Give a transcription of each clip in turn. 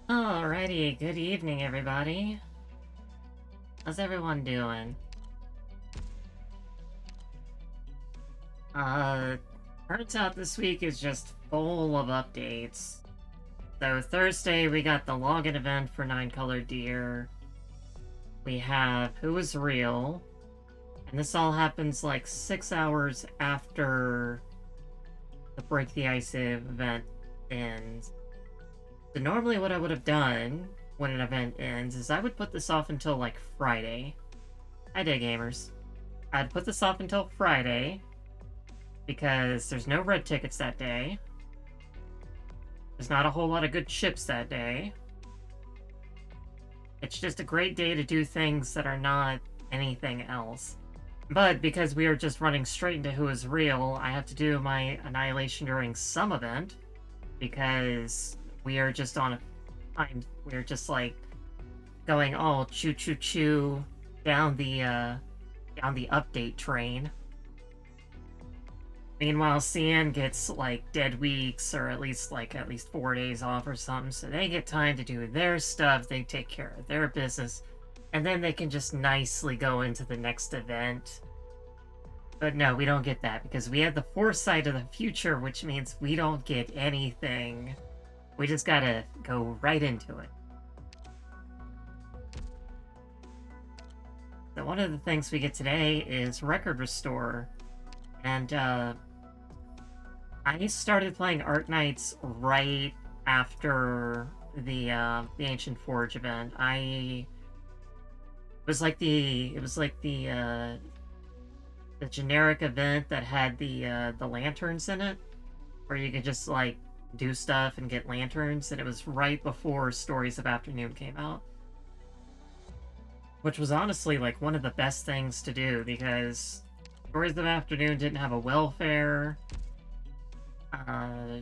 Alrighty, good evening, everybody. How's everyone doing? Uh, Turns out this week is just full of updates. So Thursday, we got the login event for 9-Colored Deer. We have Who Is Real. And this all happens like 6 hours after the Break the Ice event ends. So normally what I would have done when an event ends is I would put this off until like Friday. Hi day gamers. I'd put this off until Friday because there's no red tickets that day. There's not a whole lot of good ships that day. It's just a great day to do things that are not anything else. But because we are just running straight into Who Is Real, I have to do my Annihilation during some event because we are just on a time. We're just like going all choo choo choo down the update train. Meanwhile, CN gets like dead weeks or at least 4 days off or something, so they get time to do their stuff, they take care of their business, and then they can just nicely go into the next event. But no, we don't get that because we have the foresight of the future, which means we don't get anything. We just gotta go right into it. So one of the things we get today is Record Restore. And I started playing Arknights right after the Ancient Forge event. It was like the generic event that had the lanterns in it, where you could just like do stuff and get lanterns, and it was right before Stories of Afternoon came out, which was honestly like one of the best things to do because Stories of Afternoon didn't have a welfare, so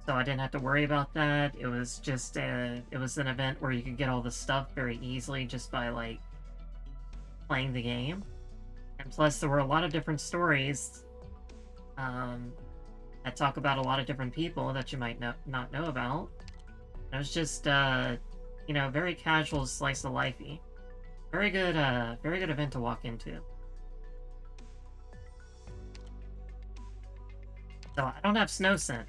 I didn't have to worry about that. It was just it was an event where you could get all the stuff very easily just by like playing the game. And plus there were a lot of different stories that talk about a lot of different people that you might not know about. It was just very casual, slice of lifey. Very good event to walk into. So I don't have Snow Scent,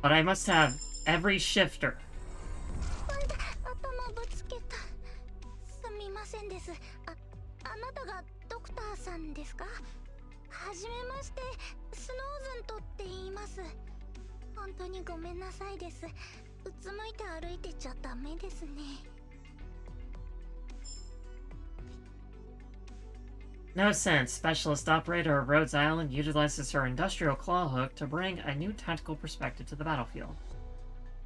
but I must have every shifter. 頭ぶつけた。すみませんです。あなたがドクターさんですか？はじめまして、スノーズントって言います。本当にごめんなさいです。うつむいて歩いてちゃダメですね。No Sense, specialist operator of Rhodes Island, utilizes her industrial claw hook to bring a new tactical perspective to the battlefield.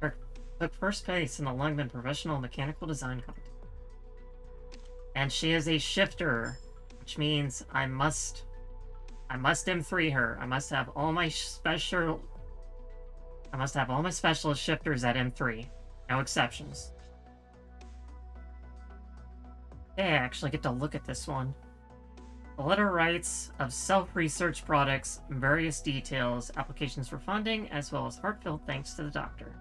Her took first place in the Lungman Professional Mechanical Design Competition. And she is a shifter, which means I must M3 her. I must have all my specialist shifters at M3. No exceptions. Okay, I actually get to look at this one. The letter writes of self-research products, various details, applications for funding, as well as heartfelt thanks to the doctor.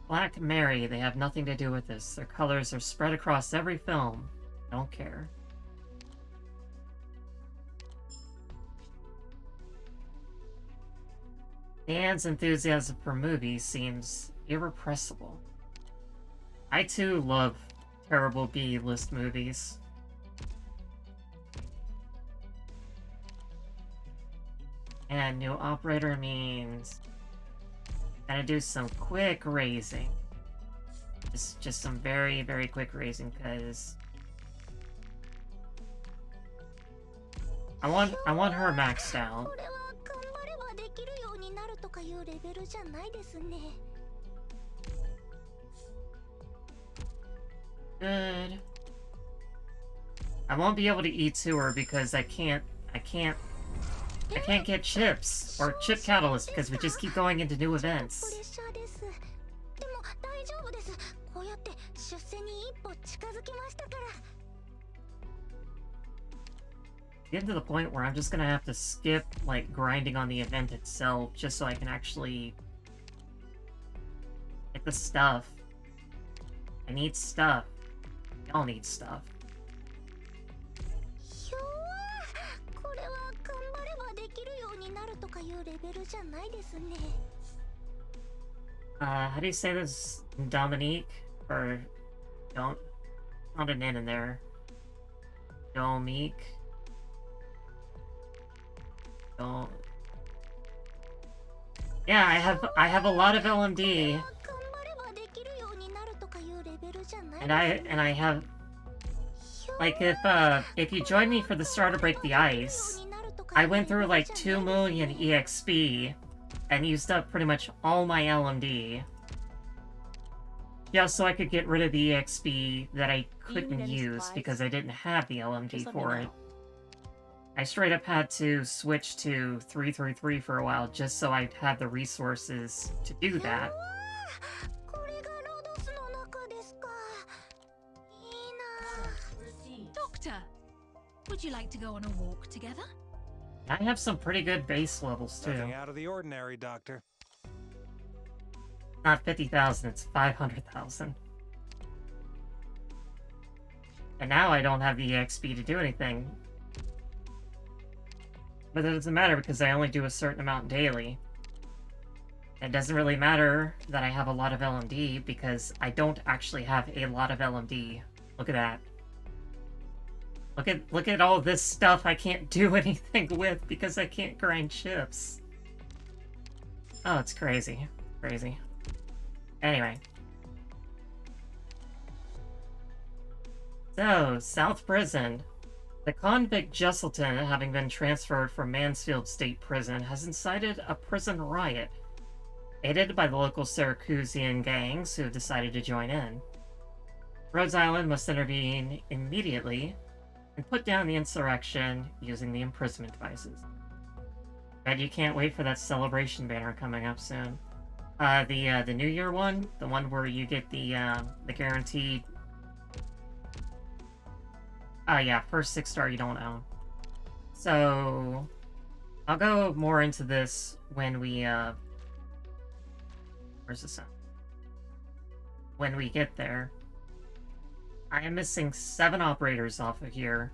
Black Mary, they have nothing to do with this. Their colors are spread across every film. Don't care. Dan's enthusiasm for movies seems irrepressible. I too love terrible B-list movies. And new operator means gotta do some quick raising. Just some very, very quick raising, because I want her maxed out. これは頑張ればできるようになるとかいうレベルじゃないですね。Good. I won't be able to E2 her because I can't get chips or chip catalyst because we just keep going into new プレッ events. シャーです。でも大丈夫です。こうやって出世に一歩近づきましたから。Getting to the point where I'm just gonna have to skip, like, grinding on the event itself just so I can actually get the stuff. I need stuff. Y'all need stuff. ひょー、これは頑張ればできるようになるとかいうレベルじゃないですね。How do you say this? Dominique? Or don't? Not an N in there. Dominique? Don't. Yeah, I have a lot of LMD. And I have, like, if you join me for the Star to Break the Ice, I went through like 2 million EXP and used up pretty much all my LMD just so I could get rid of the EXP that I couldn't use because I didn't have the LMD for it. I straight up had to switch to 333 for a while just so I had the resources to do that. Doctor, would you like to go on a walk together? I have some pretty good base levels too. Nothing out of the ordinary, Doctor. Not 50,000, it's 500,000. And now I don't have the EXP to do anything. But it doesn't matter because I only do a certain amount daily. It doesn't really matter that I have a lot of LMD because I don't actually have a lot of LMD. Look at that. Look at all this stuff I can't do anything with because I can't grind chips. Oh, it's crazy. Crazy. Anyway. So, South Prison. The convict Jesselton, having been transferred from Mansfield State Prison, has incited a prison riot, aided by the local Syracusean gangs who have decided to join in. Rhodes Island must intervene immediately and put down the insurrection using the imprisonment devices. Bet you can't wait for that celebration banner coming up soon. The New Year one, the one where you get the guaranteed. Yeah, first 6-star you don't own. So, I'll go more into this when we, where's this at? When we get there. I am missing 7 operators off of here.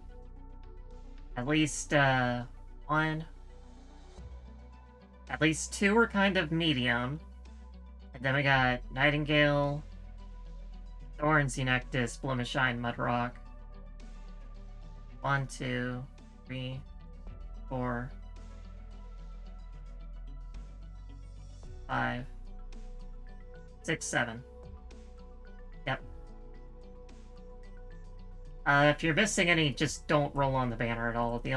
At least, one. At least 2 are kind of medium. And then we got Nightingale, Thorns, Eunectus, Blemishine, Mudrock. 1, 2, 3, 4, 5, 6, 7. Yep. If you're missing any, just don't roll on the banner at all. The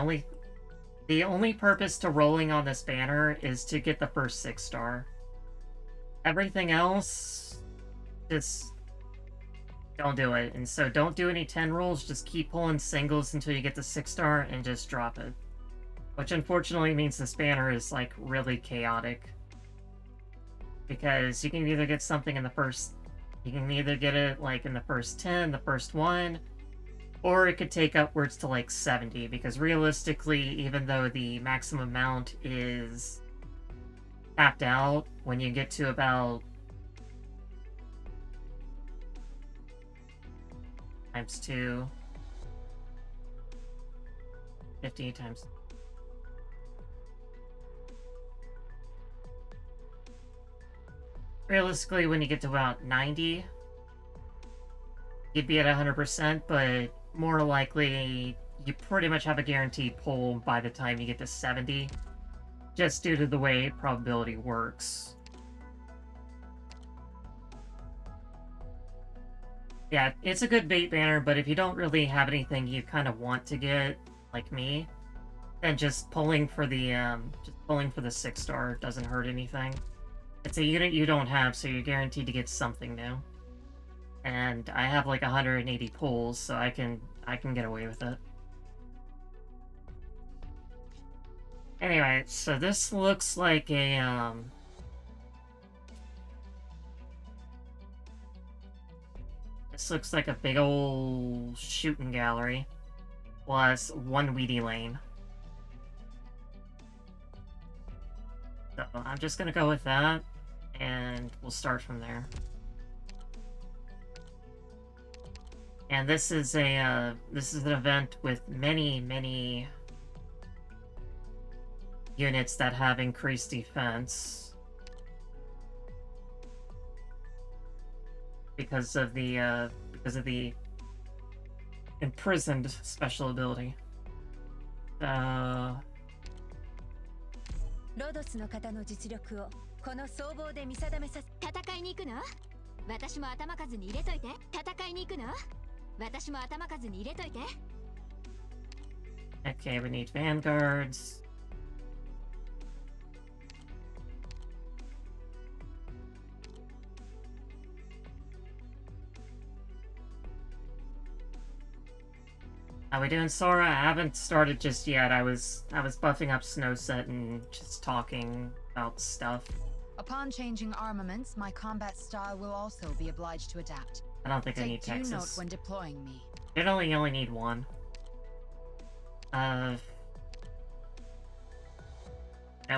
only purpose to rolling on this banner is to get the first 6-star. Everything else, just don't do it. And so don't do any 10 rolls, just keep pulling singles until you get the 6-star and just drop it. Which unfortunately means this banner is like really chaotic. Because you can either get something in the first, you can either get it like in the first 10, the first 1, or it could take upwards to like 70, because realistically, even though the maximum amount is tapped out, when you get to about times 2, 50 times. Realistically, when you get to about 90, you'd be at 100%, but more likely, you pretty much have a guaranteed pull by the time you get to 70, just due to the way probability works. Yeah, it's a good bait banner, but if you don't really have anything you kind of want to get, like me, then just pulling for the 6-star doesn't hurt anything. It's a unit you don't have, so you're guaranteed to get something new. And I have like 180 pulls, so I can get away with it. Anyway, so this looks like a this looks like a big ol' shooting gallery plus 1 weedy lane. So I'm just gonna go with that, and we'll start from there. And this is an event with many units that have increased defense because of the imprisoned special ability. ロドスの方の実力をこの総合で見定めさせ。戦いに行くの？私も頭数に入れといて。戦いに行くの？私も頭数に入れといて。 Okay, we need vanguards. How we doing, Sora? I haven't started just yet. I was buffing up Snowset and just talking about stuff. Upon changing armaments, my combat style will also be obliged to adapt. I don't think I need Take due note Texas. when deploying me. Generally, you only need one. Now,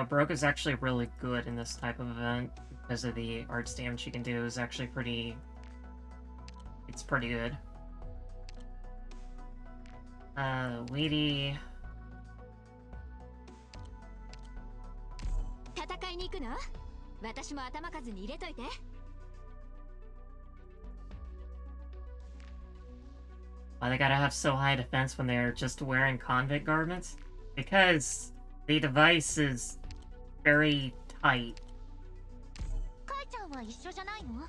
Broke is actually really good in this type of event because of the arts damage she can do is actually pretty... It's pretty good. Weedy... 戦いに行くの？私も頭数に入れといて。 Why they gotta have so high defense when they're just wearing convict garments? Because the device is very tight. カイちゃんは一緒じゃないの？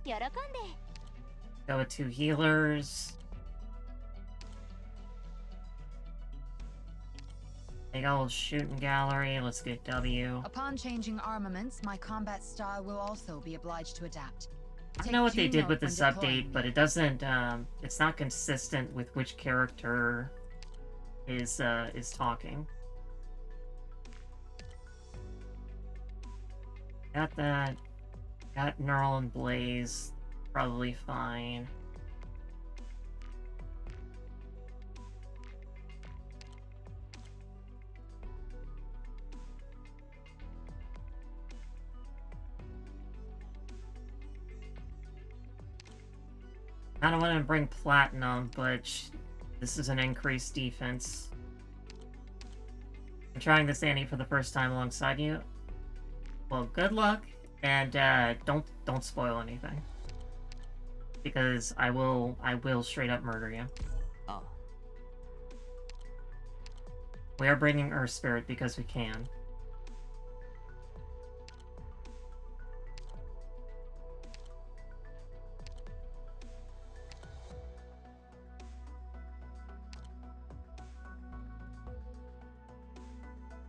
喜んで。 Go with 2 healers. Big old shooting gallery. Let's get W. Upon changing armaments, my combat style will also be obliged to adapt. I don't know what they Take due did with note this when deploying update, but me. it doesn't, it's not consistent with which character is talking. Got that. Got Neural and Blaze. Probably fine. I don't want to bring Platinum, but this is an increased defense. I'm trying this Annie for the first time alongside you. Well, good luck, and don't spoil anything, because I will straight up murder you. Oh. We are bringing Earth Spirit because we can.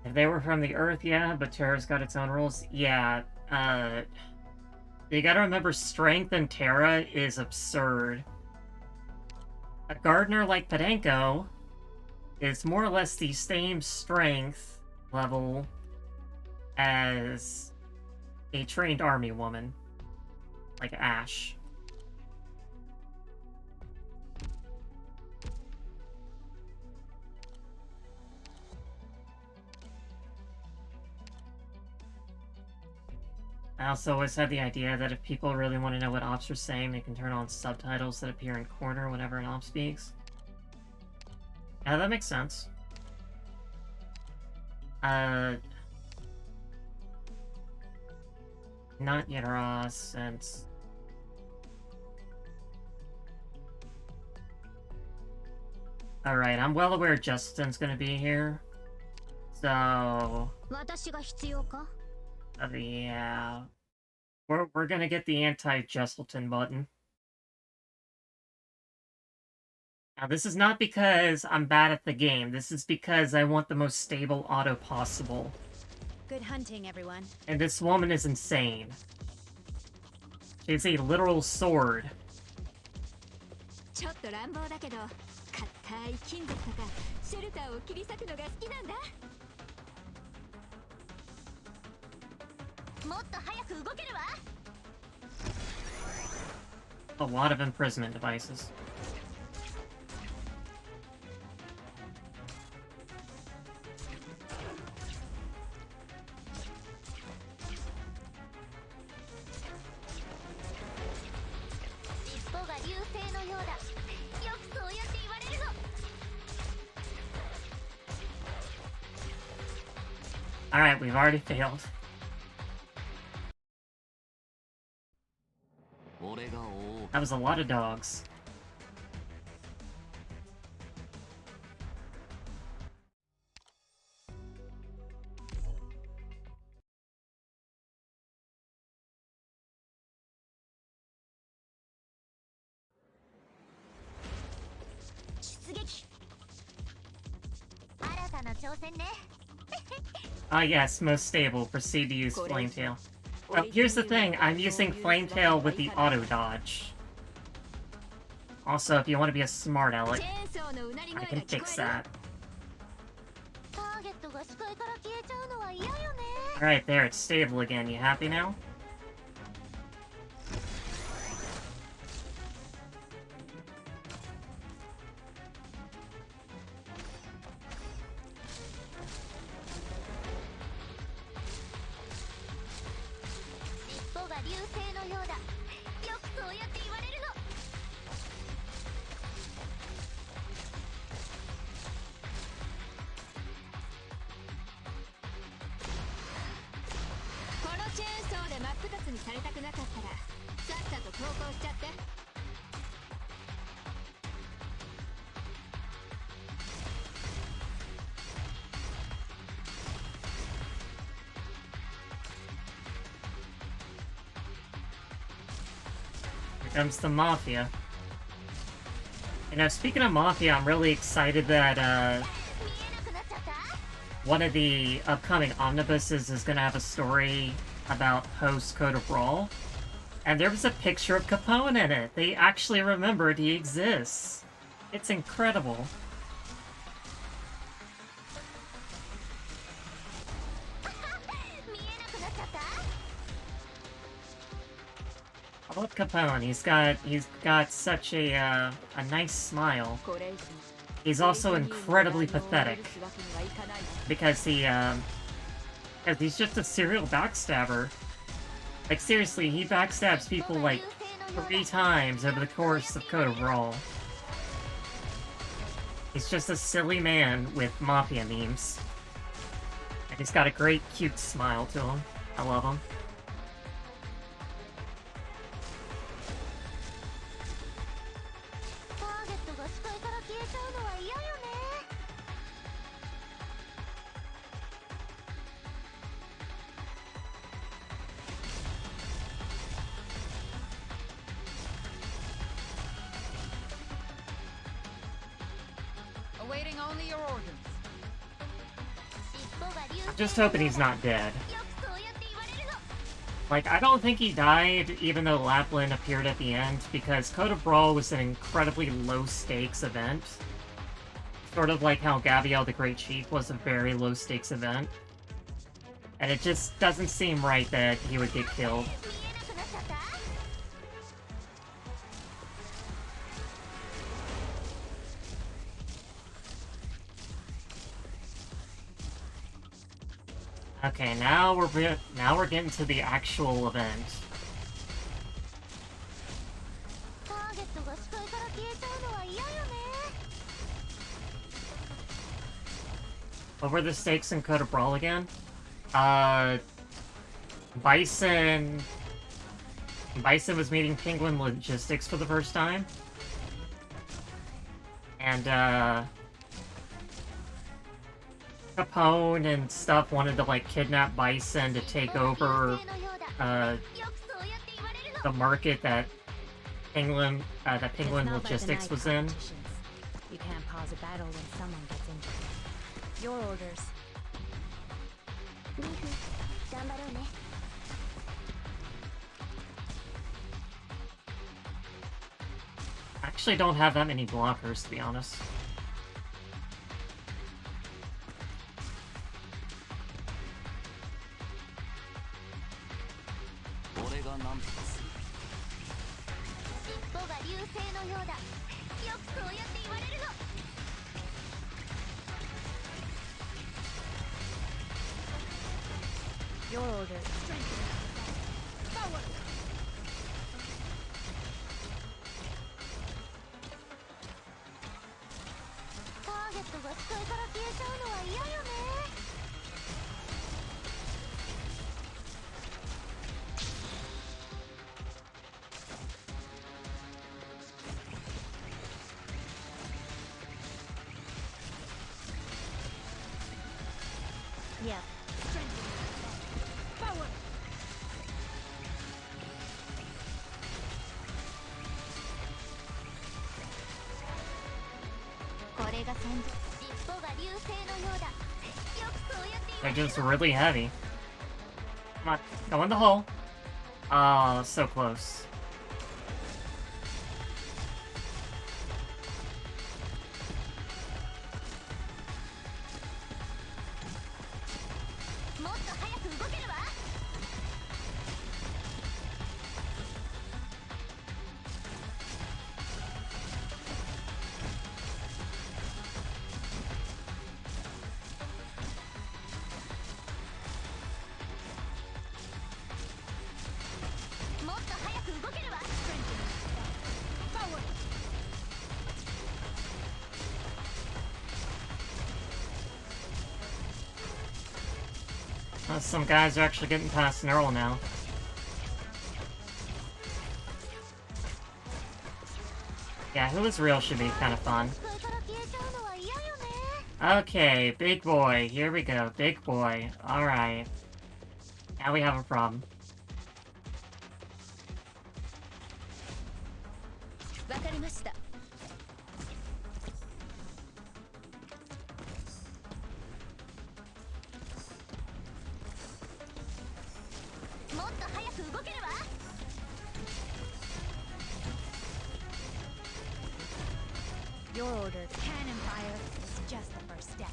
If they were from the Earth, yeah, but Terra's got its own rules. Yeah, you gotta remember, strength in Terra is absurd. A gardener like Podenko is more or less the same strength level as a trained army woman, like Ash. I also always had the idea that if people really want to know what ops are saying, they can turn on subtitles that appear in corner whenever an op speaks. Yeah, that makes sense. Not Yedra, since... Alright, I'm well aware Justin's gonna be here. So... 私が必要か？ yeah. We're gonna get the anti-Jesselton button. Now, this is not because I'm bad at the game. This is because I want the most stable auto possible. Good hunting, everyone. And this woman is insane. She has a literal sword. ちょっと乱暴だけど、硬い金属とかシェルターを切り裂くのが好きなんだ。もっと早く動けるわ。A lot of imprisonment devices. Alright, we've already failed. That was a lot of dogs. Ah yes, most stable. Proceed to use Flametail. Well, here's the thing, I'm using Flametail with the auto dodge. Also, if you want to be a smart aleck, I can fix that. Alright, there, it's stable again. You happy now? Here comes the Mafia. You know, speaking of Mafia, I'm really excited that, one of the upcoming omnibuses is gonna have a story about post-Code of Brawl. And there was a picture of Capone in it. They actually remembered he exists. It's incredible. I love Capone. He's got such a nice smile. He's also incredibly pathetic because because he's just a serial backstabber. Like seriously, he backstabs people like 3 times over the course of Code of Brawl. He's just a silly man with Mafia memes. And he's got a great, cute smile to him. I love him. Awaiting only your orders. I'm just hoping he's not dead. Like, I don't think he died, even though Lapland appeared at the end, because Code of Brawl was an incredibly low-stakes event. Sort of like how Gabrielle the Great Chief was a very low-stakes event. And it just doesn't seem right that he would get killed. Okay, now we're getting to the actual event. What were the stakes in Code of Brawl again? Bison was meeting Penguin Logistics for the first time. And, Capone and stuff wanted to, like, kidnap Bison to take over, the market that Penguin Logistics was in. You can't pause a battle when someone gets injured. Your orders. I actually don't have that many blockers, to be honest. 尾が流星のようだ。よくそうやって言われるの。Your order. Forward. ターゲットが視界から消えちゃうのは嫌よね。Yeah. Forward. これが先祖。尻尾が流星のようだ。よくそうやって言わ They're れる just really heavy. Come on, go in the hole. Oh, so close. もっと早く動けるわ。もっと早く動けるわ。 Forward. Some guys are actually getting past Neural now. Yeah, who is real should be kind of fun. 視界から消えちゃうのは嫌よね。 Okay, big boy. Here we go. Big boy. Alright. Now we have a problem. わかりました。もっと早く動けるわ。 Your order. Cannon fire is just the first step.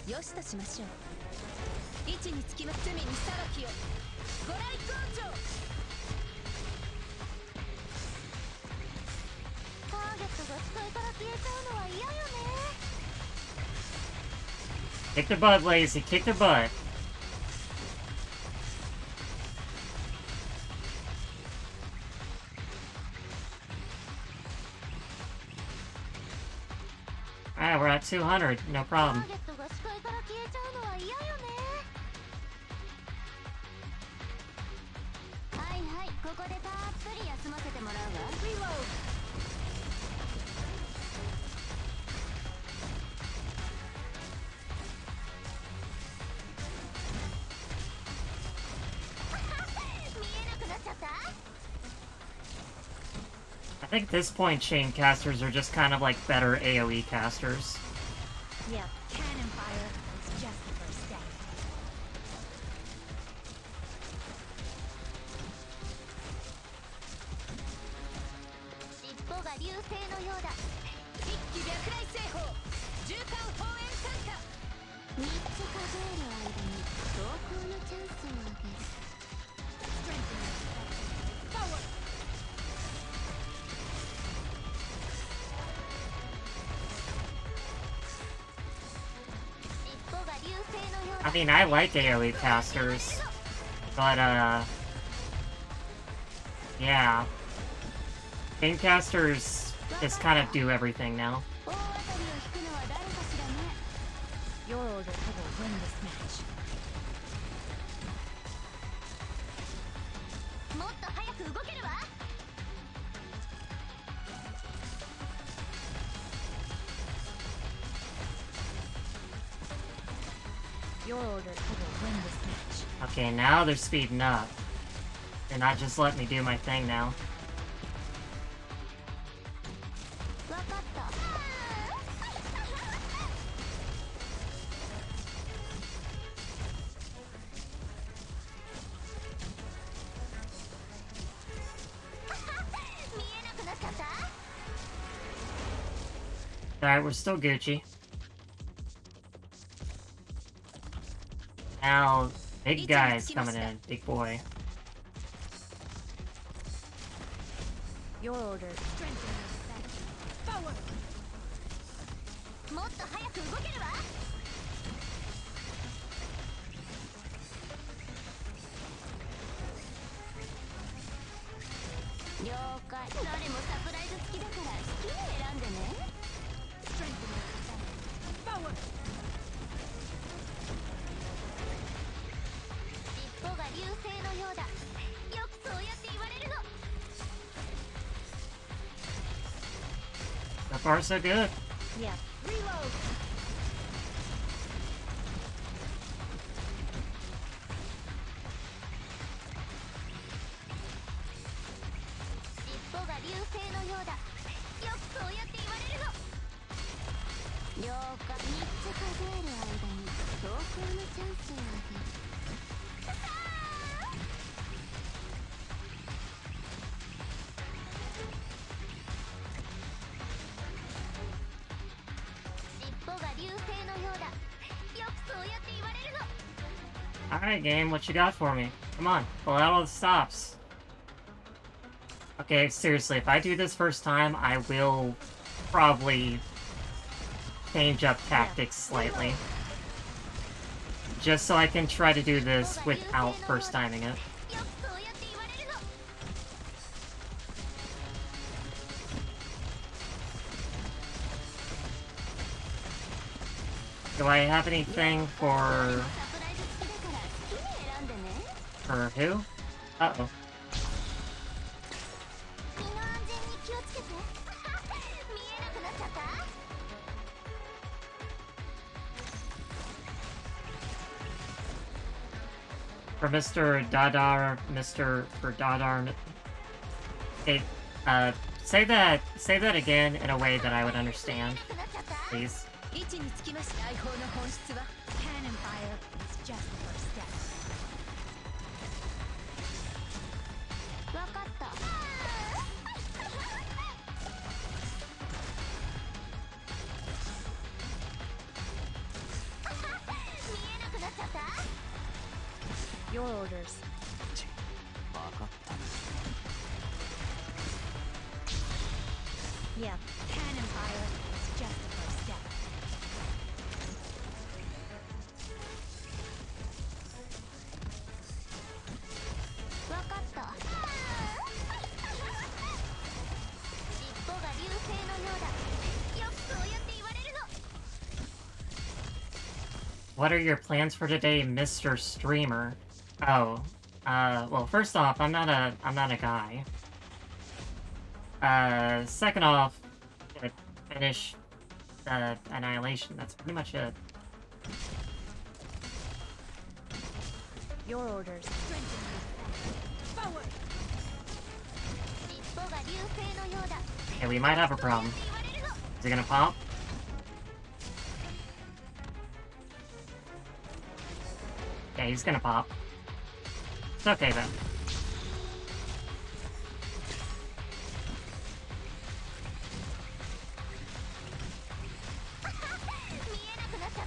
よしとしましょう。位置につきま罪に裁きを。ご来光庁。ターゲットが視界から消えちゃうのは嫌よね。 Kick their butt, Lazy. Kick their butt. Alright, we're at 200. No タ problem. ーゲットが視界から消えちゃうのは嫌よね。はいはい、ここでたっぷり休ませてもらうわ。 Reload. 見えなくなっちゃった。 I think at this point, chain casters are just kind of like better AoE casters. Yeah. Cannon fire is just the first step. 尻尾が流星のようだ。一気略来製法。縦貫放煙参加。 3つ数える間に投稿のチャンスをあげる。 Forward. 尻尾が流星のようだ。 I mean, I like AoE casters, but, yeah. Chain casters just kind of do everything now. 大当たりを引くのは誰かしらね。 Your order will win this match. もっと早く動けるわ。 Your order will win this match. Okay, now they're speeding up. They're not just letting me do my thing now. わかった。 見えなくなっちゃった。 Alright, we're still Gucci. Now, big guy's coming in. Big boy. Your orders. Strengthen your defense. Forward! もっと早く動けるわ。了解。誰もサプライズ付きだから好きに選んでね。 Strengthen your defense. Forward! 尻尾が流星のようだ。よくそうやって言われるの。 So far, so good. Yeah. Reload. 尻尾が流星のようだ。よくそうやって言われるの。了解。3つ数える間に投稿のチャンスをあげる。尻尾が流星のようだ。よくそうやって言われるの。 Alright, game, what you got for me? Come on, pull out all the stops. Okay, seriously, if I do this first time, I will probably change up tactics slightly. Just so I can try to do this without first timing it. よくそうやって言われるの。 Do I have anything for サプライズ付きだから好きに選んでね。 for who? Uh-oh. 身の安全に気をつけて。見えなくなっちゃった。 For Mr. Dadar, for Dadar. Okay, say that again in a way that I would understand, 見えなくなっちゃった。 please. 位置につきました。大砲の本質は Cannon fire is just the first step. わかった。見えなくなっちゃった。 Your orders. わかった。 Yeah. Cannon fire is just the first step. わかった。尻尾が流星のようだ。よくそうやって言われるの。 What are your plans for today, Mr. Streamer? Oh, well, first off, I'm not a guy. Second off, gonna finish Annihilation. That's pretty much it. Your orders. Strengthen your defense. Forward! 尻尾が流星のようだ。 Okay, we might have a problem. 言われるの。 Is he gonna pop? Yeah, he's gonna pop. It's okay then. 見えなくなっちゃっ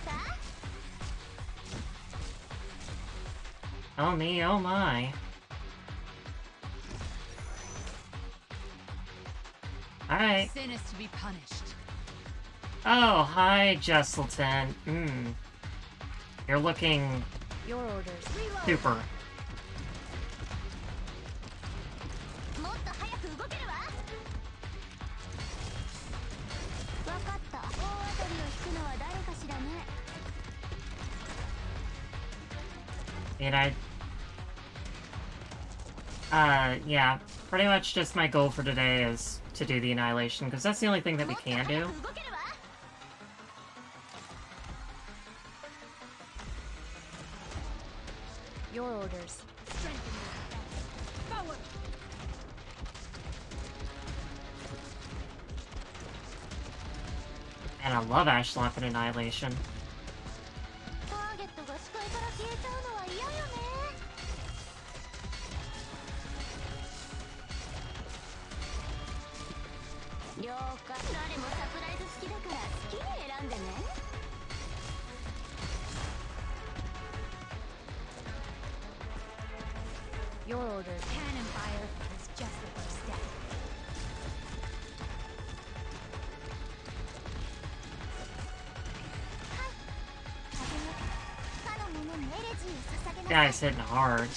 た。 Oh me, oh my. Alright. Sin is to be punished. Oh, hi, Jesselton. You're looking Your orders. super. もっと早く動けるわ。わかった。大当たりを引くのは誰かしらね。 And yeah, pretty much just my goal for today is to do the Annihilation, because that's the only thing that we can do. もっと早く動けるわ。 Your orders. Strengthen your defense. Forward! And I love Ashlock and Annihilation. ターゲットが視界から消えちゃうのは嫌よね。了解。誰もサプライズ好きだから好きに選んでね。 Your orders. Cannon fire is just the first step. Guy's hitting hard.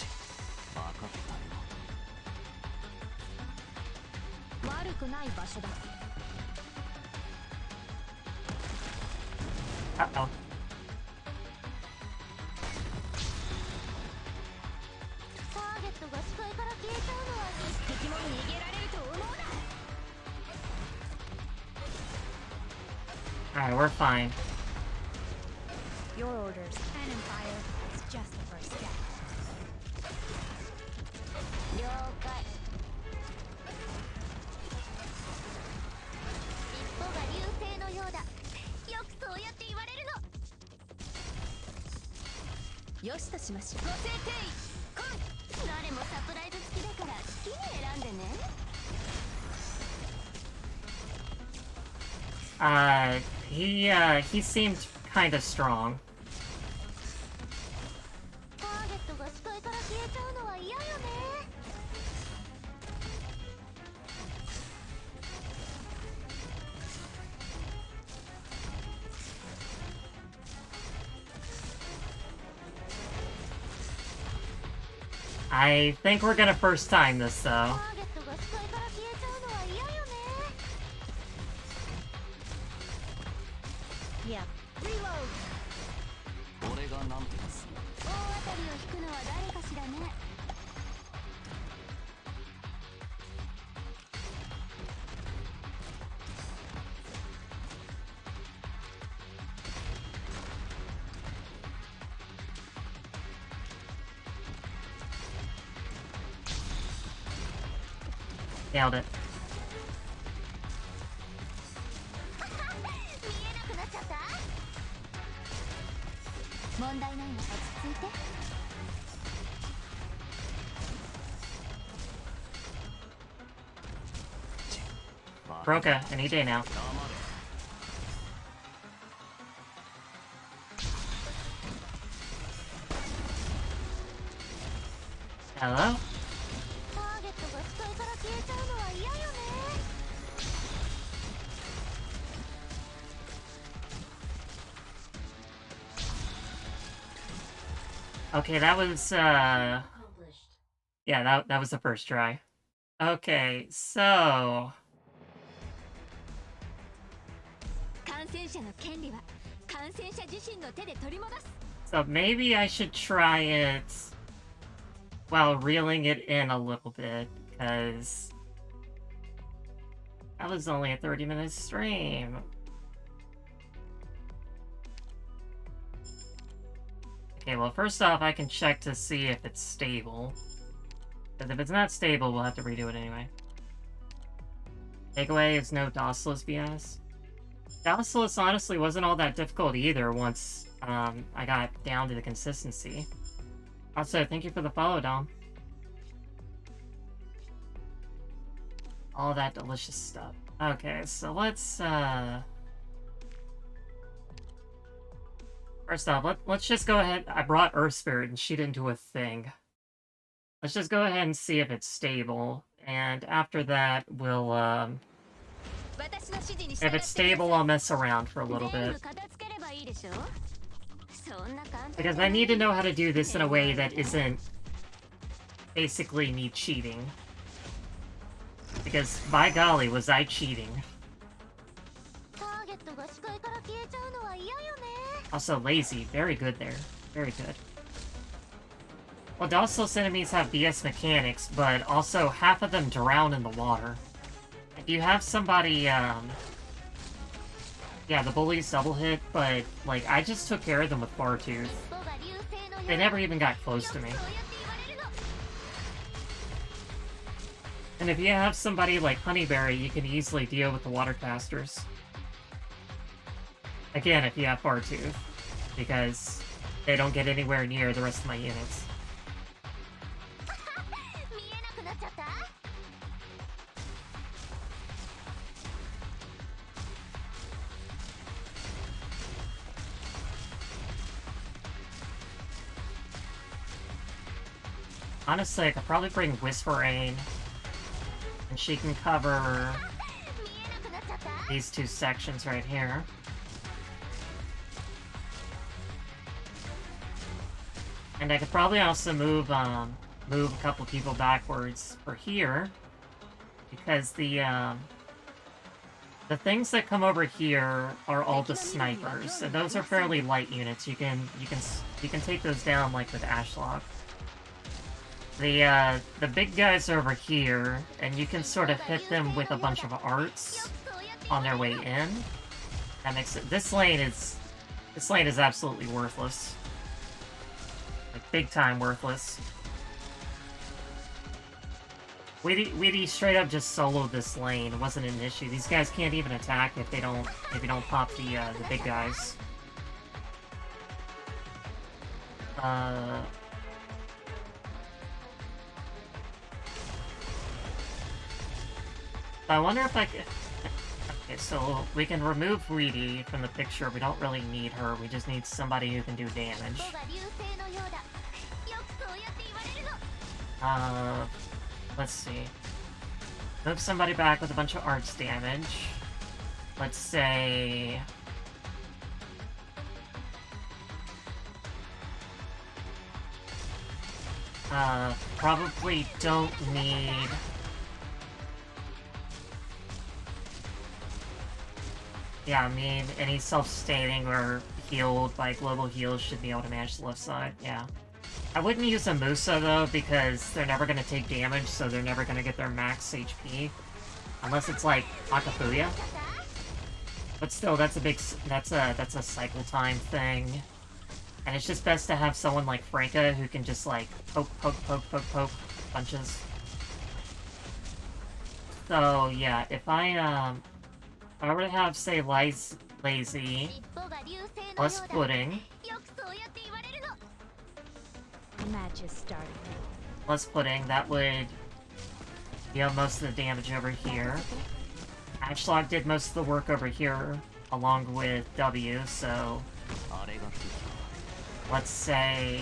悪くない場所だ。 Uh-oh. ターゲットが視界から消えちゃうのは敵も逃げられると思うな。 Alright, we're fine. Your orders. Cannon fire is just the first step. 了解。尻尾が流星のようだ。よくそうやって言われるの。よしとしましょう。ご制定来い。誰もサプライズ付きだから好きに選んでね。He seemed kind of strong. ターゲットが視界から消えちゃうのは嫌よね。I think we're gonna first time this, タ though. ーゲットが視界から消えちゃうのは嫌よね。 Yeah. Reload. 俺がなんとかする。大当たりを引くのは誰かしらね。Nailed it. 見えなくなっちゃった。問題ないわ。落ち着いて。 Broca, any day now. 黙れ。 Hello? ターゲットが視界から消えちゃうのは嫌よね。 Okay, that was, yeah, that was the first try. Okay, so... 感染者の権利は感染者自身の手で取り戻す。 So maybe I should try it while reeling it in a little bit, because that was only a 30-minute stream. Okay, well, first off, I can check to see if it's stable. Because if it's not stable, we'll have to redo it anyway. Takeaway is no Dossless BS. Dossless honestly wasn't all that difficult either once I got down to the consistency. Also, thank you for the follow, Dom. All that delicious stuff. Okay, so let's, first off, let's just go ahead. I brought Earth Spirit and she didn't do a thing. Let's just go ahead and see if it's stable. And after that, we'll, 私の指示に従 if って it's stable, I'll mess around for a little 全 bit. 部片付ければいいでしょ。そんな簡単 Because I need to know how to do this in a way that isn't basically me cheating. Because, by golly, was I cheating. ターゲットが視界から消えちゃうのは嫌よね。 Also, lazy. Very good there. Very good. Well, Dossless enemies have BS mechanics, but also half of them drown in the water. Like, you have somebody, yeah, the bullies double hit, but, like, I just took care of them with Bar Tooth. 尻尾が流星のようだ。 They never even got close to me. そうやって言われるの。 And if you have somebody like Honeyberry, you can easily deal with the Watercasters. Again, if you have Bar Tooth, because they don't get anywhere near the rest of my units. 見えなくなっちゃった。 Honestly, I could probably bring Whisperain, and she can cover 見えなくなっちゃった。 these two sections right here. And I could probably also move a couple people backwards for here, because the things that come over here are all the snipers, and those are fairly light units. You can take those down like with Ashlock. The big guys are over here, and you can sort of hit them with a bunch of arts on their way in. That makes it. This lane is absolutely worthless. Like, big time worthless. Weedy straight up just soloed this lane. It wasn't an issue. These guys can't even attack if they don't pop the big guys. I wonder if I could... Okay, so we can remove Weedy from the picture. We don't really need her. We just need somebody who can do damage. Let's see. Move somebody back with a bunch of arts damage. Let's say... probably don't need... Yeah, I mean, any self-sustaining or healed by global heals should be able to manage the left side, yeah. I wouldn't use a Musa, though, because they're never going to take damage, so they're never going to get their max HP. Unless it's, like, Akafuya. But still, that's a cycle time thing. And it's just best to have someone like Franka who can just, like, poke bunches. So, yeah, if I were to have, say, Lazy, plus Pudding, The match is starting. plus Pudding, that would deal most of the damage over here. Ashlock did most of the work over here, along with W, so... Let's say...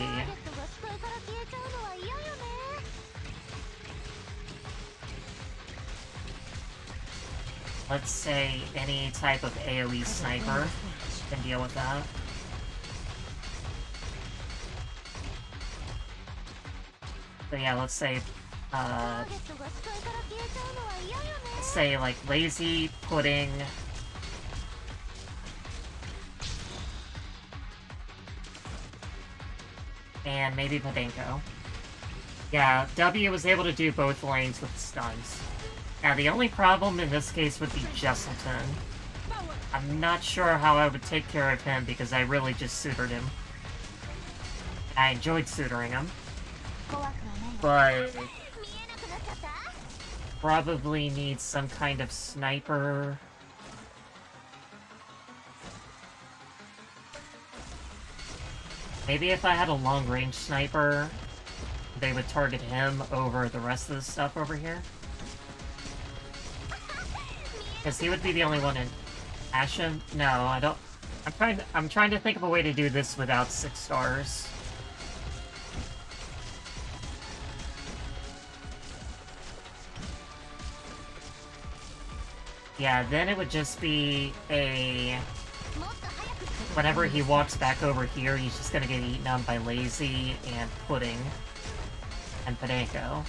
Let's say any type of AoE sniper can deal with that. So yeah, let's say like Lazy, Pudding, and maybe Podenko. Yeah, W was able to do both lanes with stuns. Now, the only problem in this case would be Jesselton. I'm not sure how I would take care of him because I really just suitored him. I enjoyed suitoring him. But... probably need some kind of sniper. Maybe if I had a long-range sniper, they would target him over the rest of the stuff over here. Because he would be the only one in Asham? No, I don't... I'm trying to think of a way to do this without 6 stars. Yeah, then it would just be a... Whenever he walks back over here, he's just gonna get eaten up by Lazy and Pudding and Podenko.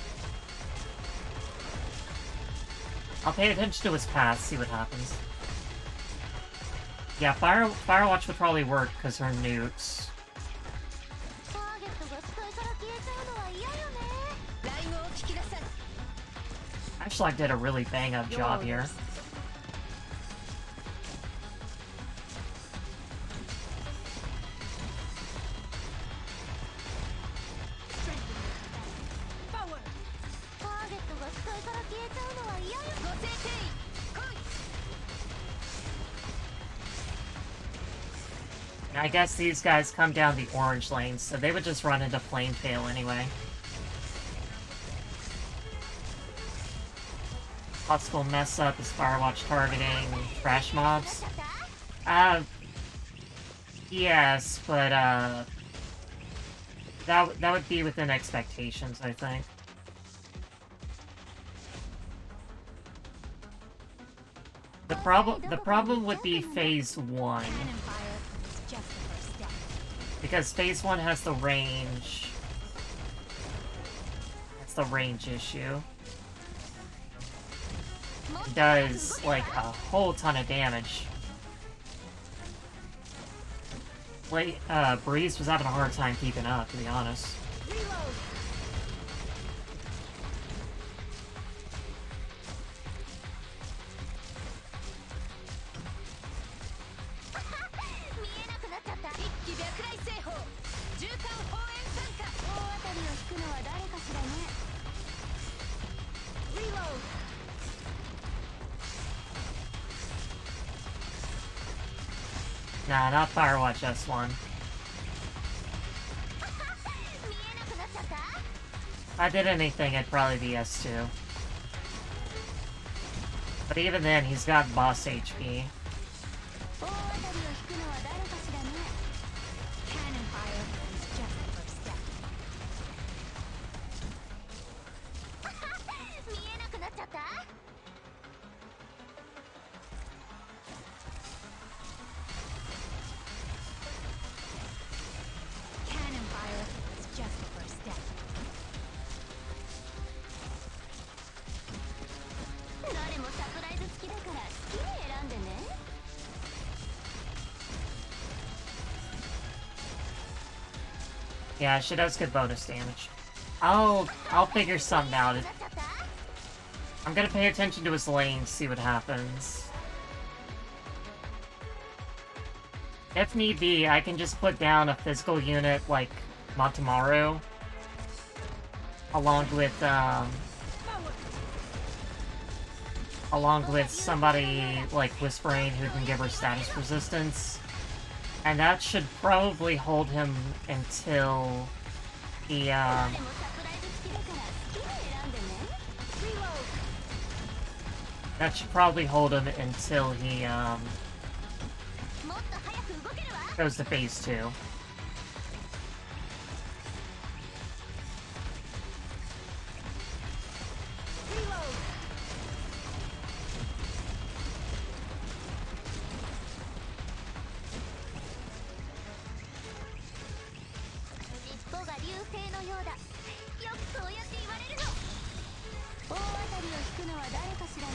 I'll pay attention to his path, see what happens. Yeah, Firewatch would probably work because her nukes. Ashlock did a really bang-up job here. I guess these guys come down the orange lane, so they would just run into Flame Tail anyway. Possible mess up is Firewatch targeting trash mobs. Yes, but that would be within expectations, I think. The problem would be phase 1. because phase 1 has the range. That's the range issue. It does, like, a whole ton of damage. Breeze was having a hard time keeping up, to be honest. Reload. 見えなくなっちゃった。一気白雷製法縦貫砲炎参加。大当たりを引くのは誰かしらね。 Reload. Nah, not Firewatch S1. 見えなくなっちゃった。 If I did anything, it'd probably be S2. But even then, he's got boss HP. 大当たりを引くのは誰かしらね。 Cannon fire is just the first step. 見えなくなっちゃった。 Cannon fire is just the first step. 誰もサプライズ好きだから好きに選んでね。 Yeah, she does good bonus damage. I'll figure something out. なっちゃった。 I'm gonna pay attention to his lane, see what happens. If need be, I can just put down a physical unit like Montemaru, along with somebody like Whispering who can give her status resistance. And that should probably hold him until he, 誰もサプライズ好きだから好きに選んでね。 Reload. that should probably hold him until he, もっと早く動けるわ。 goes to phase 2. Reload. 尻尾が流星のようだ。よくそうやって言われるの。大当たりを引くのは誰かしらね。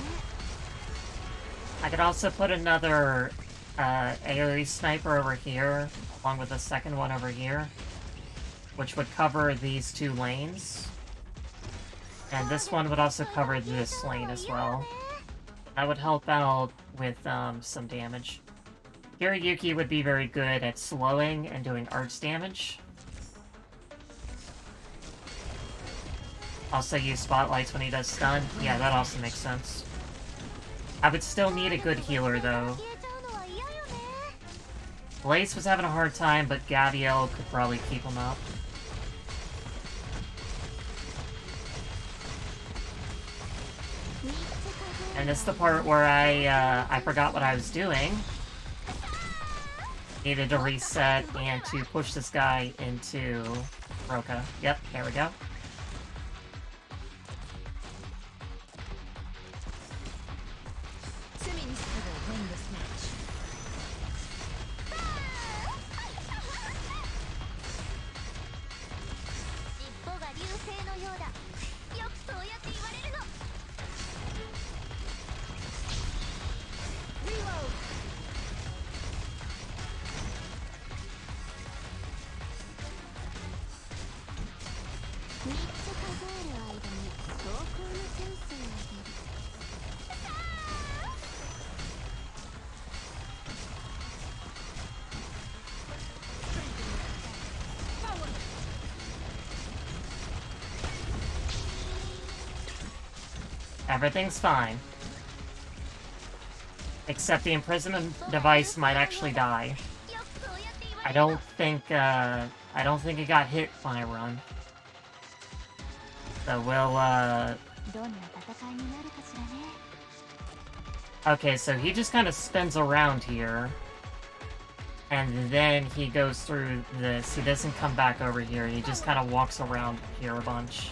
I could also put another AoE sniper over here, along with a second one over here, which would cover these two lanes. And this one would also cover this lane as well. That would help out with some damage. Hiroyuki would be very good at slowing and doing arts damage. Also use spotlights when he does stun. Yeah, that also makes sense. I would still need a good healer though. 消えちゃうのは嫌よね。 Blaze was having a hard time, but Gabriel could probably keep him up. And this is the part where I forgot what I was doing. Needed to reset and to push this guy into Roka. Yep, there we go. Simmons will win this match. 尻尾が流星のようだ。よくそうやって言われるの。 Reload. 3つ数える間に走行のチャンスをあげる。 Forward. Everything's fine. Except the imprisonment device might actually die. よくそうやって言われるの。 I don't think it got hit when I run. So we'll, どんな戦いになるかしらね。 okay, so he just kind of spins around here. And then he goes through this. He doesn't come back over here. He just kind of walks around here a bunch.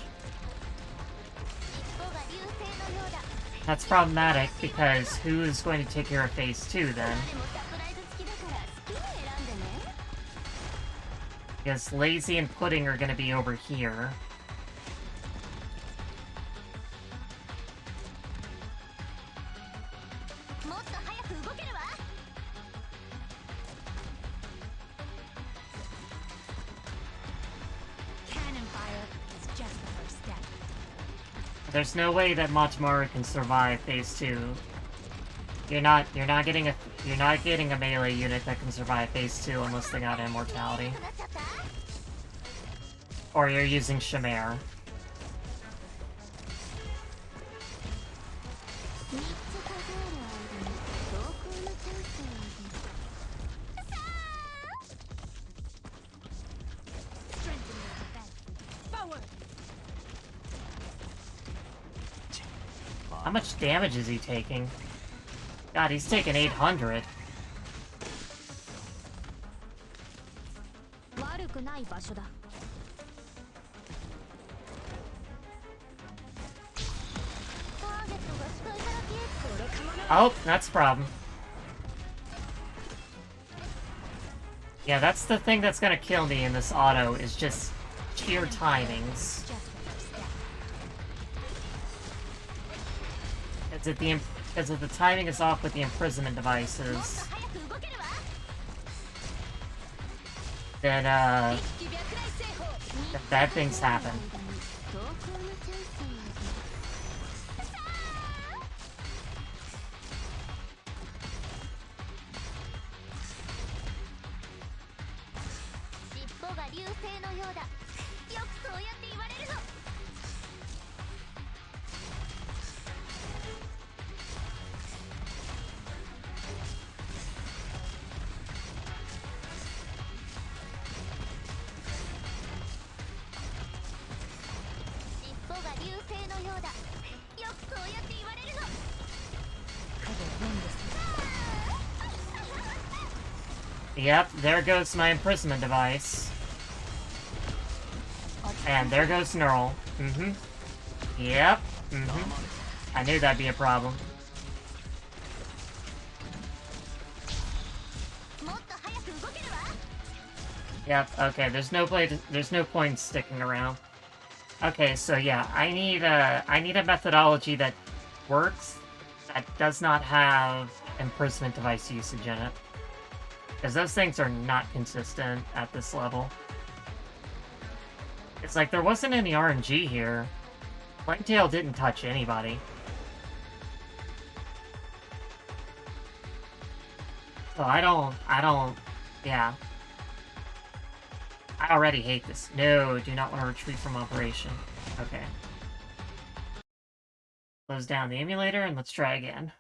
尻尾が流星のようだ。 That's problematic because who is going to take care of phase 2 then? 誰もサプライズ好きだから好きに選んでね。Because Lazy and Pudding are gonna be over here. Cannon fire is just the first step. There's no way that Machamaru can survive phase 2. You're not getting a melee unit that can survive phase 2 unless they got immortality. Or you're using Shamare. Strengthen your defense. Forward! How much damage is he taking? God, he's taking 800. 悪くない場所だ。Oh, that's a problem. Yeah, that's the thing that's gonna kill me in this auto, is just sheer timings. Because if the timing is off with the imprisonment devices, then, bad things happen. Yep, there goes my imprisonment device. And there goes Neural. Mm-hmm. Yep. Mm-hmm. I knew that'd be a problem. Yep, okay, there's no point in sticking around. Okay, so yeah, I need a methodology that works, that does not have imprisonment device usage in it. Because those things are not consistent at this level. It's like there wasn't any RNG here. Plaintail didn't touch anybody. So I don't, yeah. I already hate this. No, do not want to retreat from operation. Okay. Close down the emulator and let's try again.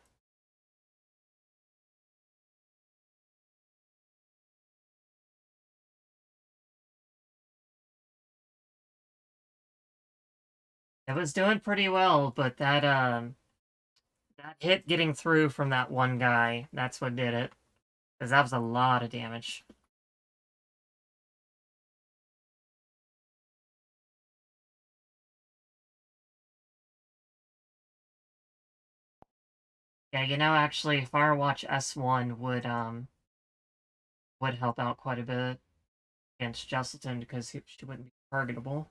It was doing pretty well, but that hit getting through from that one guy, that's what did it. Because that was a lot of damage. Yeah, you know, actually, Firewatch S1 would help out quite a bit against Justin because she wouldn't be targetable.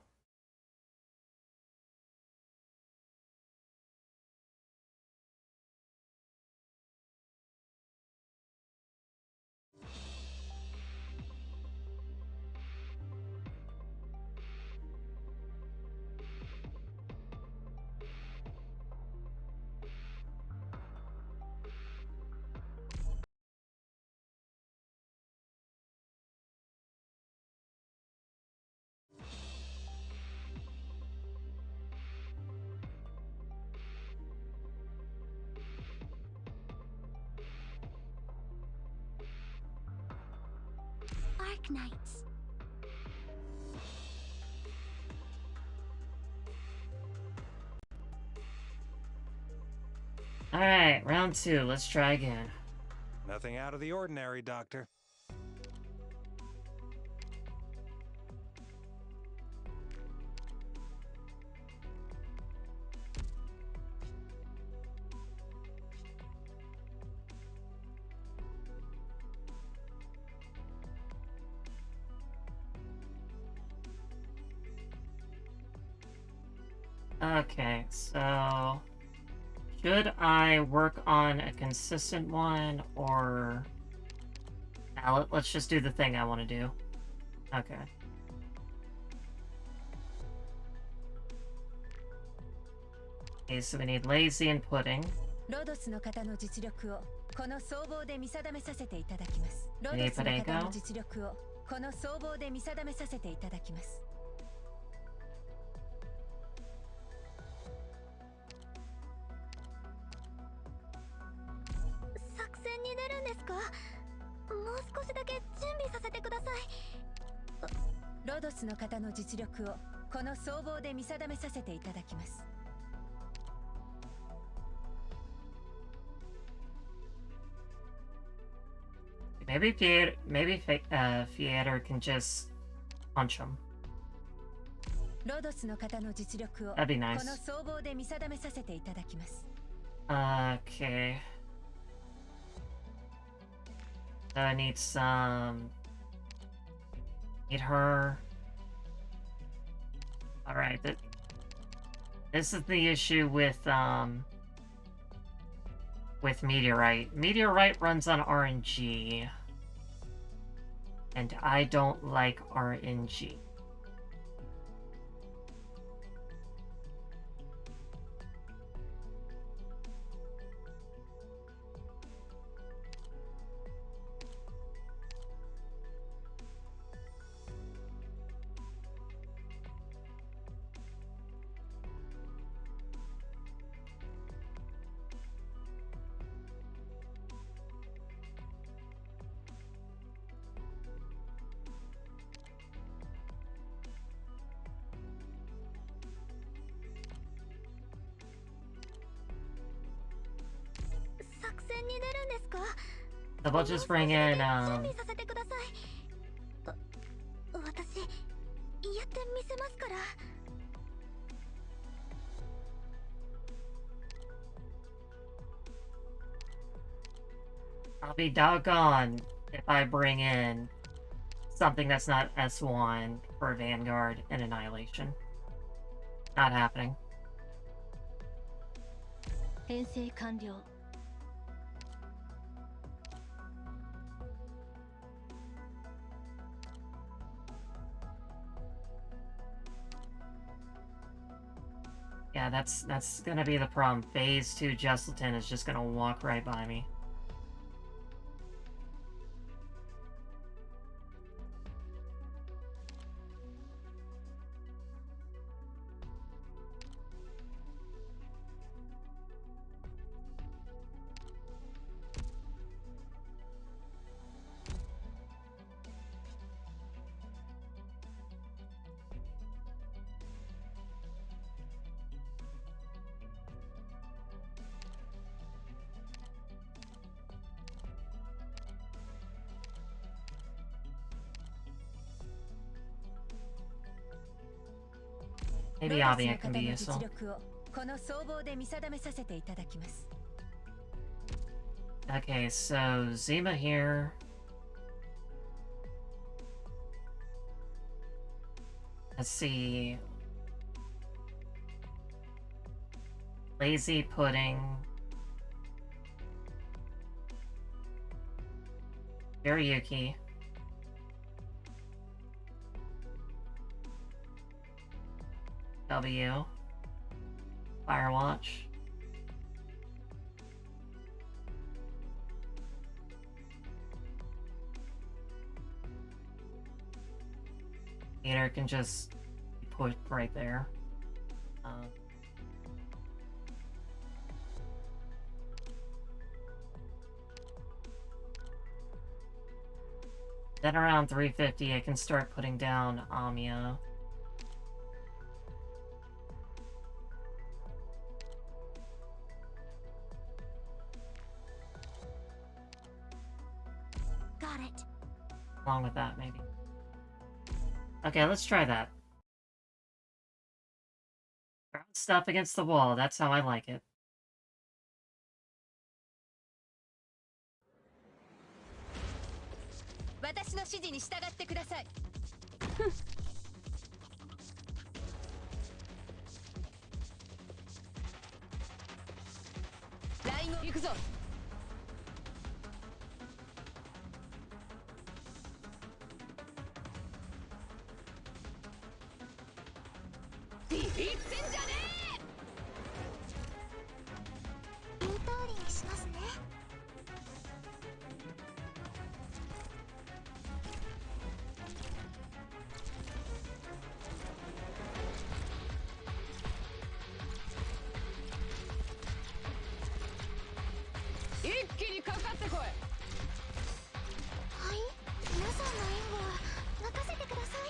Arknights. Alright, round 2. Let's try again. Nothing out of the ordinary, Doctor. Okay, so should I work on a consistent one or now let's just do the thing I want to do. Okay. Okay, so we need lazy and pudding. ロドスの方の実力をこの総合で見定めさせていただきます。ロドねスの方のパレンコ実力をこの総合で見定めさせていただきます。作戦に出るんですか？もう少しだけ準備させてください。ロドスの方の実力をこの総合で見定めさせていただきます。Maybe Theater can just punch him. ロドスの方の実力を That'd be こ nice. の総合で見定めさせていただきます。Okay. So I need some. Need her. Alright, this is the issue with Meteorite. Meteorite runs on RNG. And I don't like RNG. So we'll just bring in, 準備させてください。私、やってみせますから。I'll be doggone if I bring in something that's not S1 for Vanguard and Annihilation. Not happening. 編成完了。Yeah, that's gonna be the problem. Phase 2 Jesselton is just gonna walk right by me. Maybe ロドスの Avia 方 can の be 実 useful. 力をこの総合で見定めさせていただきます。 Okay, so Zima here. Let's see. Lazy Pudding. Yuki. W. Firewatch. Peter can just put right there. Then around 350, I can start putting down Amia. Got it. Along with that, maybe. Okay, let's try that. Throw stuff against the wall, that's how I like it. 私の指示に従ってください。行くぞ。ビビってんじゃね言う通りにしますね。え。一気にかかってこい。はい、皆さんの援護は任せてください。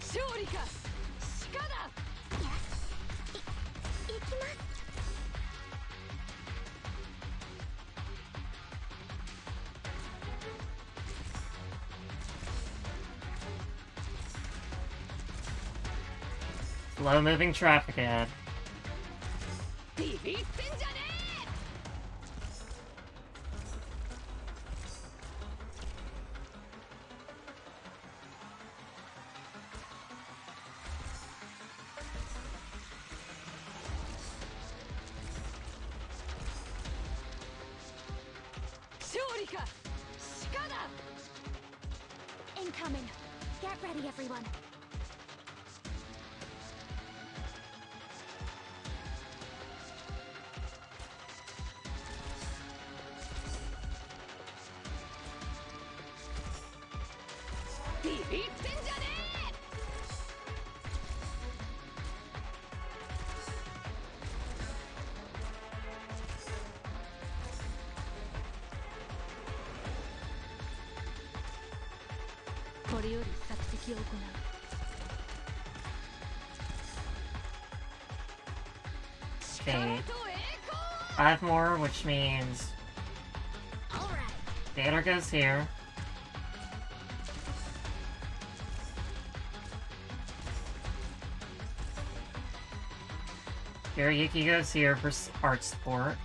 勝利か鹿だ。行きます。Slow moving traffic ahead. ビビってんじゃねえ。勝利か鹿だ。 Incoming. Get ready, everyone. ビビってんじゃねえ。これより索敵を行う。 Okay. 5 more, which means Banner goes here. Hiroyuki goes here for art support.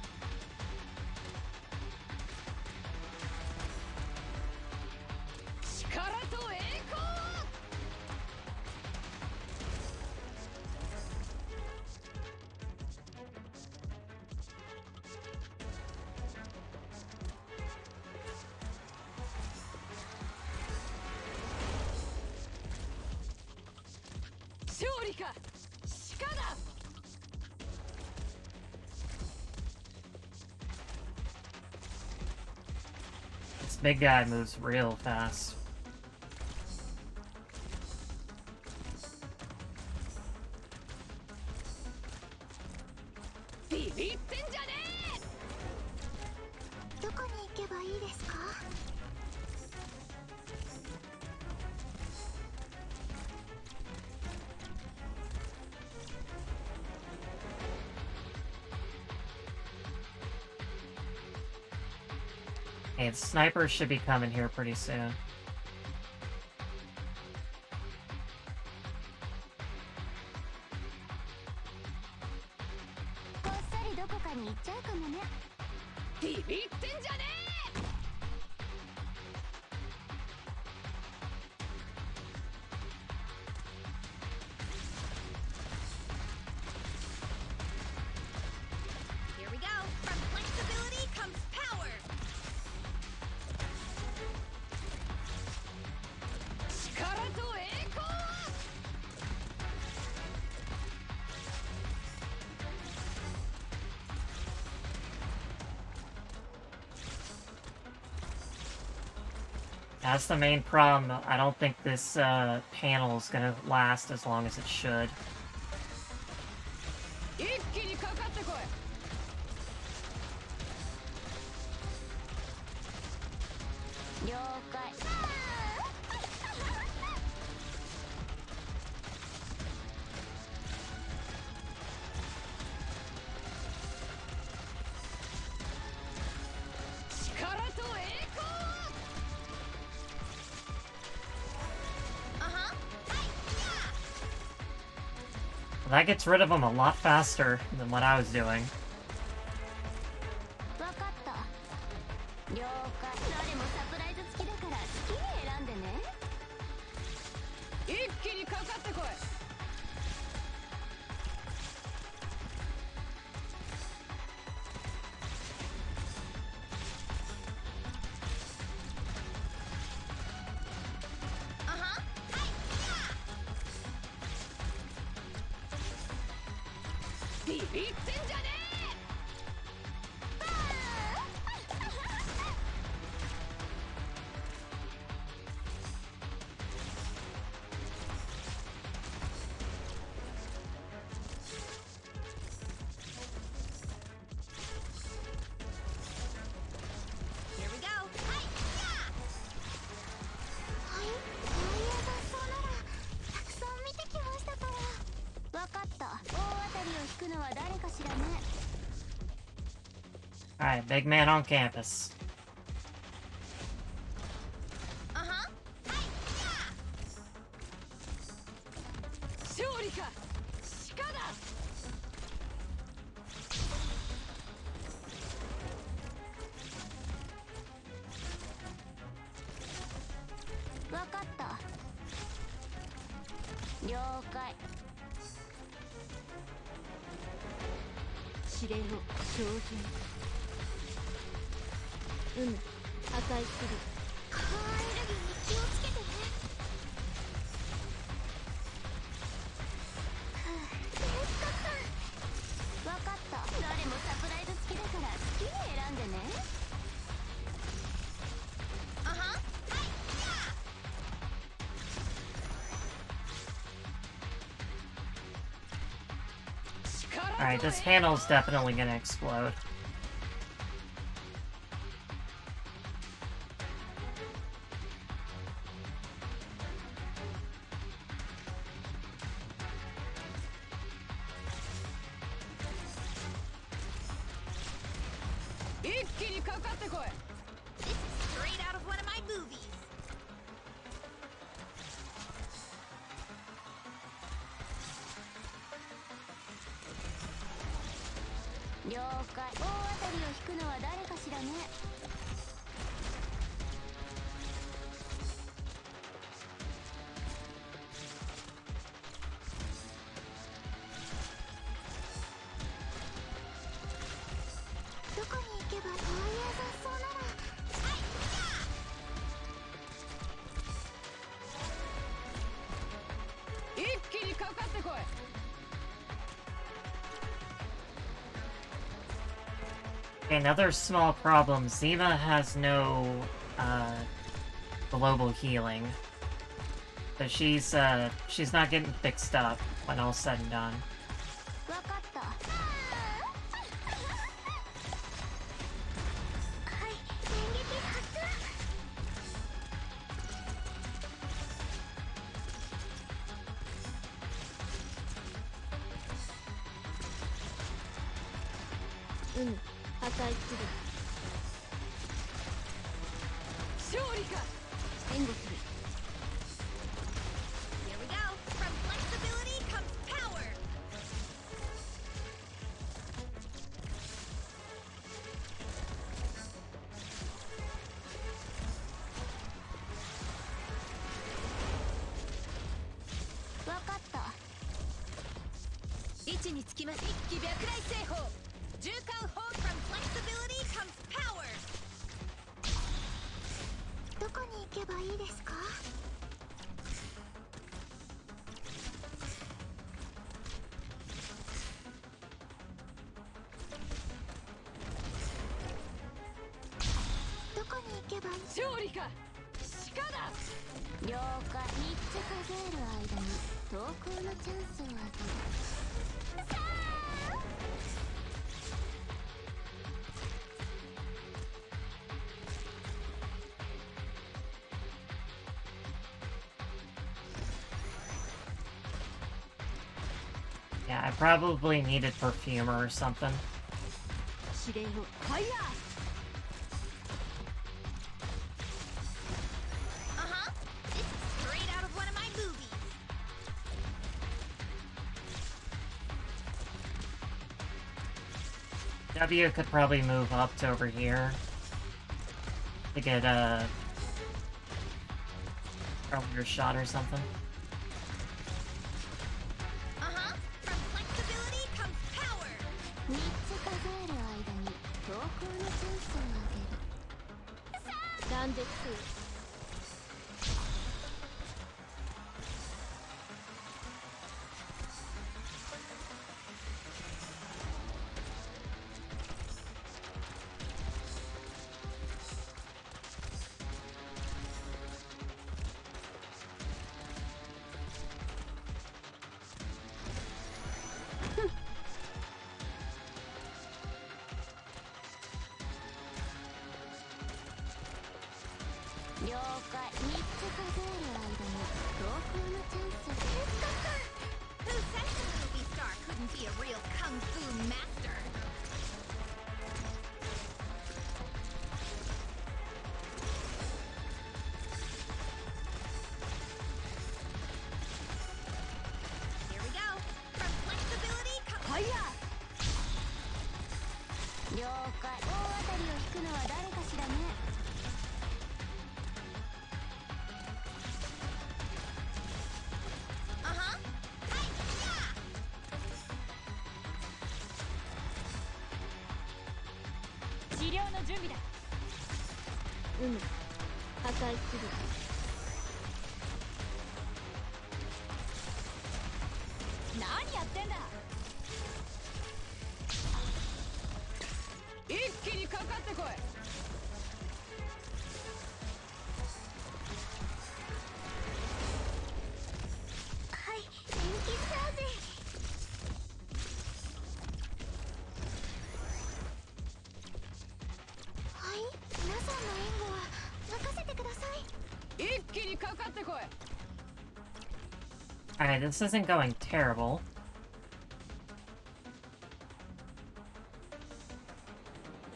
This big guy moves real fast. And snipers should be coming here pretty soon. Here we go. From flexibility comes power. That's the main problem. I don't think this panel is gonna last as long as it should. That gets rid of them a lot faster than what I was doing. わかった。了解。Here we go. はい、そういえばそうならたくさん見てきましたから。わかった。大当たりを引くのは誰かしらね。 Alright, big man on campus. Alright, this panel's definitely gonna explode. This is straight out of one of my movies. 了解。大当たりを引くのは誰かしらね。どこに行けばそういう雑草なら。一気にかかってこい。 Another small problem, Zima has no, global healing. So she's not getting fixed up when all's said and done. わかった。はい、電撃発動。破壊する。勝利か。援護する。Here we go. From flexibility comes power. わかった。位置につきます。一気脈来製法。重艦砲 from flexibility comes power. どこに行けばいいですか？どこに行けばいい？勝利か。鹿だ。了解。3つ数える間に投稿のチャンスをあげる。さあ。 Yeah, I probably needed perfumer or something. 指令をファイヤー。This is straight out of one of my movies. W could probably move up to over here to get a earlier shot or something. 3つ数える間に投稿のチャンスをあげる。断絶せよ。了解。3つ数える間に投稿のチャンス。 Who said the movie star couldn't be a real kung fu master? Here we go. From flexibility comes fire. 了解。大当たりを引くのは誰かしらね。治療の準備だ。破壊する。何やってんだ。一気にかかってこい。はい、電気スターぜ。はい、皆さんの援護は任せてください。一気にかかってこい。 Alright, this isn't going terrible.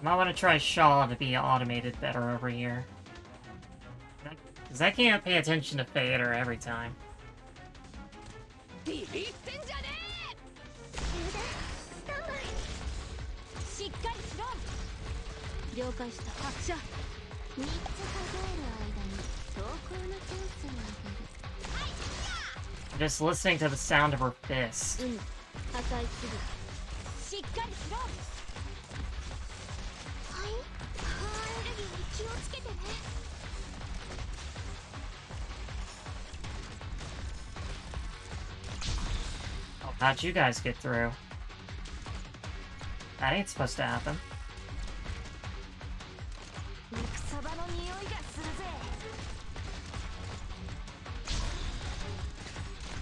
I might want to try Shaw to be automated better over here. Because I can't pay attention to Fader every time. ビビってんじゃねえ。充電スタンバイ。しっかりしろ。了解した。発射。 3つ数える間に投稿のチャンスをあげる。 I'm just listening to the sound of her fist. 破壊する。しっかりしろ。はい、カーエネルギーに気をつけてね。 Oh, how'd you guys get through? That ain't supposed to happen. 肉そばの匂いがするぜ。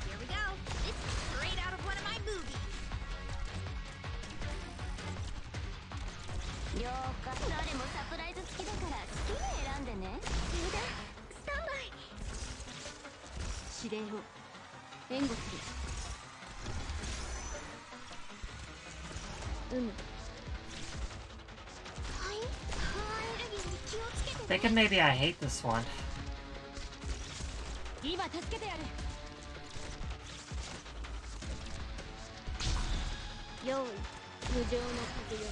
Here we go. This is straight out of one of my movies. 了解。誰もサプライズ付きだから好きに選んでね。充電スタンバイ。指令を援護する。はい、カーエネルギーに気をつけてね。 Thinking maybe I hate this one. 今助けてやる。用意無情の風よ。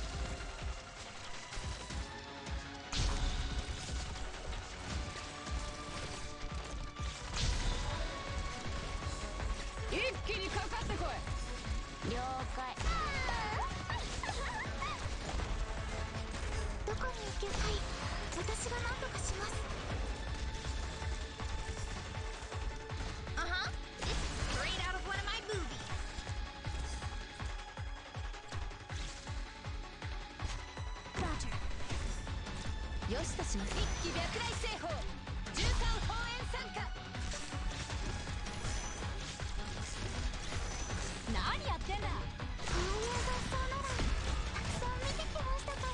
一気にかかってこい。了解。どこに行けばいい。私が何とかします。 This is straight out of one of my movies. ロジャー。よしとします。一気脈来製法。循環放煙参加。何やってんだ。こういう雑草ならたくさん見てきましたから。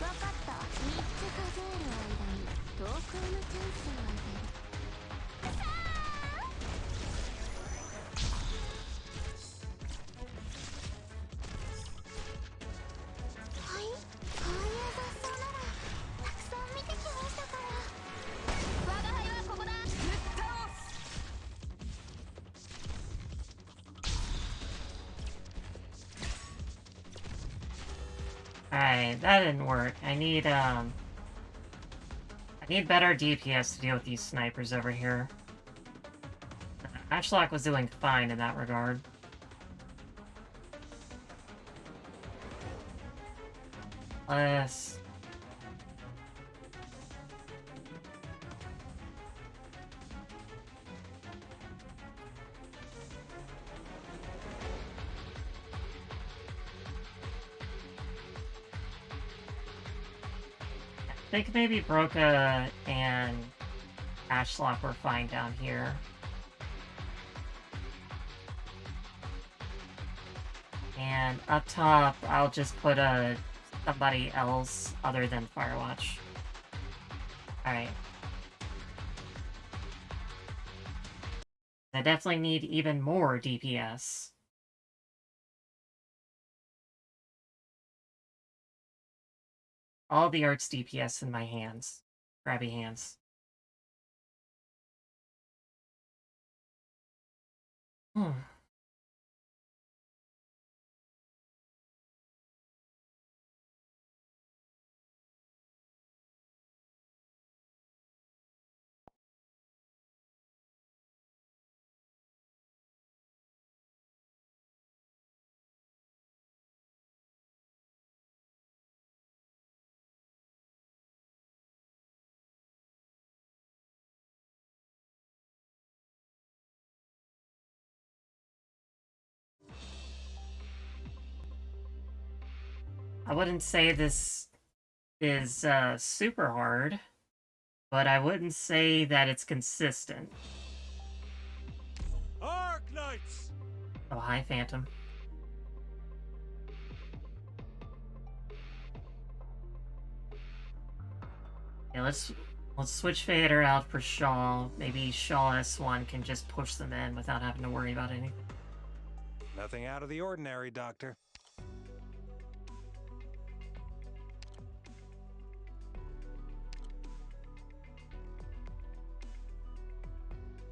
わかった。3つ数える間に投稿のチャンスをあげる。はい、こういう雑草ならたくさん見てきましたから。我が輩はここだ。ぶっ倒す。 Alright, that didn't work. I need better DPS to deal with these snipers over here. Ashlock was doing fine in that regard. Yes. I think maybe Broca and Ashlock were fine down here. And up top, I'll just put somebody else other than Firewatch. Alright. I definitely need even more DPS. All the arts DPS in my hands. Grabby hands. I wouldn't say this is super hard, but I wouldn't say that it's consistent. Arknights! Oh, hi, Phantom. Yeah, let's switch Fader out for Shaw. Maybe Shaw S1 can just push them in without having to worry about anything. Nothing out of the ordinary, Doctor.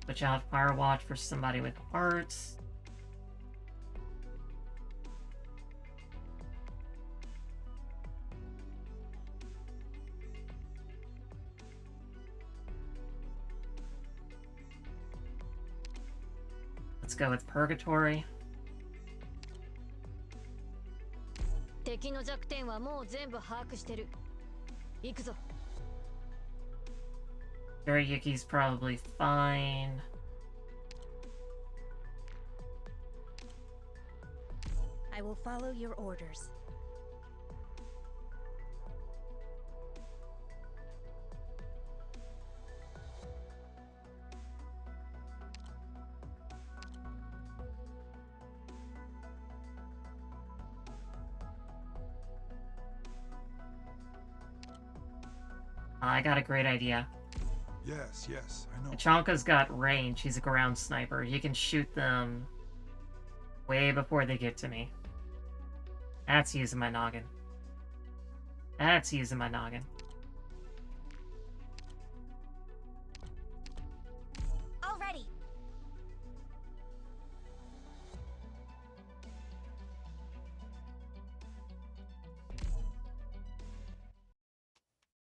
Switch out Firewatch for somebody with arts. Let's go with Purgatory. 敵の弱点はもう全部把握してる。行くぞ。Yuki's probably fine. I will follow your orders. I got a great idea. Yes, I know. Tachanka's got range. He's a ground sniper. He can shoot them way before they get to me. That's using my noggin. That's using my noggin. Already.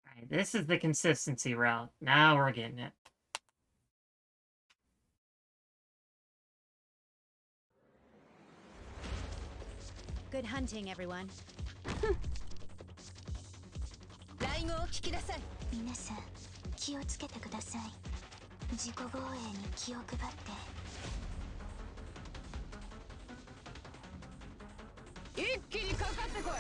Alright, this is the consistency route. Now we're getting it. Good hunting, everyone. 雷語を聞きなさい。皆さん、気をつけてください。自己防衛に気を配って。一気にかかってこい。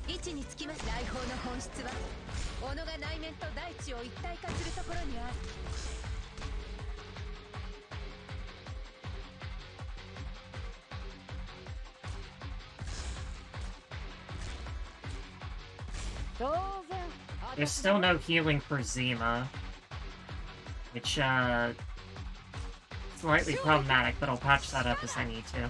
位置につきます。来訪の本質は己が内面と大地を一体化するところにある。当然 There's still no healing for Zima, which, slightly problematic, but I'll patch that up as I need to.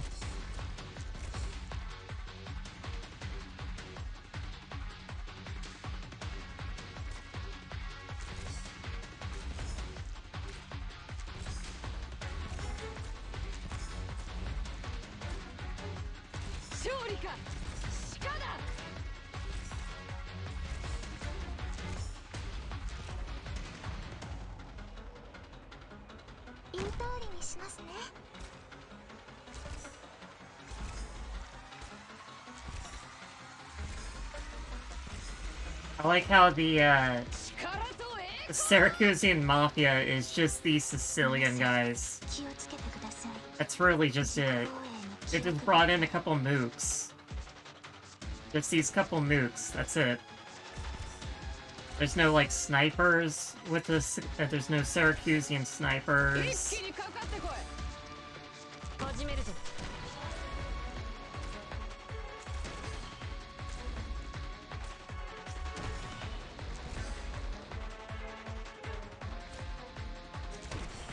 しますね。 I like how the Syracusean Mafia is just these Sicilian guys. 気をつけてください。 That's really just it. They just brought in a couple mooks. Just these couple mooks, that's it. There's no, like, snipers with this. There's no Syracusean snipers. 始めるぞ。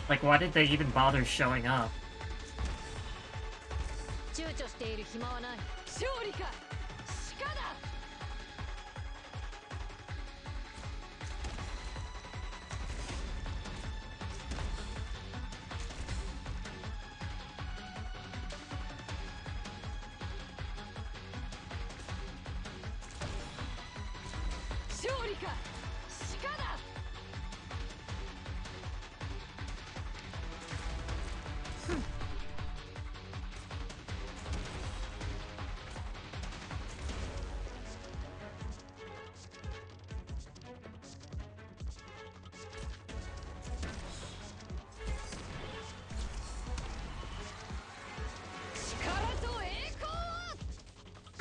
Like, why did they even bother showing up? 躊躇している暇はない。勝利か。鹿だ。 勝利か。鹿だ。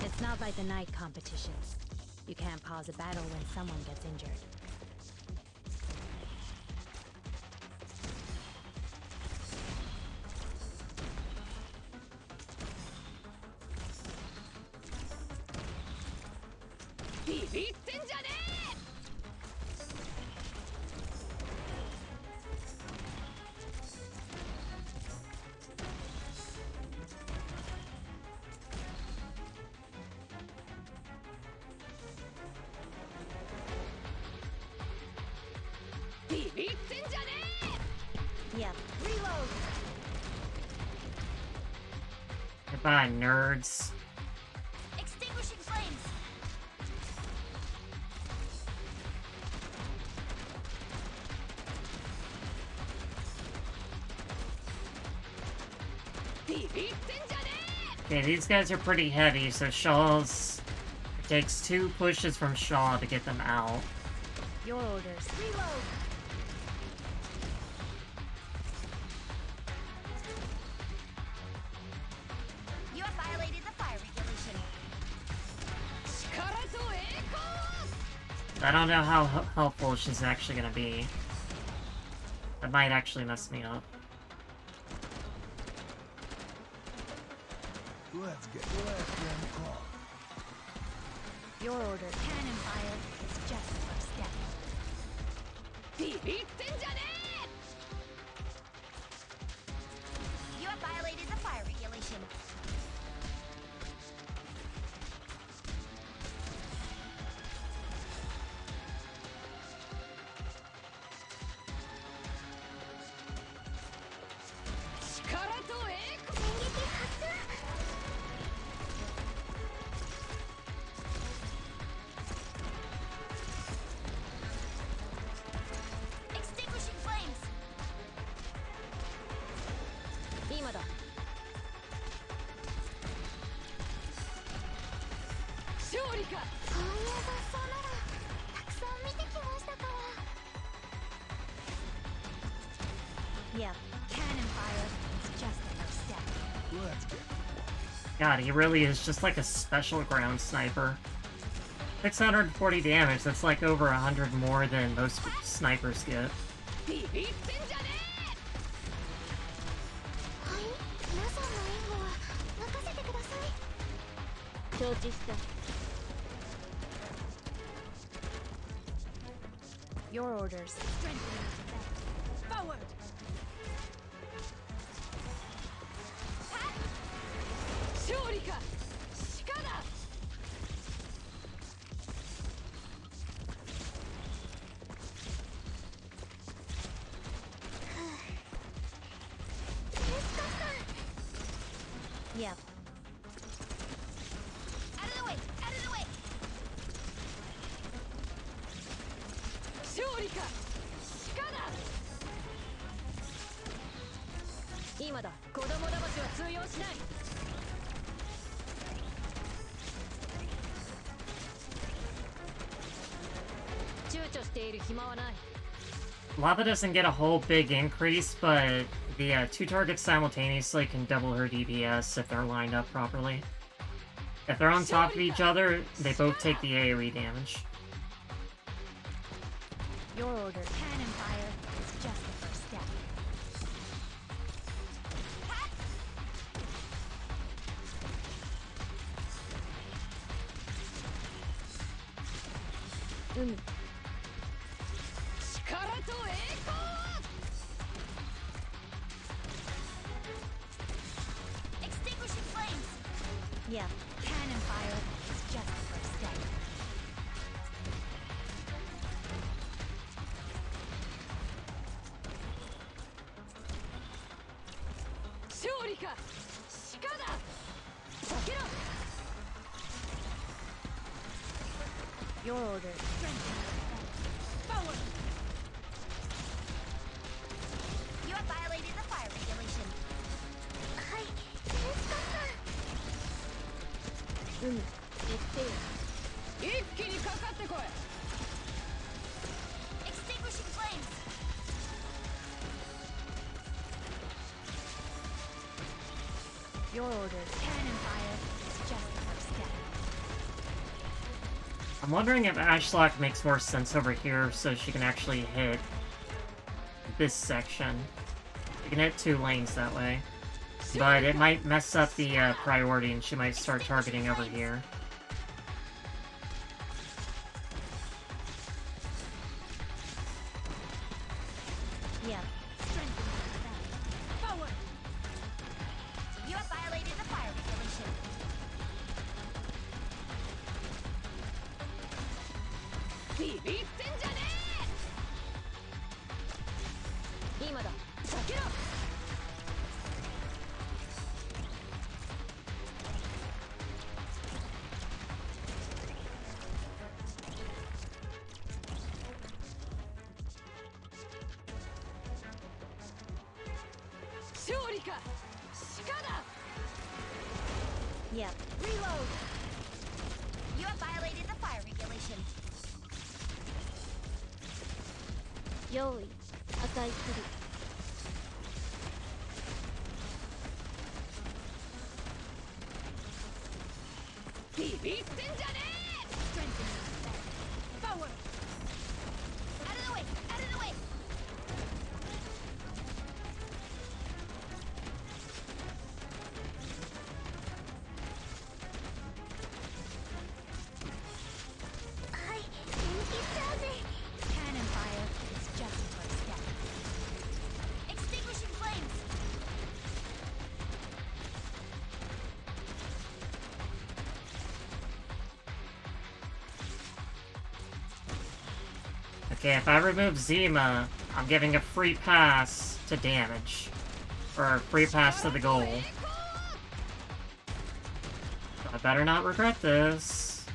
It's not like the night competitions. You can't pause a battle when someone gets injured. Yeah. Reload. Goodbye, nerds. Extinguishing flames. Okay, these guys are pretty heavy, so Shaw's... It takes 2 pushes from Shaw to get them out. Your orders. Reload. You have violated the fire regulation. I don't know how helpful she's actually gonna be. That might actually mess me up. Let's get them caught. Your order. Cannon fire is just the first step. You have violated the fire regulation. Extinguishing flames. 今だ。勝利か。そういえばそうならたくさん見てきましたから。 Yeah. Cannon fire is just the first step. Let's get God, he really is just like a special ground sniper. 640 damage, that's like over 100 more than most snipers get. はい、皆さんの援護は任せてください。承知した。Your orders. Strengthening the defense. Forward. Pat. 勝利か。鹿だ。 Yeah. Out of the way. Out of the way. 勝利か。鹿だ。今だ。子供騙しは通用しない。躊躇している暇はない。 Lava doesn't get a whole big increase, but the two targets simultaneously can double her DPS if they're lined up properly. If they're on top of each other, they both take the AoE damage. Your order, cannon fire, is just the first step. Extinguishing flames. Yeah, cannon fire is just the first step. Shurika! Shikada! Sakiro! Your order. Forward! You have violated the fire regulation. Hi, Tezuka-san. 言ってよ。一気にかかってこい。 Extinguishing flames. Your order, cannon fire is just the first step. I'm wondering if Ashlock makes more sense over here so she can actually hit this section. You can hit 2 lanes that way. But it might mess up the priority and she might start targeting over here. Yeah. Forward. You have violated the fire regulation. ビビってんじゃねえ。今だ。避けろ。勝利か。鹿だ。Yeah. Reload. You have violated the fire regulation. 用意。値する。ビビってんじゃねえ。 Forward. Out of the way. Out of the way. Hi, Cannon fire is just the first step. extinguishing flames. Okay, if I remove Zima, I'm giving a free pass to damage. Or a free pass to the goal. I better not regret this.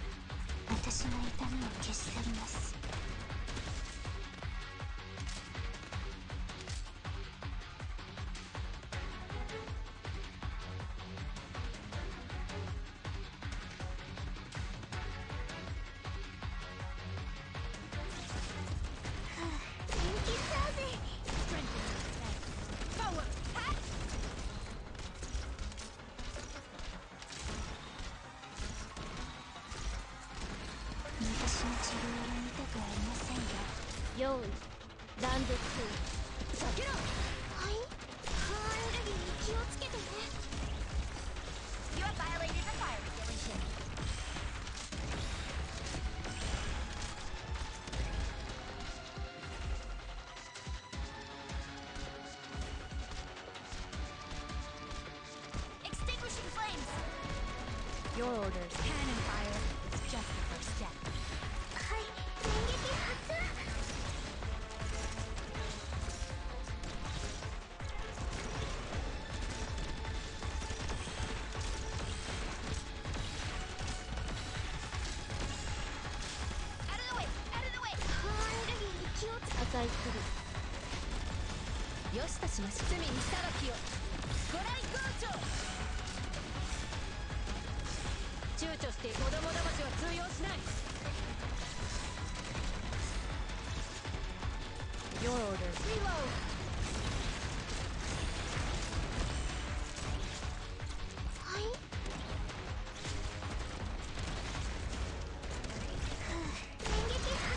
私の痛みを消し去ります。元気だぜ。Forward. 私の治療は見たくありませんよ。用意。断絶する。避けろ。はい。カーアレルギーに気をつけてね。You have violated the fire regulation. Extinguishing flames. Your orders. Cannon fire is just the first step. はい、電撃発。Out of the way, out of the way. カーアレルギーに気をつけ。値する。よしとしましょう。罪に裁きを。ご来光潮躊躇して子供騙しは通用しない Your orders. Reload. はい。電撃発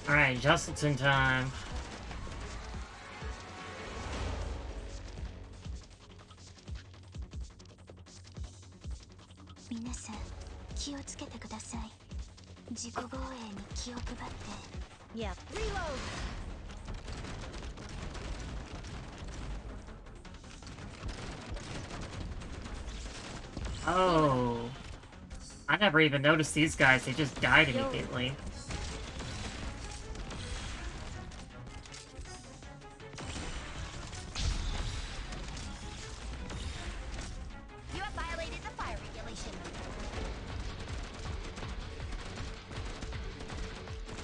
Alright, just in time. 皆さん気をつけてください。自己防衛に気を配って。 Yeah. Reload. Oh. I never even noticed these guys, they just died immediately. You have violated the fire regulation.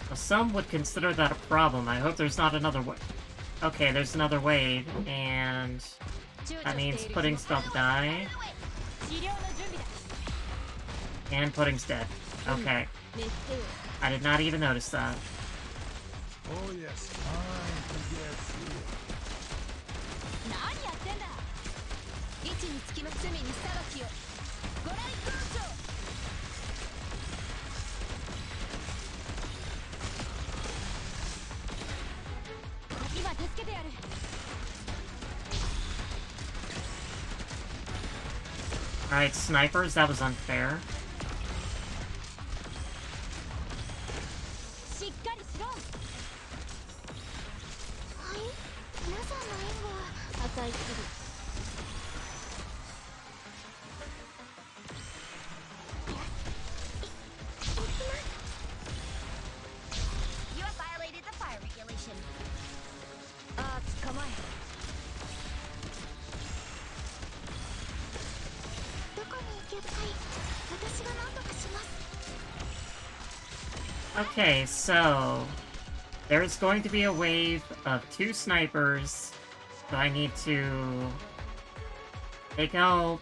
Well, some would consider that a problem. I hope there's not another way. Okay, there's another wave, and that means Pudding's about to die, 治療の準備だ and Pudding's dead. Okay, 熱風 I did not even notice that. Oh yes, time to get through. 何やってんだ位置につきの罪に裁きをご来光潮 今助けてやる Alright, snipers, that was unfair. しっかりしろはい。皆さんの援護は赤いする You have violated the fire regulation. あー捕まえ どこに行けばいい。私が何とかします。 Okay, so there's going to be a wave of 2 snipers, so I need to take out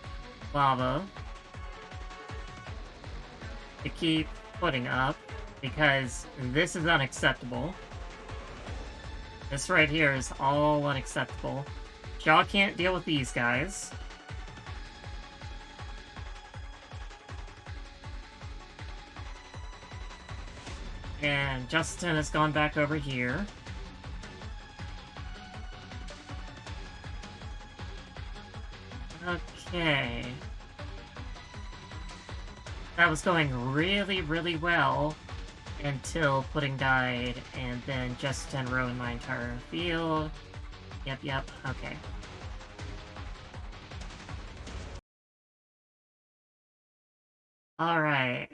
lava to keep Pudding up, because this is unacceptable. This right here is all unacceptable. Jaw can't deal with these guys. And Justin has gone back over here. Okay. That was going really, really well until Pudding died, and then Justin ruined my entire field. Yep, okay. Alright.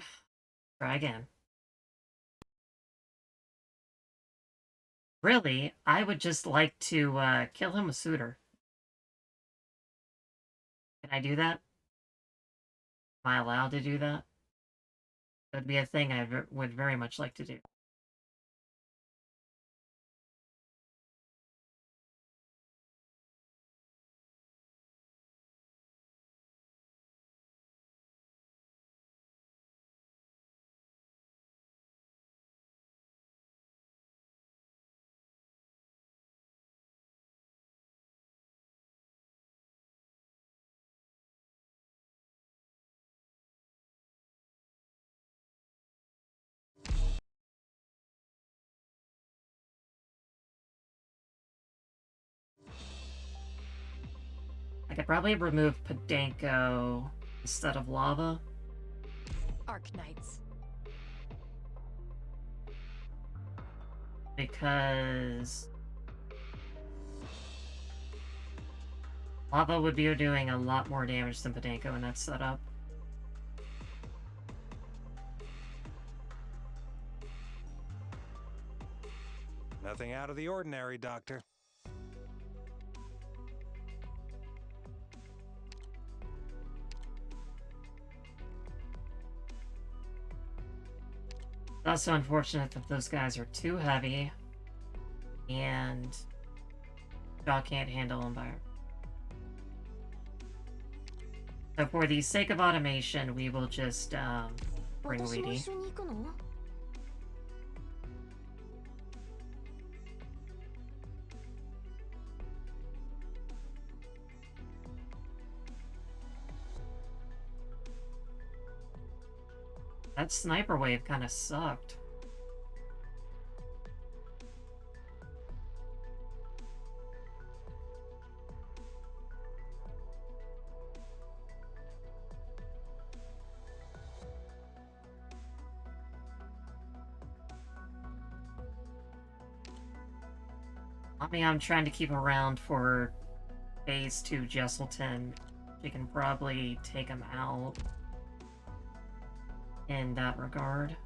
Try again. Really, I would just like to kill him with Suitor. Can I do that? Am I allowed to do that? That would be a thing I would very much like to do. I could probably remove Podenko instead of lava. Arknights. Because lava would be doing a lot more damage than Podenko in that setup. Nothing out of the ordinary, Doctor. It's also unfortunate that those guys are too heavy. And Jaw can't handle environment. So for the sake of automation, we will just bring 私も Reedy. 一緒に行くの？ That sniper wave kind of sucked. I mean, I'm trying to keep around for phase 2 Jesselton. She can probably take him out in that regard.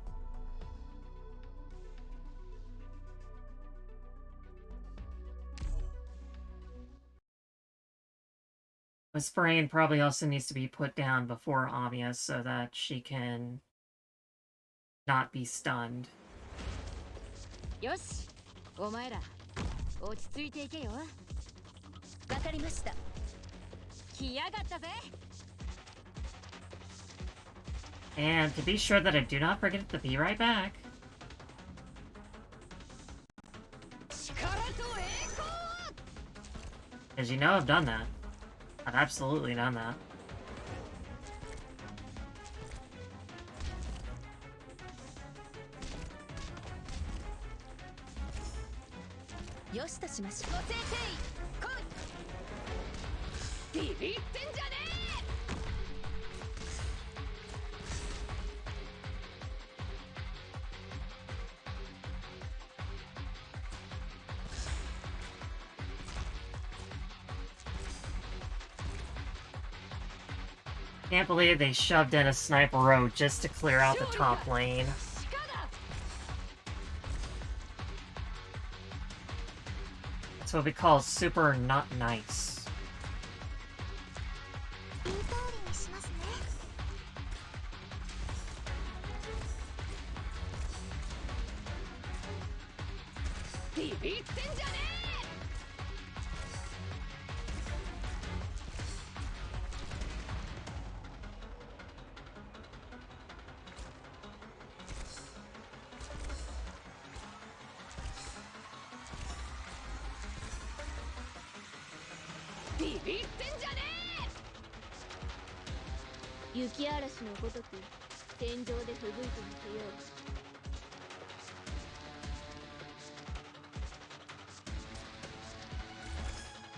Sprain probably also needs to be put down before Amiya so that she can not be stunned. よし、お前ら落ち着いていけよ。わかりました。来やがったぜ。 And to be sure that I do not forget to be right back. 力と栄光。 As you know, I've done that. I've absolutely done that. よしとしましょう。ご先生、来い。ビビってんじゃねえ。 Can't believe they shoved in a sniper road just to clear out the top lane. That's what we call super not nice. 言う通りにしますね。 ビビってんじゃねえ。ビビってんじゃねえ。雪嵐のごとく天井で吹雪いてみせよ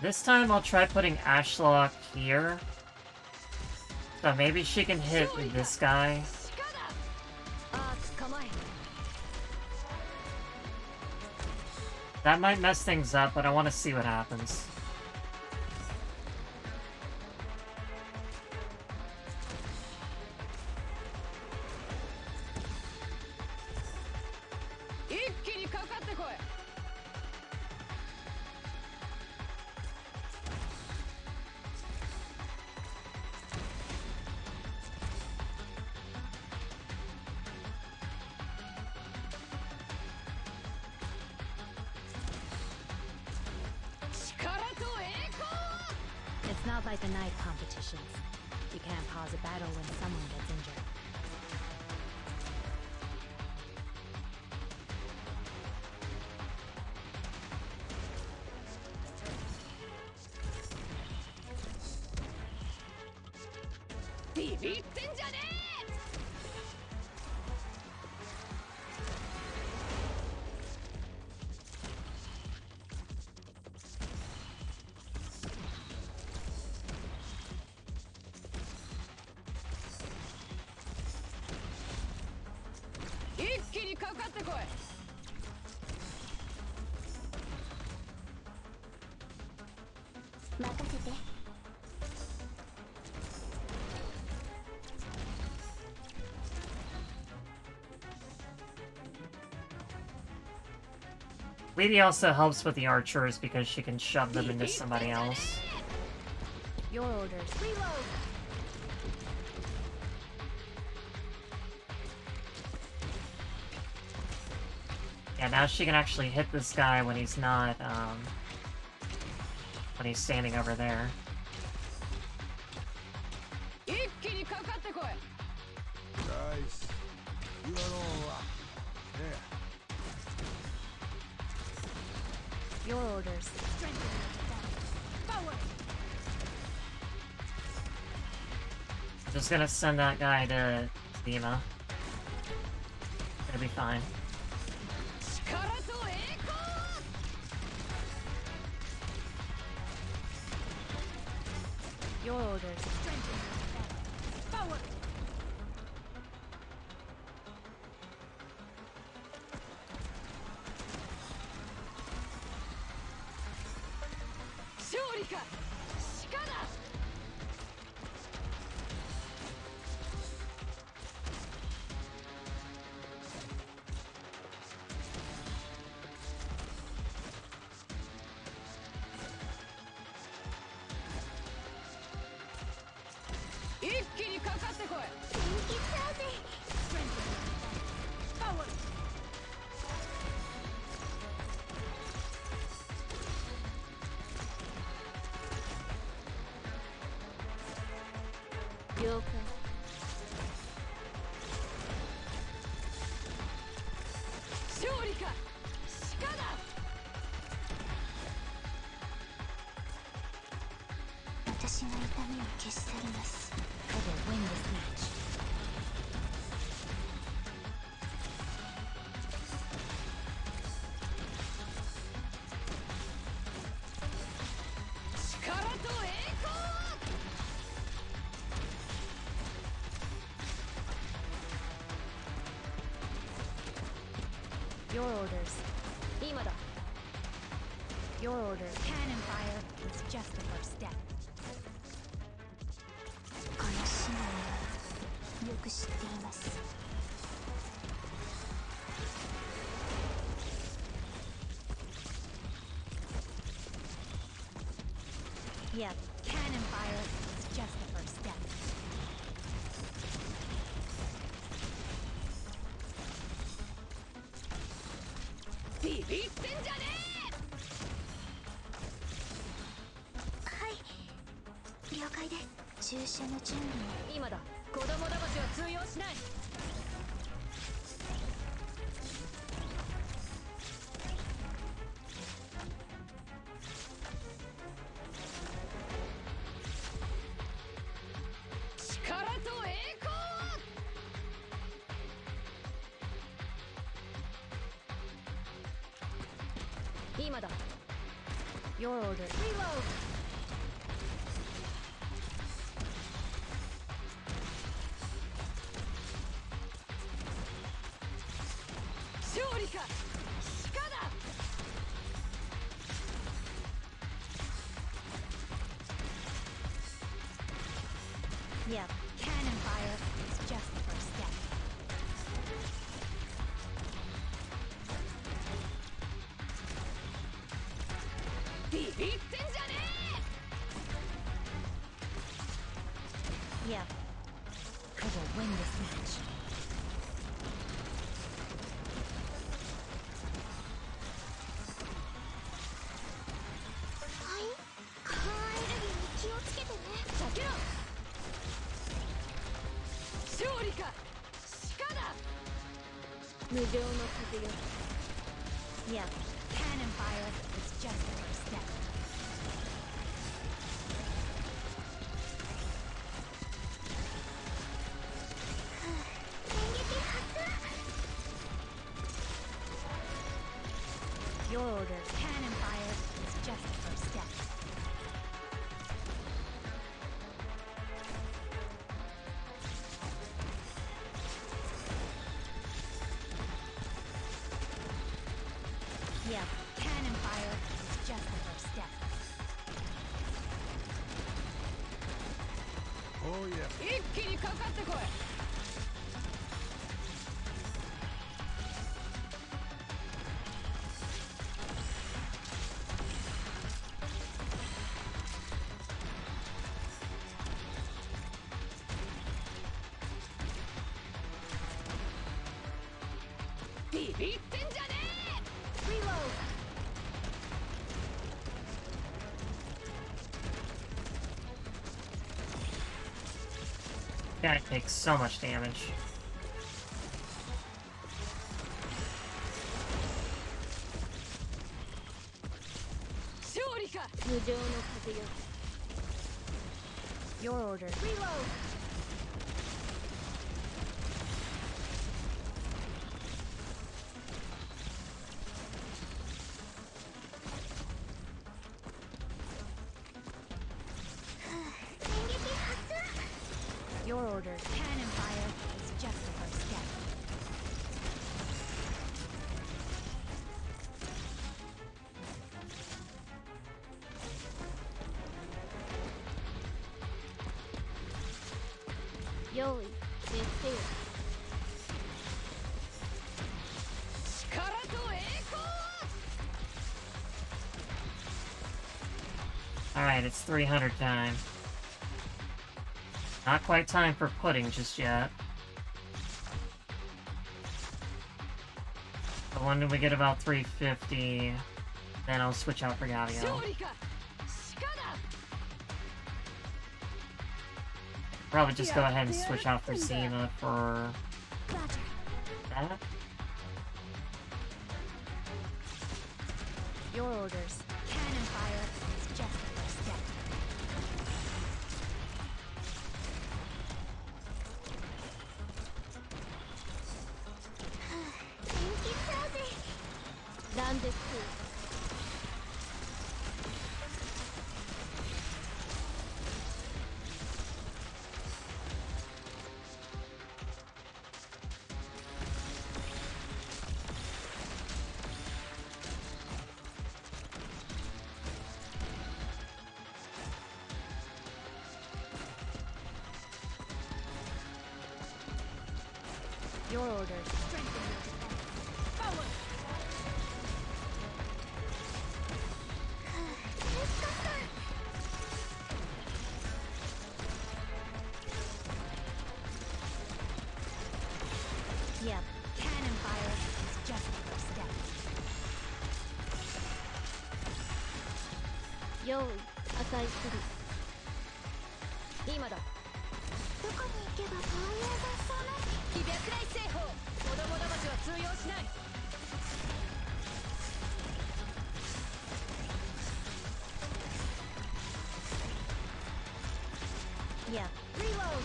う。 This time I'll try putting Ashlock here. So maybe she can hit this guy. That might mess things up, but I want to see what happens. It's not like the night competitions. You can't pause a battle when someone gets injured. Lady also helps with the archers because she can shove them into somebody else. Your orders. Reload! Yeah, now she can actually hit this guy when he's not, when he's standing over there. Guys, you are all up. There. Your orders. Just gonna send that guy to Zima. It'll be fine. Your orders. I will win this match. Your orders. Your orders. Cannon fire is just the first step. この市内をよく知っています。 Yep, cannon fire is just the first step. Hi. 了解です。注射の準備を。今だ。子供騙しは通用しない。力と栄光。今だ。Your orders. Reload. 勝利か鹿だ。 Yep, cannon fire is just the first step. Yep, I will win this match. Hi. カーエネルギーに気をつけてね。避けろ。勝利か鹿だ。無情の風よ。 Yep, cannon fire is just the first step. Your orders. Cannon fire is just the first step. Yep, cannon fire is just the first step. Oh yeah. 一気にかかってこい。ビビってんじゃねえ。Reload. Guy takes so much damage. Your order. Reload. Your order. Cannon fire is just the first step. Yoi, prepare. Alright, it's 300 time. Not quite time for pudding just yet. But when we get about 350, then I'll switch out for Gavio. Probably just go ahead and switch out for Zima for that. Your orders. Cannon fire is just the first step. Your orders. Strengthen your defense. Forward! Yep, cannon fire is just the first step. Yoi, asai suru. 今だ。どこに行けばファイヤーが覚める。飛躍大製法子供騙しは通用しない。Yep. Reload.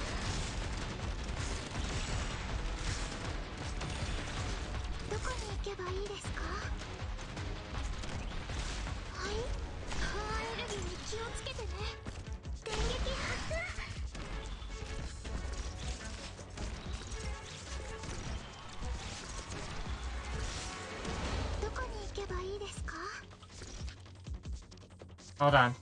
どこに行けばいいですか？はい。アレルギーに気をつけてね。電撃発射。どこに行けばいいですか？ Hold on.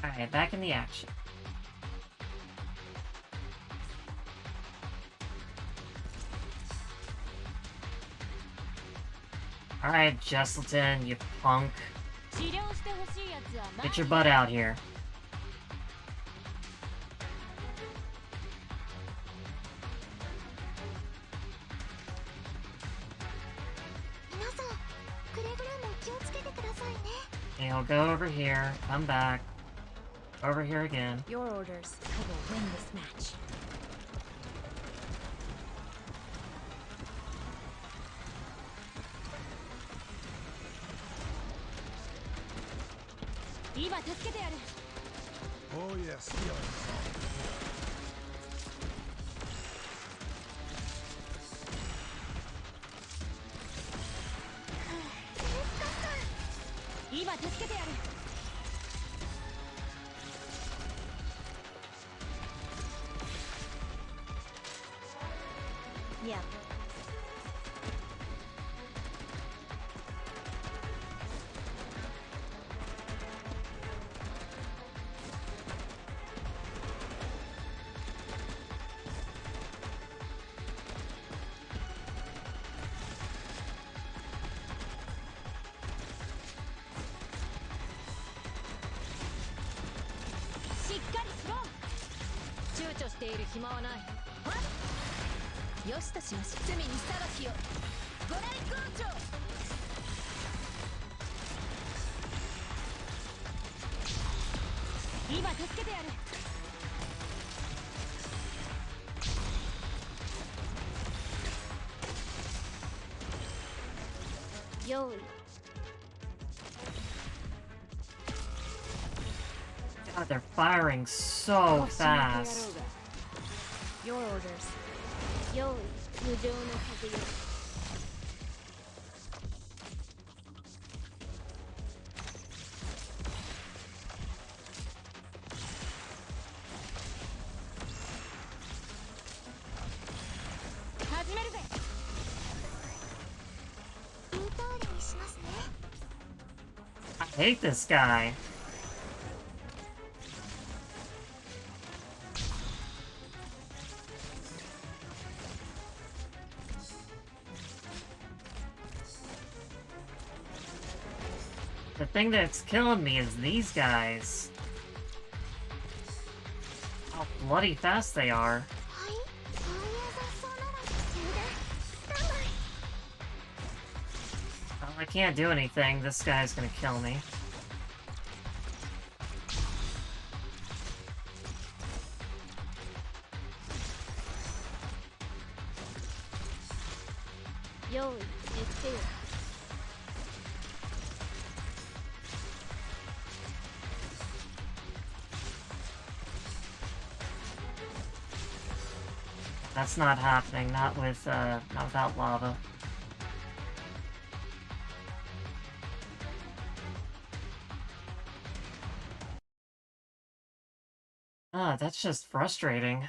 Alright, back in the action. Alright, Jesselton, you punk. Get your butt out here. And he'll go over here, come back. Over here again. Your orders. I will win this match. Oh yes, healing song. や。しっかりしろ。躊躇している暇はない。はっ、よしとしまし。罪に裁きを。ご来光長。今助けてやる。用意。 God, they're firing so fast. Your orders. 用意。無情の風よ。始めるぜ。言う通りにしますね。 I hate this guy. The thing that's killing me is these guys. How bloody fast they are. はい、そういう雑草なら終電。スタンバイ。 Well, I can't do anything. This guy's gonna kill me. 用意。言ってよ。 That's not happening. Not without lava. Ah, that's just frustrating.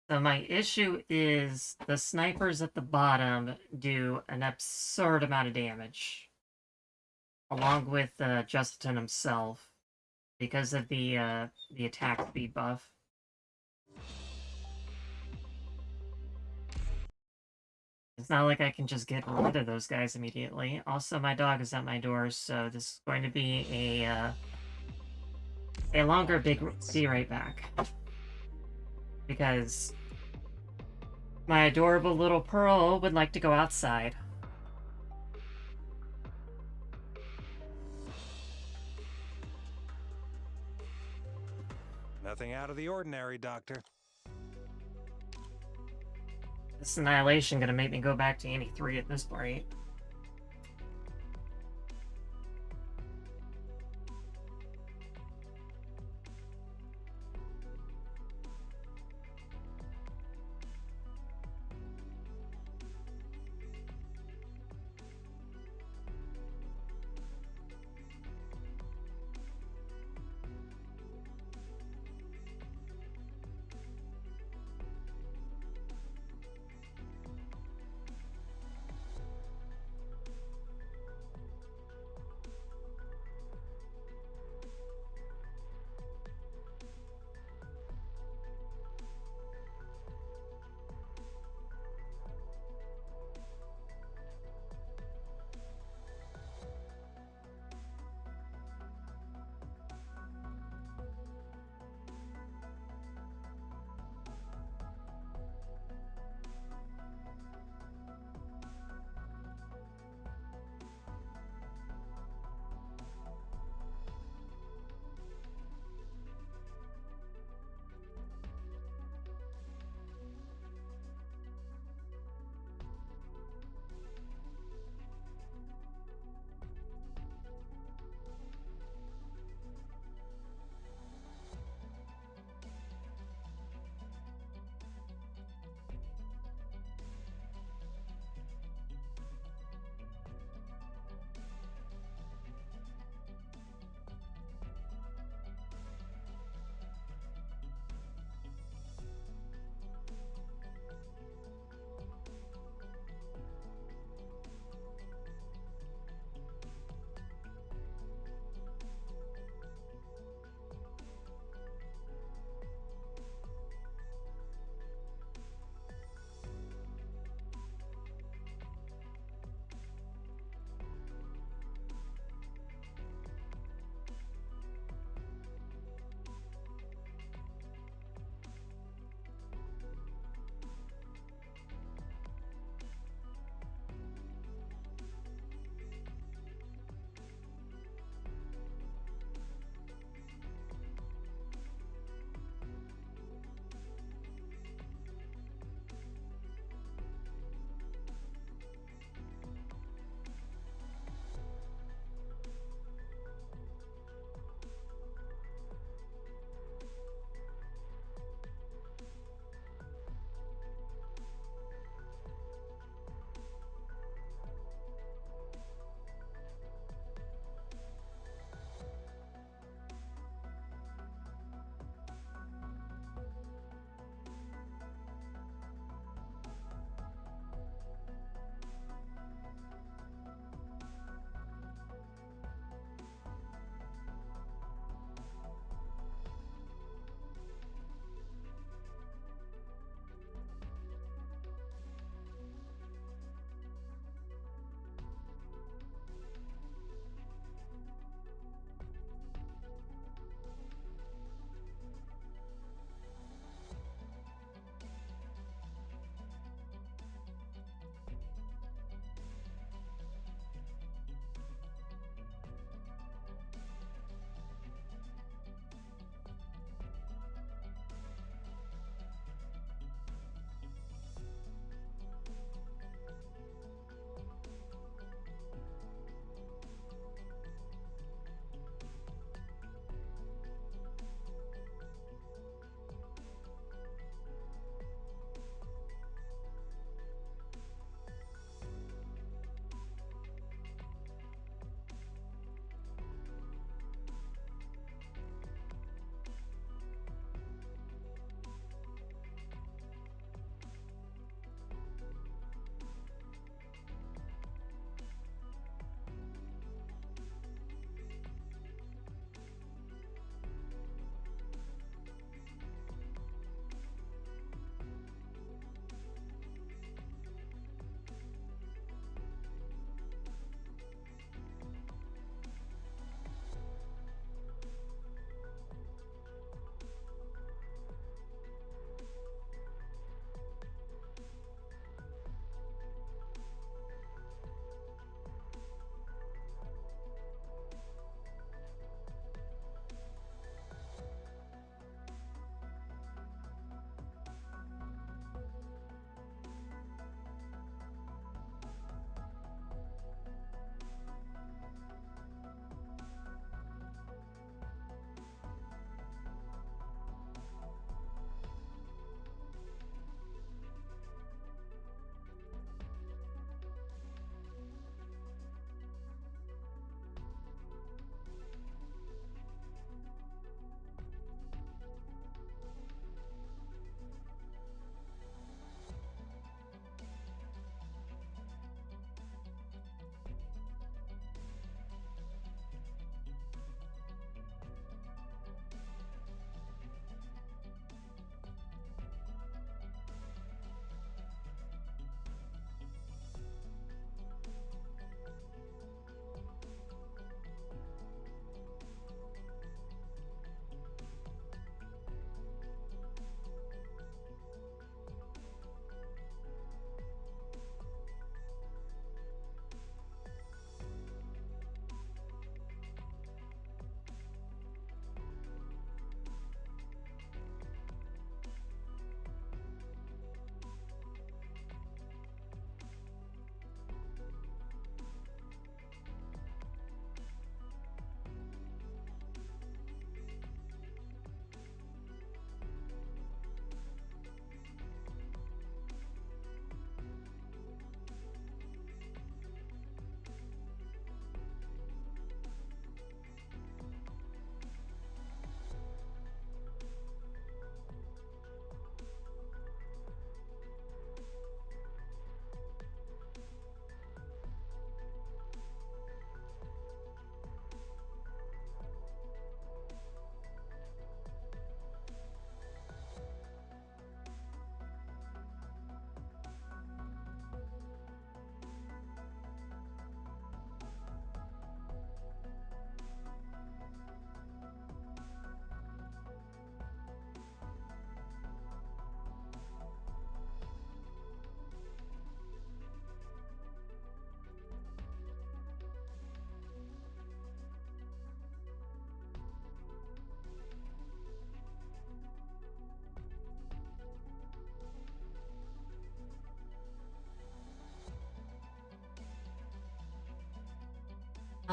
So my issue is the snipers at the bottom do an absurd amount of damage, along with Justin himself, because of the attack speed buff. It's not like I can just get rid of those guys immediately. Also, my dog is at my door, so this is going to be a longer be right back. Because my adorable little Pearl would like to go outside. Nothing out of the ordinary, Doctor. This Annihilation gonna make me go back to Annie 3 at this point.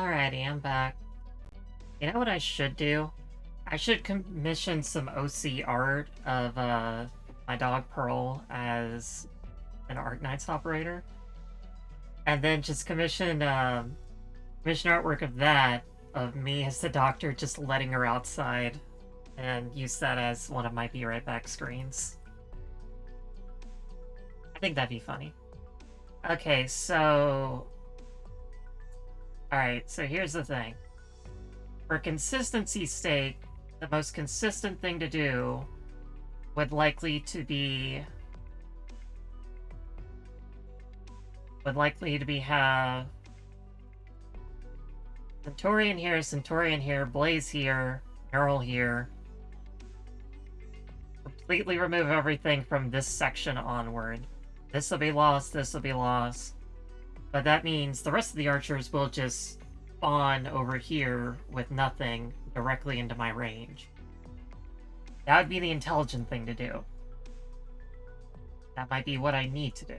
Alrighty, I'm back. You know what I should do? I should commission some OC art of my dog Pearl as an Arknights operator. And then just commission artwork of that, of me as the doctor just letting her outside, and use that as one of my Be Right Back screens. I think that'd be funny. Okay, so... Alright, so here's the thing. For consistency's sake, the most consistent thing to do would likely to be have Centaurian here, Blaze here, Neural here. Completely remove everything from this section onward. This'll be lost, this'll be lost. But that means the rest of the archers will just spawn over here with nothing directly into my range. That would be the intelligent thing to do. That might be what I need to do.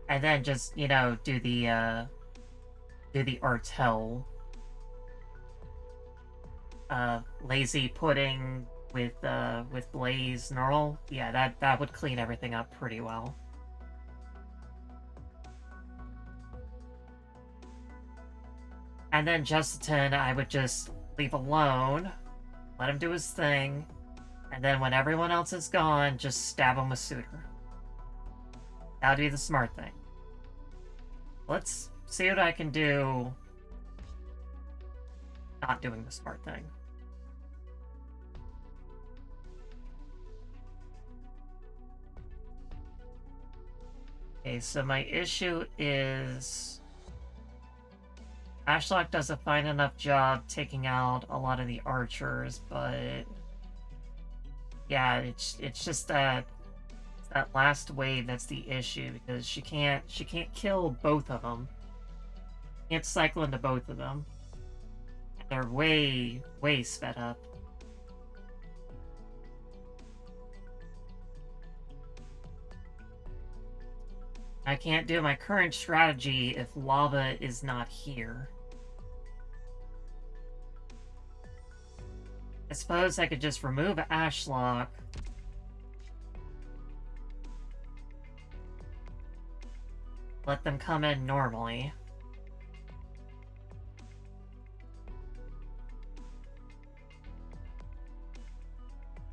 And then just, you know, do the Artel. Lazy pudding with Blaze Neural. Yeah, that would clean everything up pretty well. And then Justin, I would just leave alone, let him do his thing, and then when everyone else is gone, just stab him with Suitor. That would be the smart thing. Let's see what I can do not doing the smart thing. Okay, so my issue is Ashlock does a fine enough job taking out a lot of the archers, but yeah, it's just that last wave that's the issue, because she can't kill both of them. Can't cycle into both of them. They're way sped up. I can't do my current strategy if lava is not here. I suppose I could just remove Ashlock. Let them come in normally.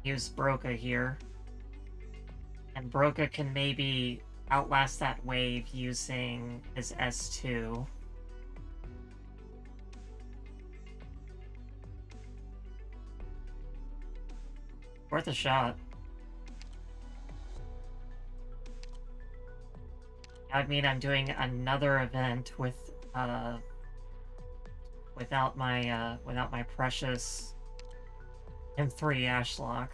Use Broca here. And Broca can maybe outlast that wave using his S2. Worth a shot. I mean, I'm doing another event with without my precious M3 Ashlock.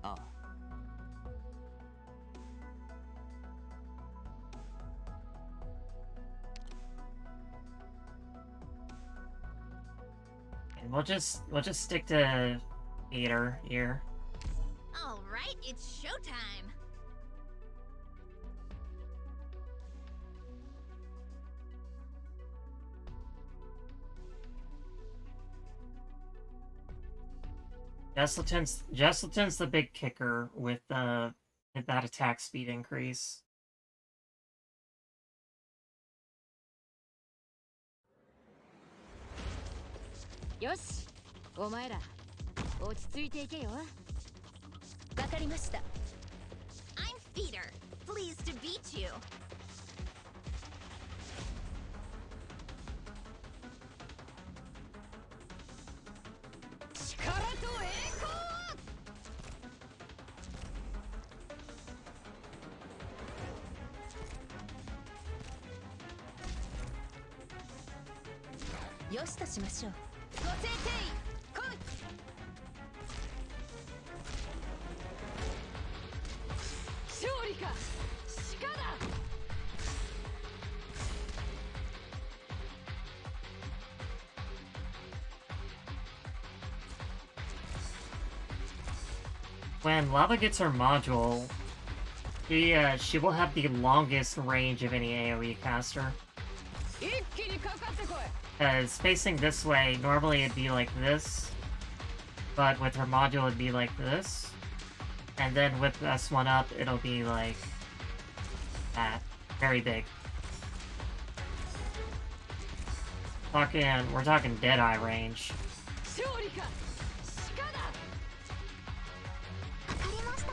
Ah. And we'll just stick to Gator here. All right, it's showtime. Jesselton's the big kicker with that attack speed increase. Yoshi, お前ら落ち着いていけよ。わかりました。I'm Feeder. Pleased to beat you. Yoshi としましょう。ご清定来い。勝利か鹿だ。when Lava gets her module, she will have the longest range of any AoE caster. Because facing this way, normally it'd be like this, but with her module it'd be like this, and then with S1 up, it'll be like that. Very big. We're talking Deadeye range. わかりました。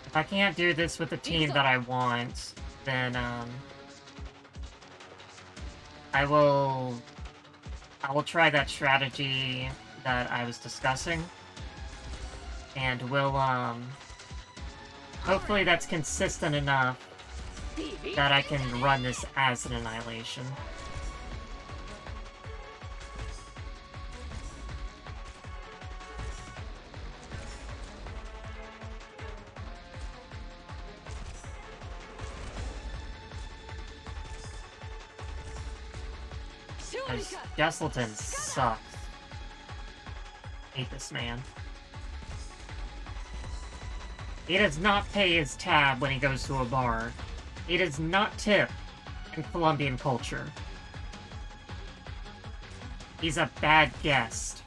If I can't do this with the team that I want, then I will try that strategy that I was discussing, and we'll hopefully that's consistent enough that I can run this as an Annihilation. Because Gessleton sucks. Hate this man. He does not pay his tab when he goes to a bar. He does not tip in Colombian culture. He's a bad guest.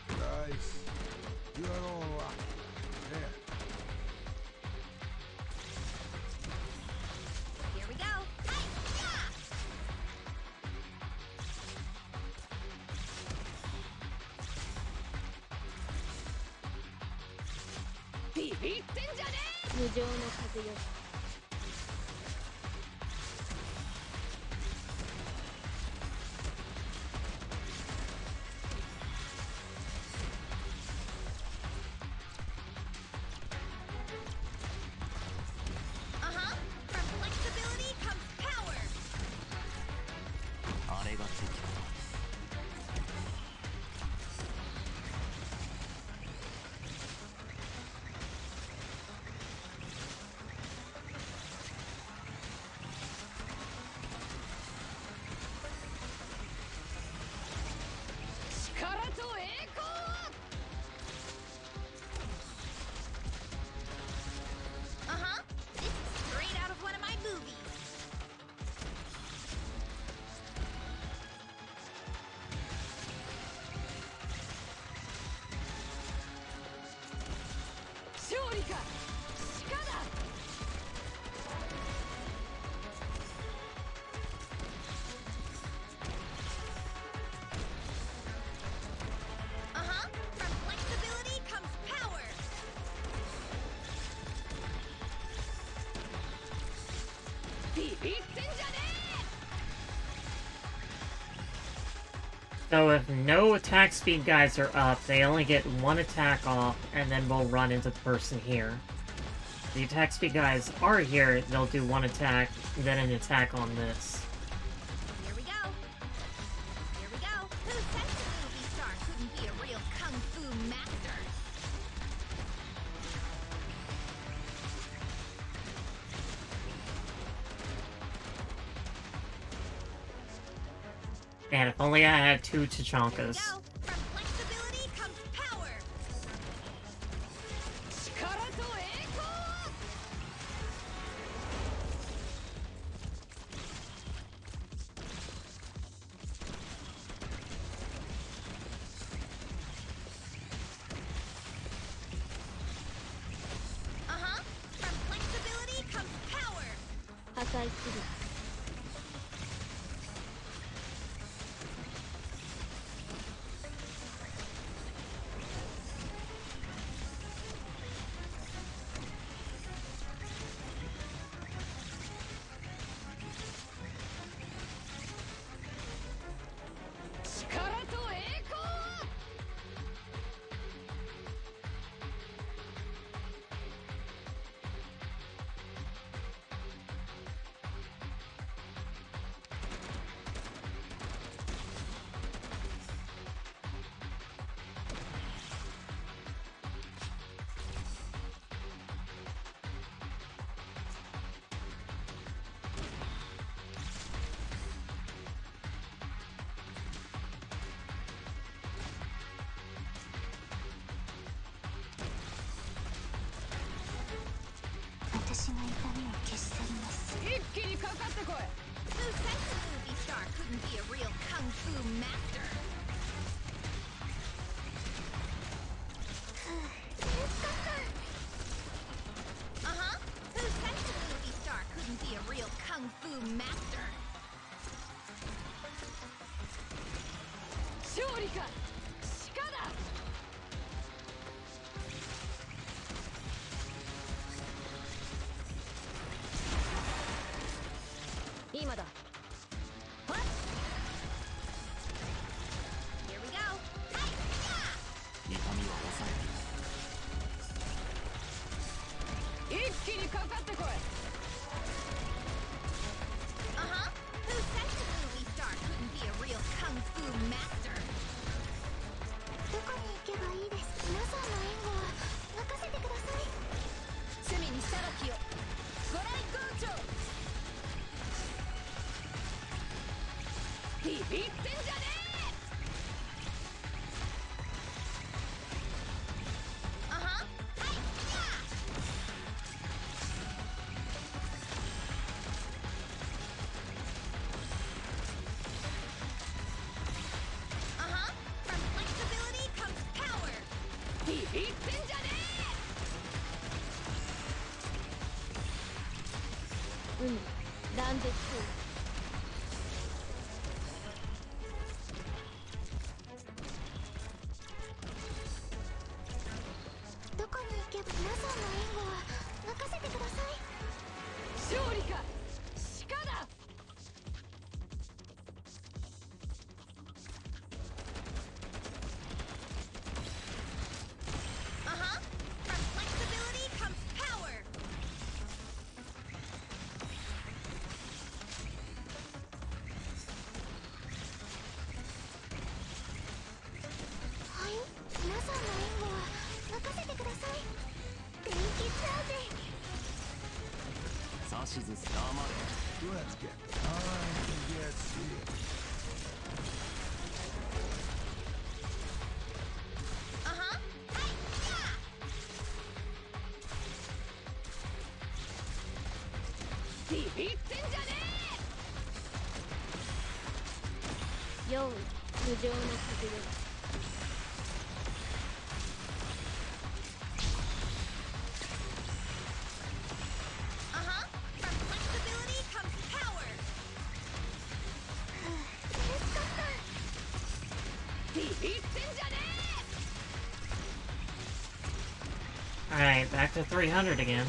Nice. You are all locked. There. Here we go. Hi-ya! Uh-huh. From flexibility comes power. あれが敵か。Uh-huh. This is straight out of one of my movies. Uh-huh. From flexibility comes power. So if no attack speed guys are up, they only get one attack off, and then we'll run into the person here. If the attack speed guys are here, they'll do one attack, then an attack on this. Here we go. Here we go. Who said the movie star couldn't be a real kung fu master? Man, if only I had 2 Here we Tachankas. go. From flexibility comes power. 力と栄光。 From flexibility comes power. 破壊する。 力と栄光。 私が痛みを消し去ります。一気にかかってこい。 Who said the movie star couldn't be a real kung fu master? 見つかった。Who said the movie star couldn't be a real kung fu master? 勝利か。鹿だ。 今だ。 Here we go. 痛みは抑えて一気にかかってこい。 Who said the movie star couldn't be a real kung fu master? どこに行けばいいです。皆さんの援護は任せてください。罪に裁きを。ご来光長。ビビってんじゃねFrom flexibility comes power. え。ビビってんじゃねえ。断絶。 どこに行けば皆さんの援護は任せてください。勝利か。鹿だ。 From flexibility comes power. はい、皆さんの援護は任せてください。電気チャージ。指図黙れ。 Let's get time to get serious. Yeah. ビビってんじゃねえ。用意無情の崩れ。 From flexibility comes power. 見つかった。ビビってんじゃね Alright, back to 300 again.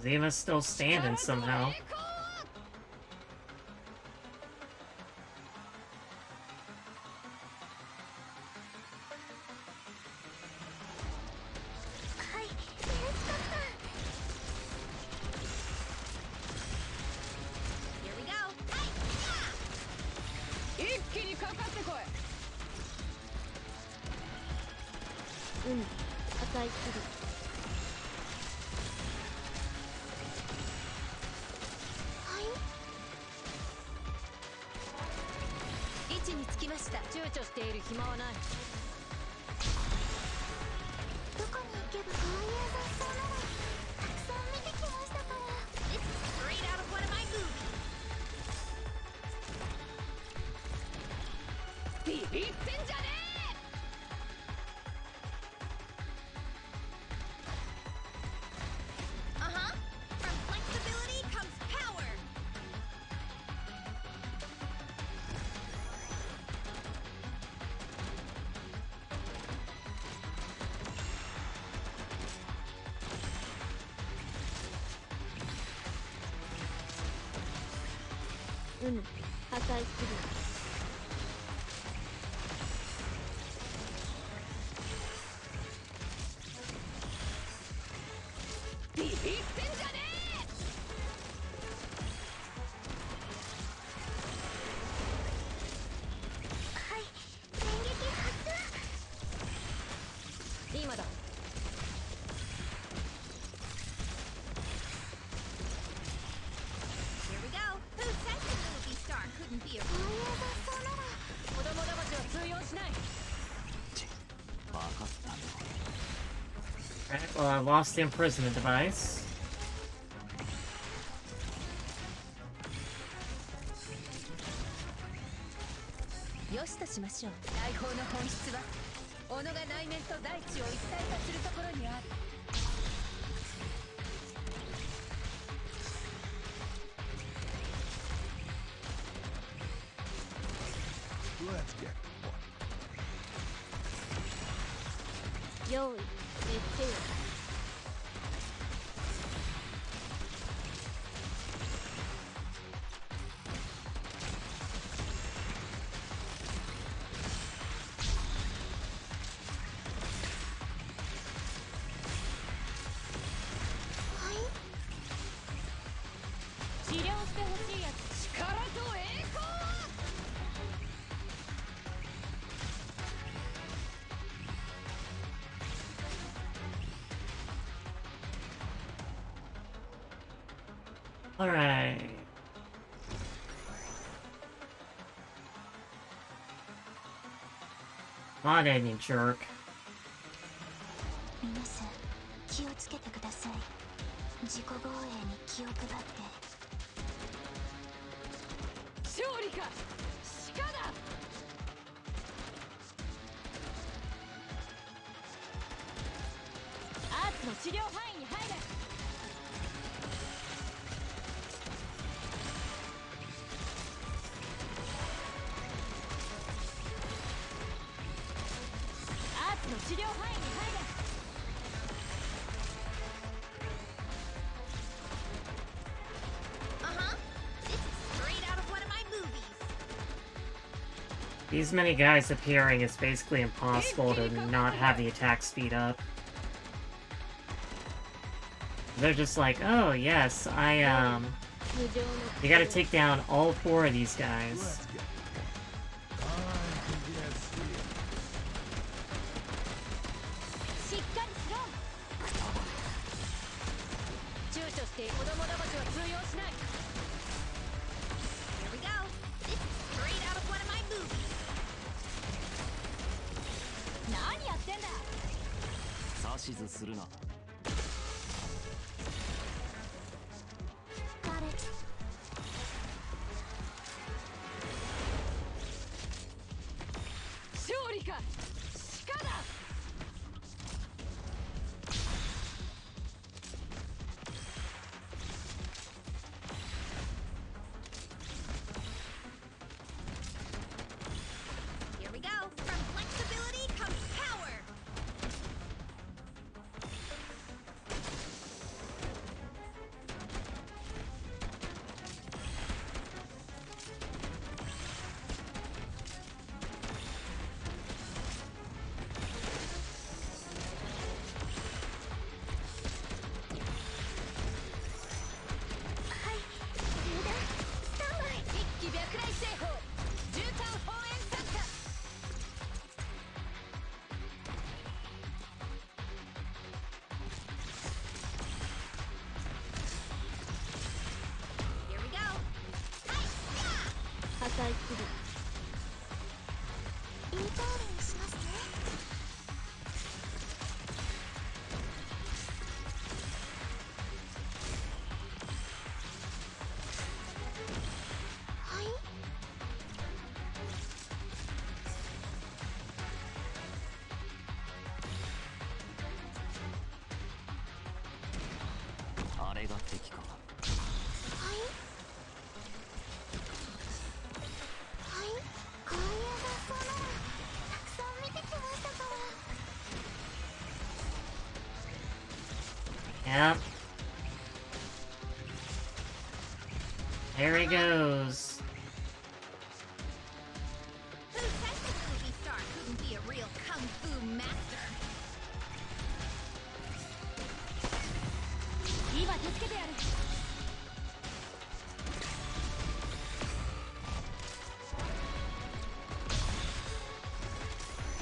Zima's still standing somehow. え。 はい、見つかった。Here we go. 一気にかかってこい。破壊する。位置につきました。躊躇している暇はない。どこに行けばこういう雑草ならたくさん見てきましたから。 This is straight out of one of my movies. ビビってんじゃねえ。Uh-huh. From flexibility comes power. 破壊する。ビビってんじゃねはい、電撃発え。今だ。Here we go. Who said the movie star couldn't be a こういう雑草なら。子供騙しは通用しない。分かったよ。 Alright, well, I lost the imprisonment device. よしとしましょう。大砲の本質は己が内面と大地を一体化するところにある。Let's get 用意決定。治療してほしいやつ。力と栄光。 Alright. Come on in, you jerk. 皆さん気をつけてください。自己防衛に気を配って。勝利か鹿だ。アーツの治療範囲に入れ。アーツの治療範囲に入れ。Uh-huh. This is straight out of one of my movies. These many guys appearing, it's basically impossible to not have the attack speed up. They're just like, oh yes, you gotta take down all 4 of these guys. let's get time to get serious. しっかりしろ。躊躇して子供騙しは通用しない。Here we go. This is straight out of one of my movies. 何やってんだ。指図するな。勝利か鹿だ。 Here we go. From flexibility comes power. 載する。インターリンしますね。はい。あれが敵か。はい。はい。こういう学校ならたくさん見てきましたから。Yep. There he goes. Who said this movie star couldn't be a real kung fu master? 今助けてやる。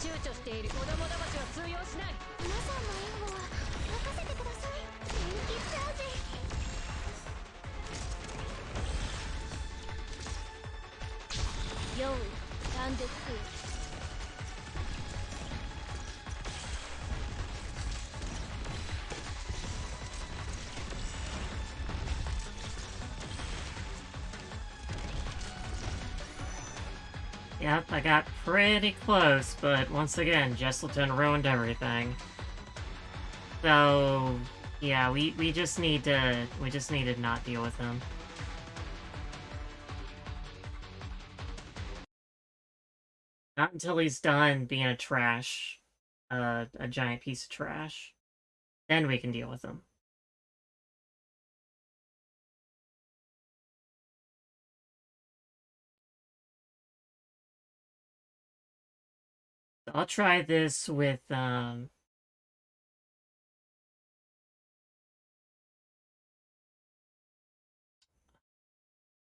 躊躇している子供騙しは通用しない。皆さんの援護は任せてください。電気チャージ。用意完了。Yep, I got pretty close, but once again, Jesselton ruined everything. So, yeah, we just need to not deal with him. Not until he's done being a trash, a giant piece of trash. Then we can deal with him. So I'll try this with, well,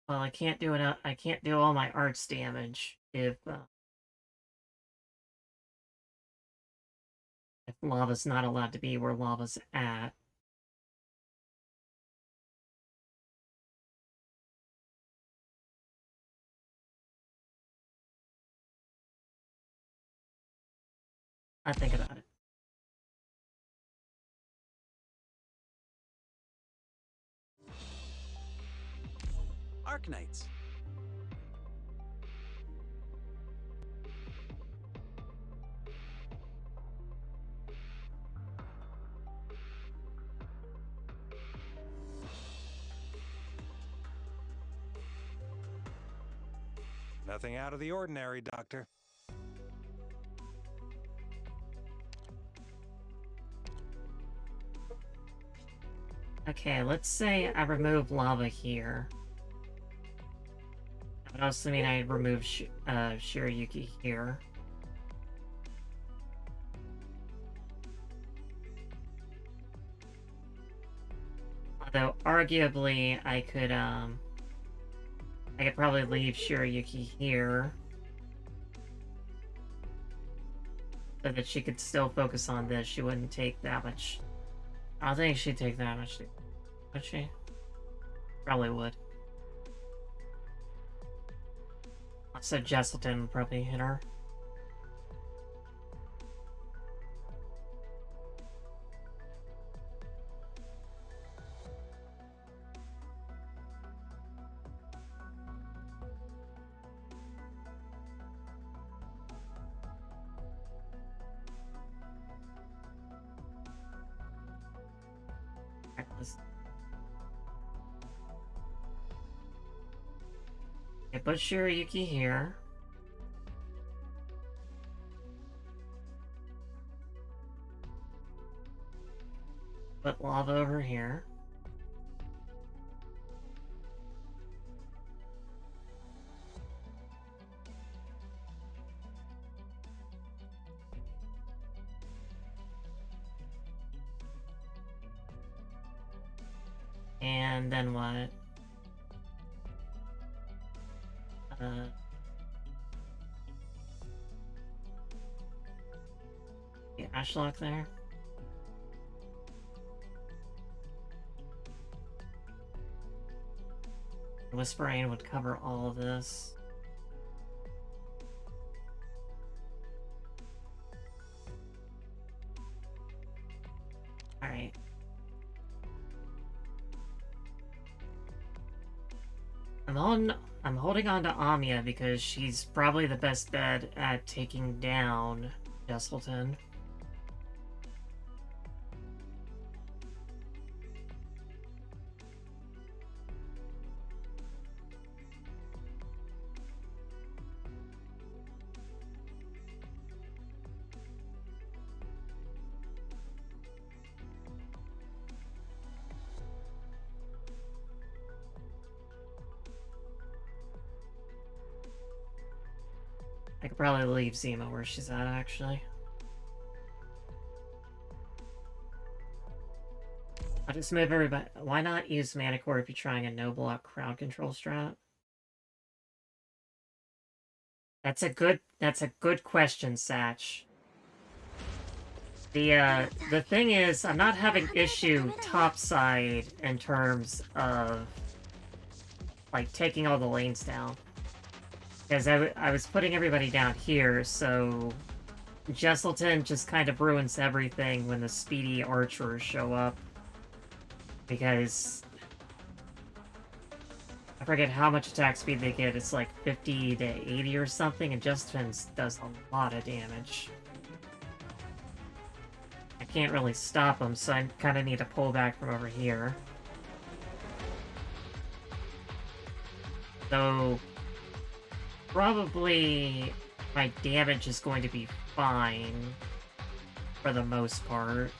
I can't do it, I can't do all my arts damage if lava's not allowed to be where lava's at. I think about it. Arknights. Nothing out of the ordinary, Doctor. Okay, let's say I remove lava here. That would also mean I remove Shirayuki here. Although, arguably, I could probably leave Shirayuki here. So that she could still focus on this. She wouldn't take that much. I don't think she'd take that much. Would she? Probably would. So Jesselton would probably hit her. Okay, put Shirayuki here. Put lava over here. And then what? The Ashlock there. Whispering would cover all of this. I'm holding on to Amiya because she's probably the best bet at taking down Jesselton. I could probably leave Zima where she's at, actually. I'll just move everybody. Why not use Mana Core if you're trying a no block crowd control strat? That's a good question, Satch. The thing is, I'm not having issue topside in terms of like taking all the lanes down. Because I was putting everybody down here, so Jesselton just kind of ruins everything when the speedy archers show up. Because I forget how much attack speed they get, it's like 50 to 80 or something, and Jesselton does a lot of damage. I can't really stop him, so I kind of need to pull back from over here. So probably my damage is going to be fine for the most part.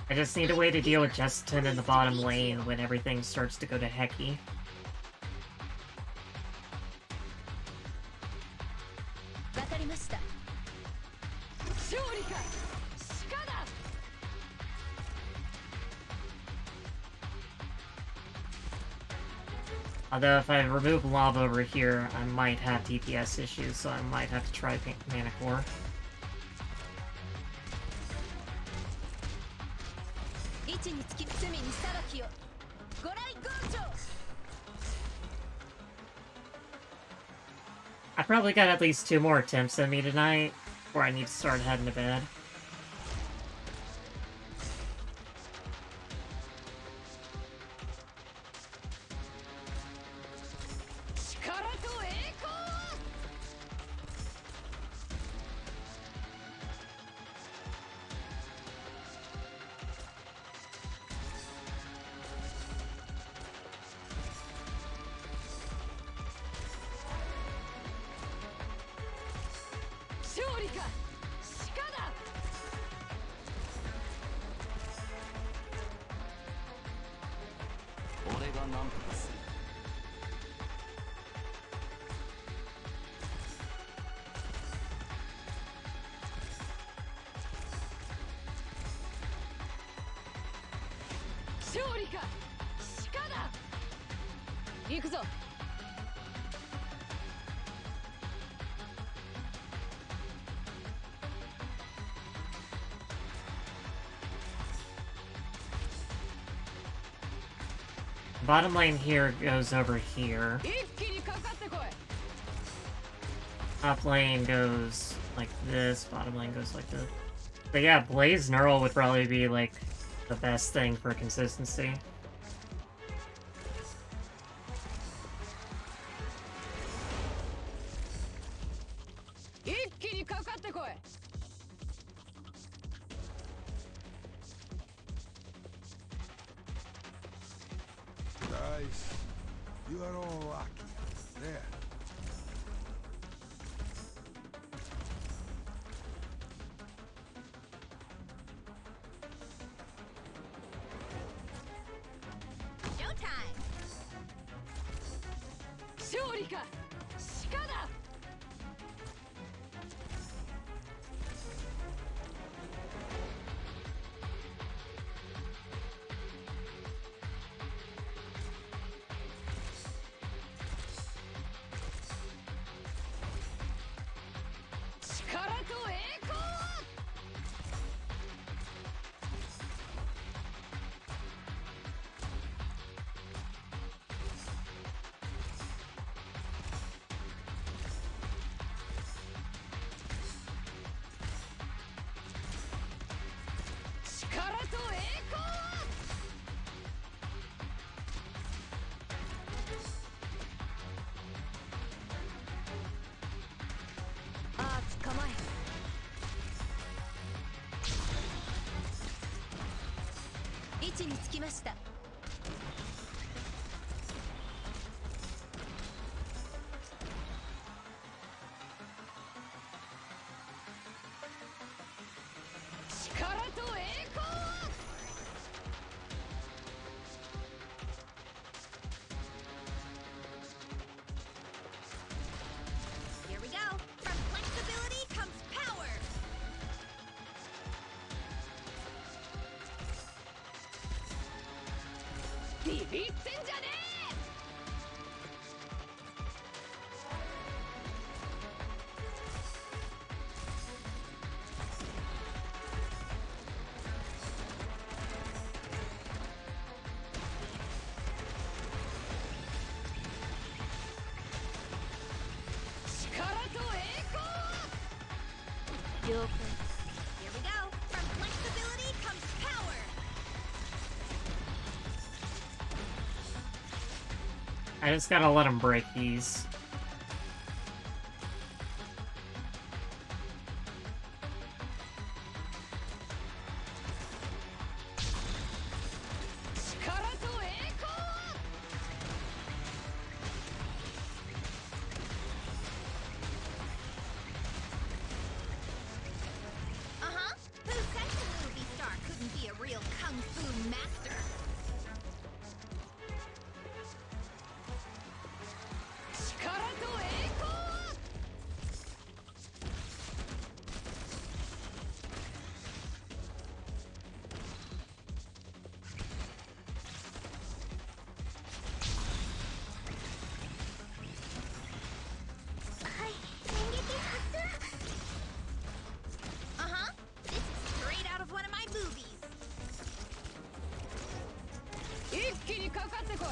I just need a way to deal with Jesselton in the bottom lane when everything starts to go to hecky. Although if I remove lava over here, I might have DPS issues, so I might have to try Mana Core. I probably got at least 2 more attempts at me tonight, before I need to start heading to bed. Bottom lane here goes over here. Top lane goes like this, bottom lane goes like this. But yeah, Blaze Neural would probably be like the best thing for consistency. Nice. You are all lucky. There. Showtime! 構え。位置につきました。力と栄光を。Here we go. From flexibility comes power. ビビってんじゃねえ。力と栄光を。了解。 Here we go. From flexibility comes power. I just gotta let him break these. Uh-huh. Who said the movie star couldn't be a real kung fu master? Uh-huh. This is straight out of one of my movies. 一気にかかってこい。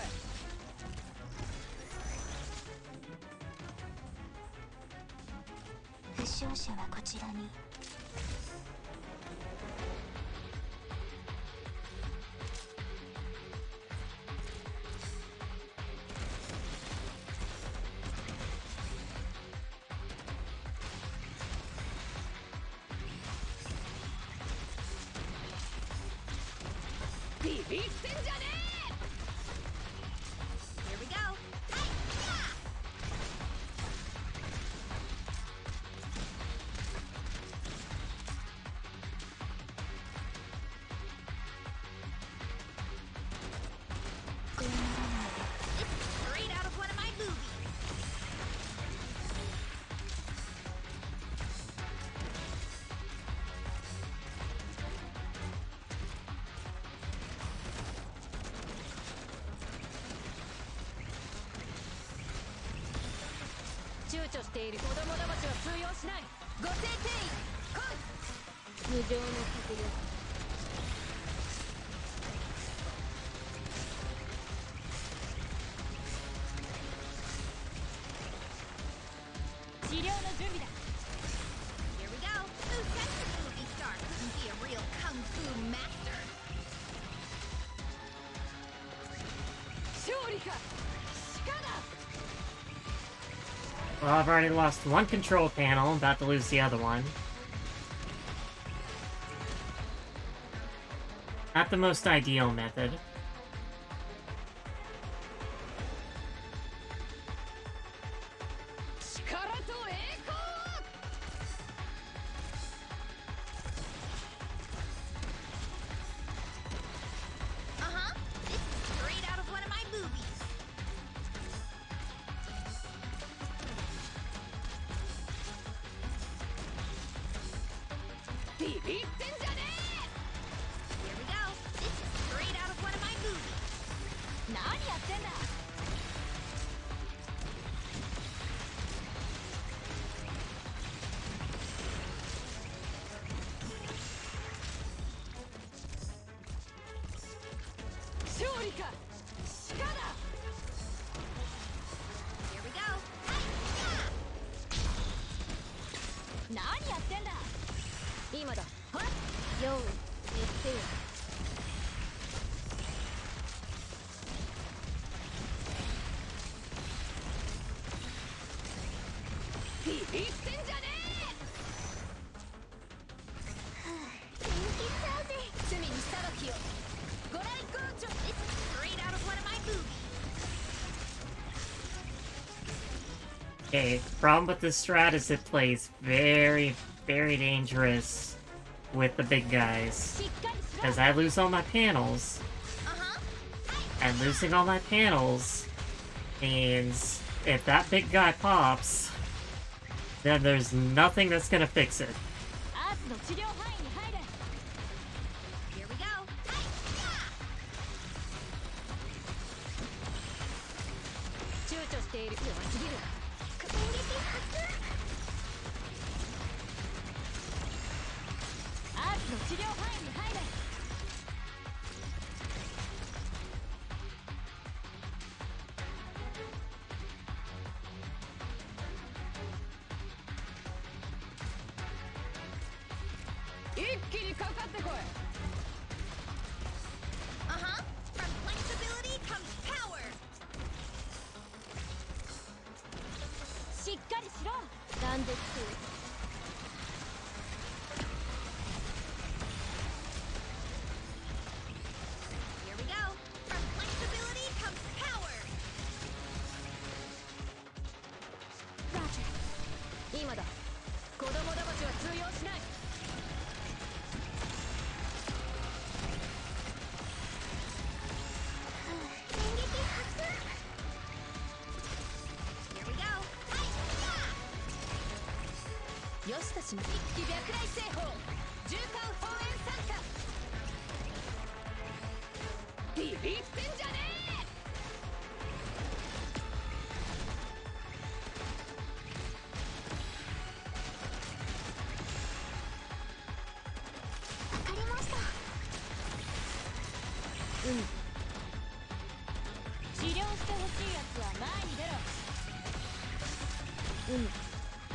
負傷者はこちらに。ビビってんじゃねえ。 Here we go. Hi-ya! こうならないで。 This is straight out of one of my movies. .躊躇している子供騙しは通用しない。ご清定員来い。無情の迫力。治療の準備だ。 Here we go. Who said the movie star couldn't be a real kung fu master? 勝利か。鹿だ。 Well, I've already lost one control panel, about to lose the other one. Not the most ideal method. Uh-huh. This is straight out of one of my movies. Here we go. This is straight out of one of my movies. 何やってんだ。勝利か。鹿だ。 Here we go. Hi-ya! 何やってんだ。今だ。はっ。用意、言ってよ。ビビってんじゃね Okay, problem with this strat is it plays very, very dangerous with the big guys. Because I lose all my panels. And losing all my panels means if that big guy pops, then there's nothing that's gonna fix it. Here we go. 躊躇している弱すぎる。アーツの治療範囲に入れ。一気にかかってこい。Uh-huh. From flexibility comes power. しっかりしろ。断絶。Here we go. From flexibility comes power. Roger. 今だ。子供騙しは通用しない。Here we go. よしとしま一気脈来製法縦貫放煙参加ビビってんじゃねわかりました。え。治療してほしいやつは前に出ろ。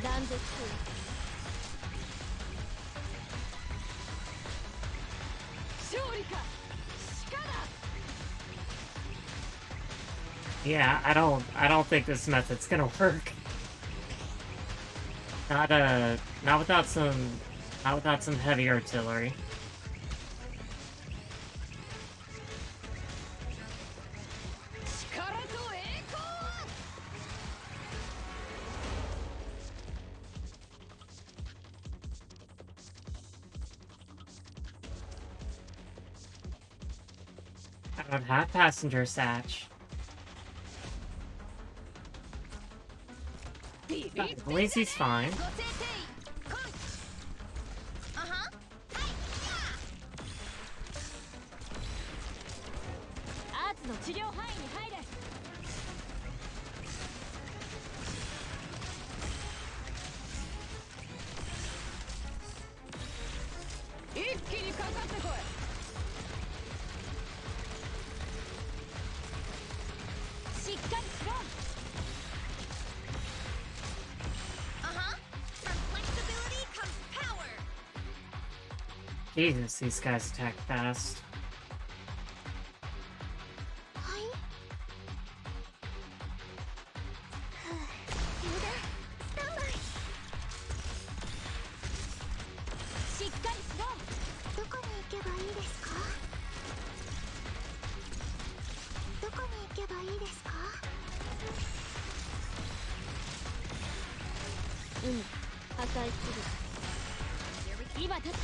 断絶。勝利か鹿だ。 Yeah, I don't think this method's gonna work. Not without some heavy artillery. 力と栄光。 I don't have passenger satch. Lazy's fine. Uh-huh. アーツの治療範囲に入れ。一気にかかってこい。しっかりしろ。 Uh-huh. From flexibility comes power. Jesus, these guys attack fast. はい。充電スタンバイ。しっかりしろ。どこに行けばいいですか？どこに行けばいいですか？破壊する。今立つ。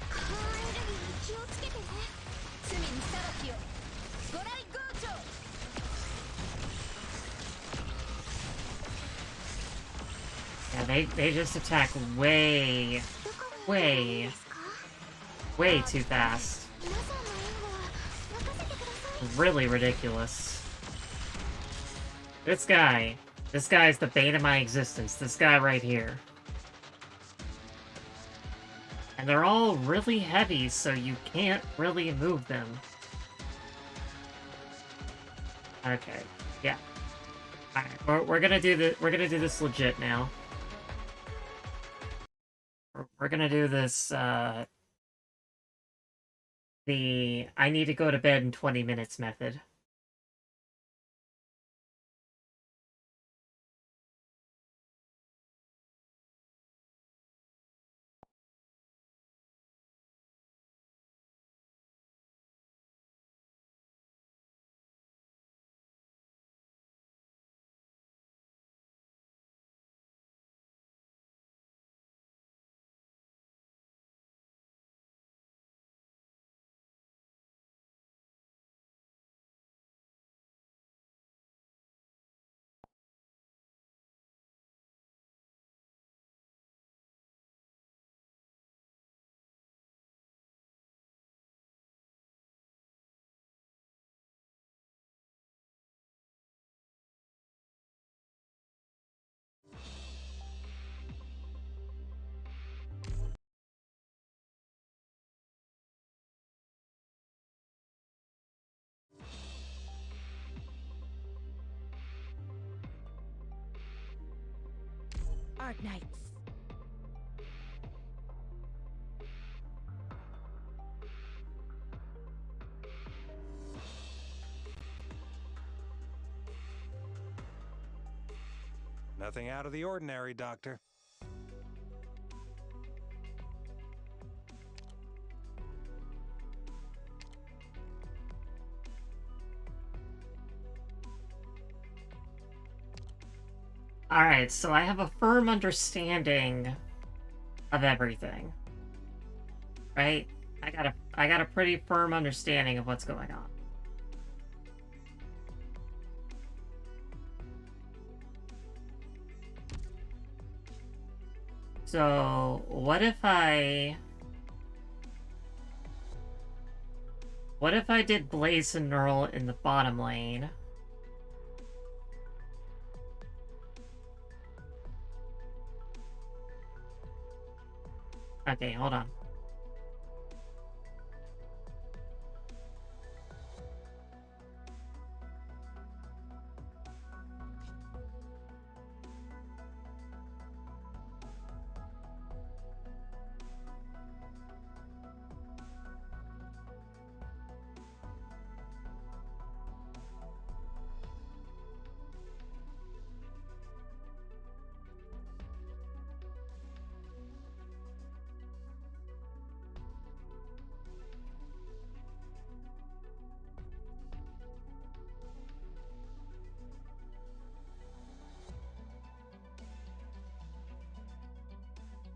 カーエネルギーに気をつけてね。罪に裁きを。ご来豪長。 Yeah, they just attack way, どこに行けばいい way, ですか？ way too fast. 皆さんの援護は任せてください。 Really ridiculous. This guy is the bane of my existence. This guy right here. And they're all really heavy, so you can't really move them. Okay, yeah. Alright, we're gonna do this legit now. We're gonna do this, the I need to go to bed in 20 minutes method. Arknights. Nothing out of the ordinary, Doctor. Alright, so I have a firm understanding of everything. Right? I got a pretty firm understanding of what's going on. So, what if I did Blaze and Neural in the bottom lane? Okay, hold on.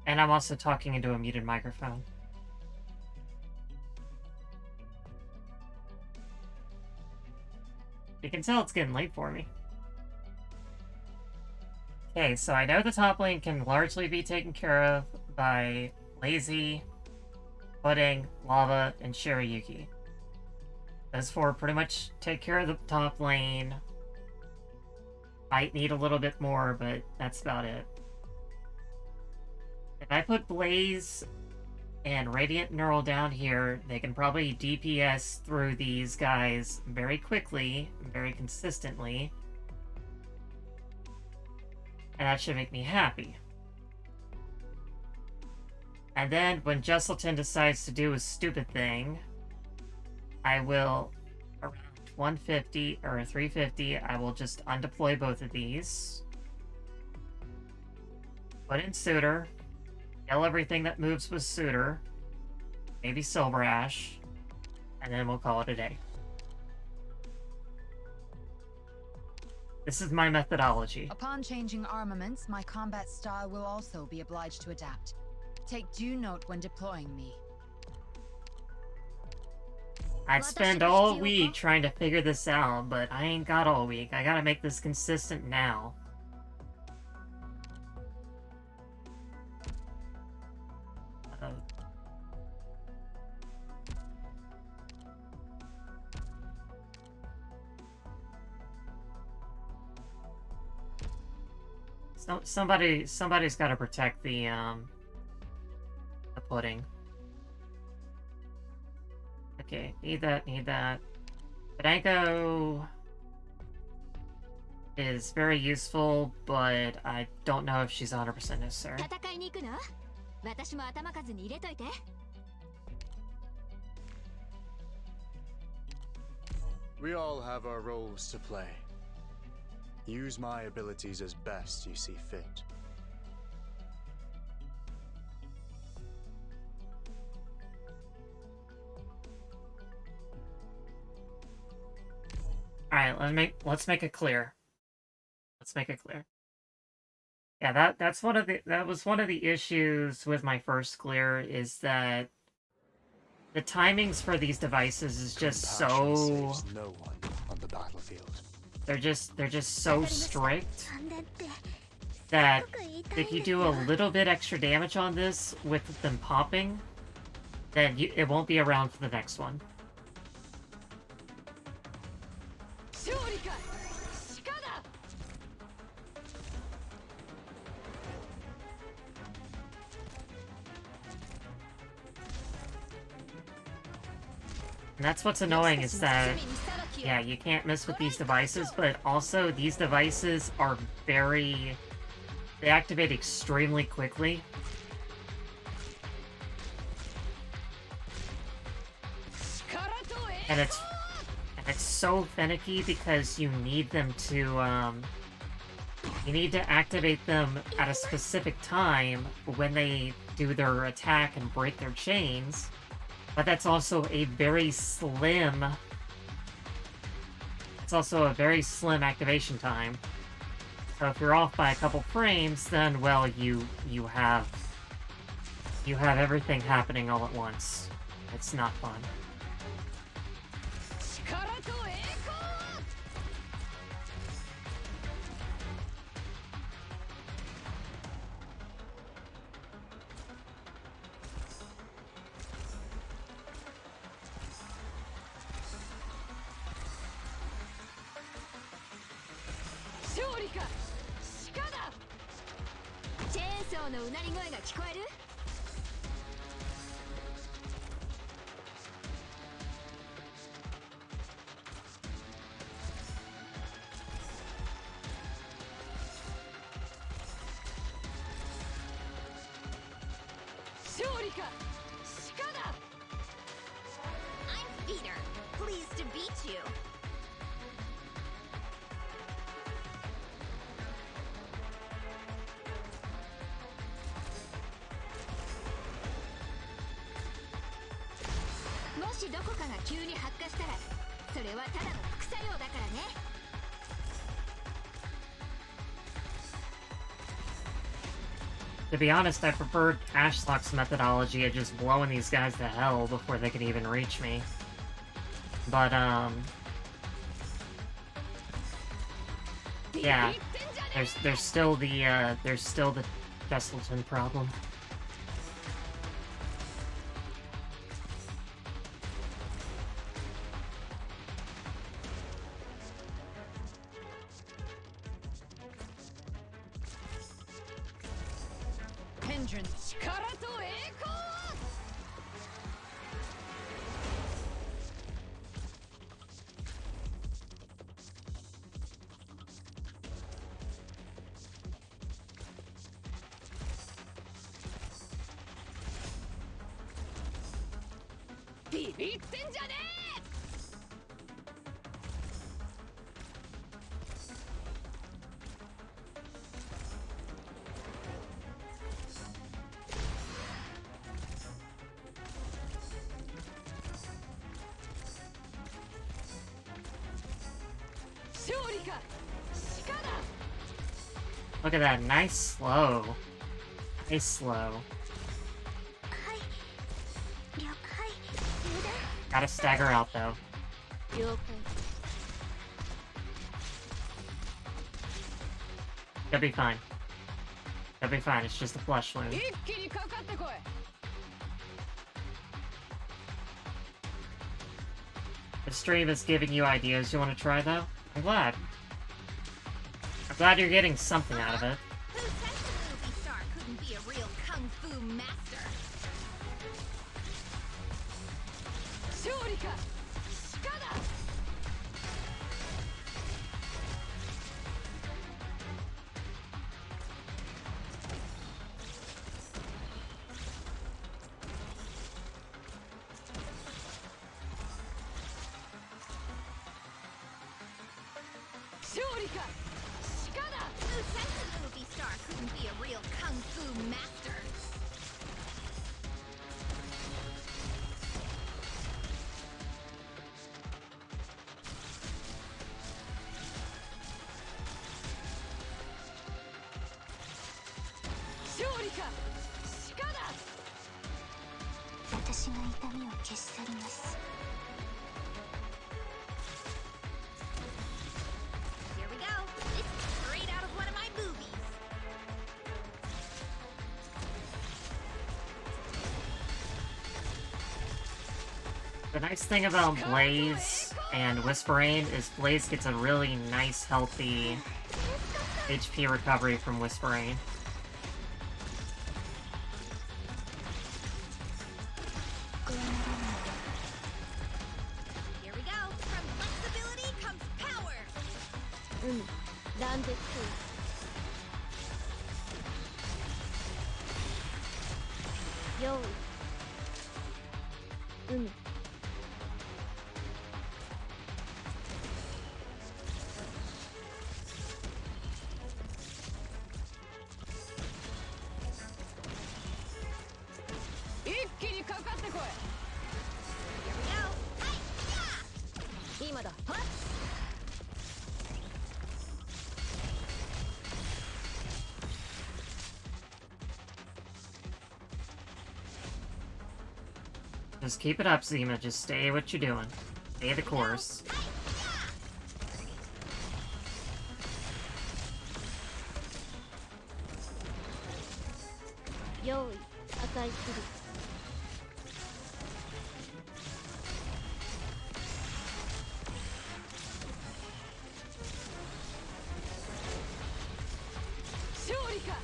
And I'm also talking into a muted microphone. You can tell it's getting late for me. Okay, so I know the top lane can largely be taken care of by Lazy, Pudding, Lava, and Shirayuki. Those four pretty much take care of the top lane. Might need a little bit more, but that's about it. If I put Blaze and Radiant Neural down here, they can probably DPS through these guys very quickly, very consistently. And that should make me happy. And then, when Jesselton decides to do a stupid thing, I will, around 150 or 350, I will just undeploy both of these. Put in Suitor. Kill everything that moves with Suitor. Maybe Silver Ash. And then we'll call it a day. This is my methodology. Upon changing armaments, my combat style will also be obliged to adapt. Take due note when deploying me. I'd spend all week trying to figure this out, but I ain't got all week. I gotta make this consistent now. Somebody's got to protect the pudding. Okay, need that. Podanko is very useful, but I don't know if she's 100% necessary. We all have our roles to play. Use my abilities as best you see fit. Alright, let's make it clear. Yeah, that was one of the issues with my first clear, is that the timings for these devices is just so saves no one on the battlefield. They're just so strict that if you do a little bit extra damage on this with them popping, then it won't be around for the next one. And that's what's annoying, is that, yeah, you can't mess with these devices, but also these devices are very They activate extremely quickly. And it's so finicky because you need them to, you need to activate them at a specific time when they do their attack and break their chains. But that's also a very slim... It's also a very slim activation time. So if you're off by a couple frames, then, well, you have everything happening all at once. It's not fun. I'm Peter. Pleased to beat you. To be honest, I preferred Ashlock's methodology of just blowing these guys to hell before they could even reach me. But, yeah, there's still the Jesselton problem. Hindrance. Look at that, nice slow. Nice slow. Gotta stagger out though. You'll be fine. You'll be fine, it's just a flesh wound. The stream is giving you ideas you want to try though? I'm glad. I'm glad you're getting something out of it. Who said the movie star couldn't be a real kung fu master? Who said the movie star couldn't be a real kung fu master? Here we go. This is straight out of one of my movies. The nice thing about Blaze and Whisperain is Blaze gets a really nice, healthy HP recovery from Whisperain. Here we go. From flexibility comes power. 用意うむ 一気にかかってこい Here we go. 今だはっ Just keep it up, Zima. Just stay what you're doing. Stay the course. 用意赤いする 勝利か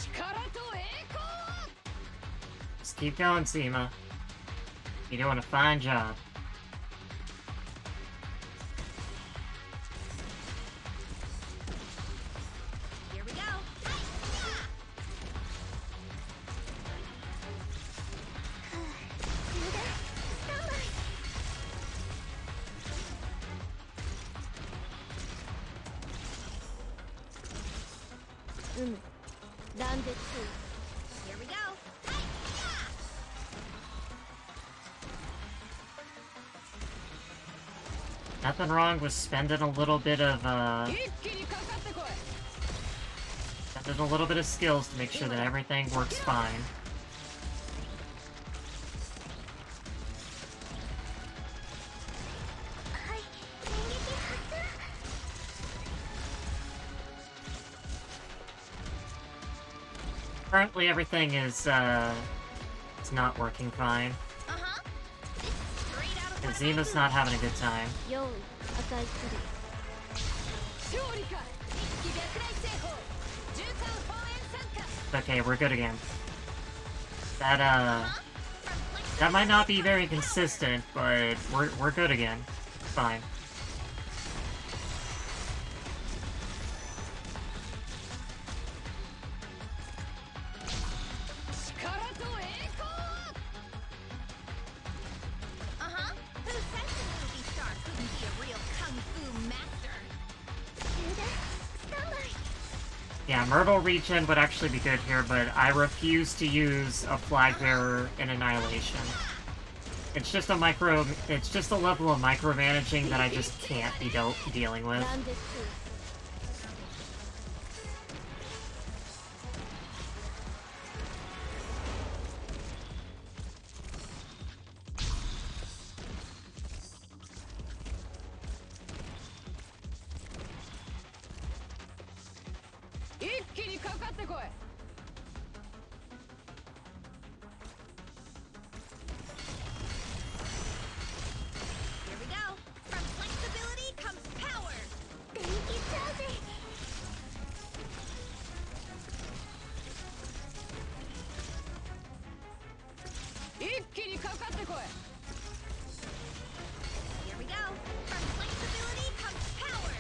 力と栄光 Just keep going, Zima. You're doing a fine job. Here we go. Here we go. Nothing wrong with spending a little bit of, 一気にかかってこい spending a little bit of skills to make sure that everything works fine. Currently, everything is, it's not working fine. Uh-huh. This is straight out of And one of my Zima's not having a good time. 用意赤いする勝利か一気逆来成功循環放円参加 Okay, we're good again. That, that might not be very consistent, but we're good again. Fine. Uh-huh. Who said the movie star couldn't be a real kung fu master? Yeah, Myrtle regen would actually be good here, but I refuse to use a flag bearer in Annihilation. It's just a level of micromanaging that I just can't be dealing with. なんです 一気にかかってこい Here we go. From flexibility comes power. Here we go. From flexibility comes power.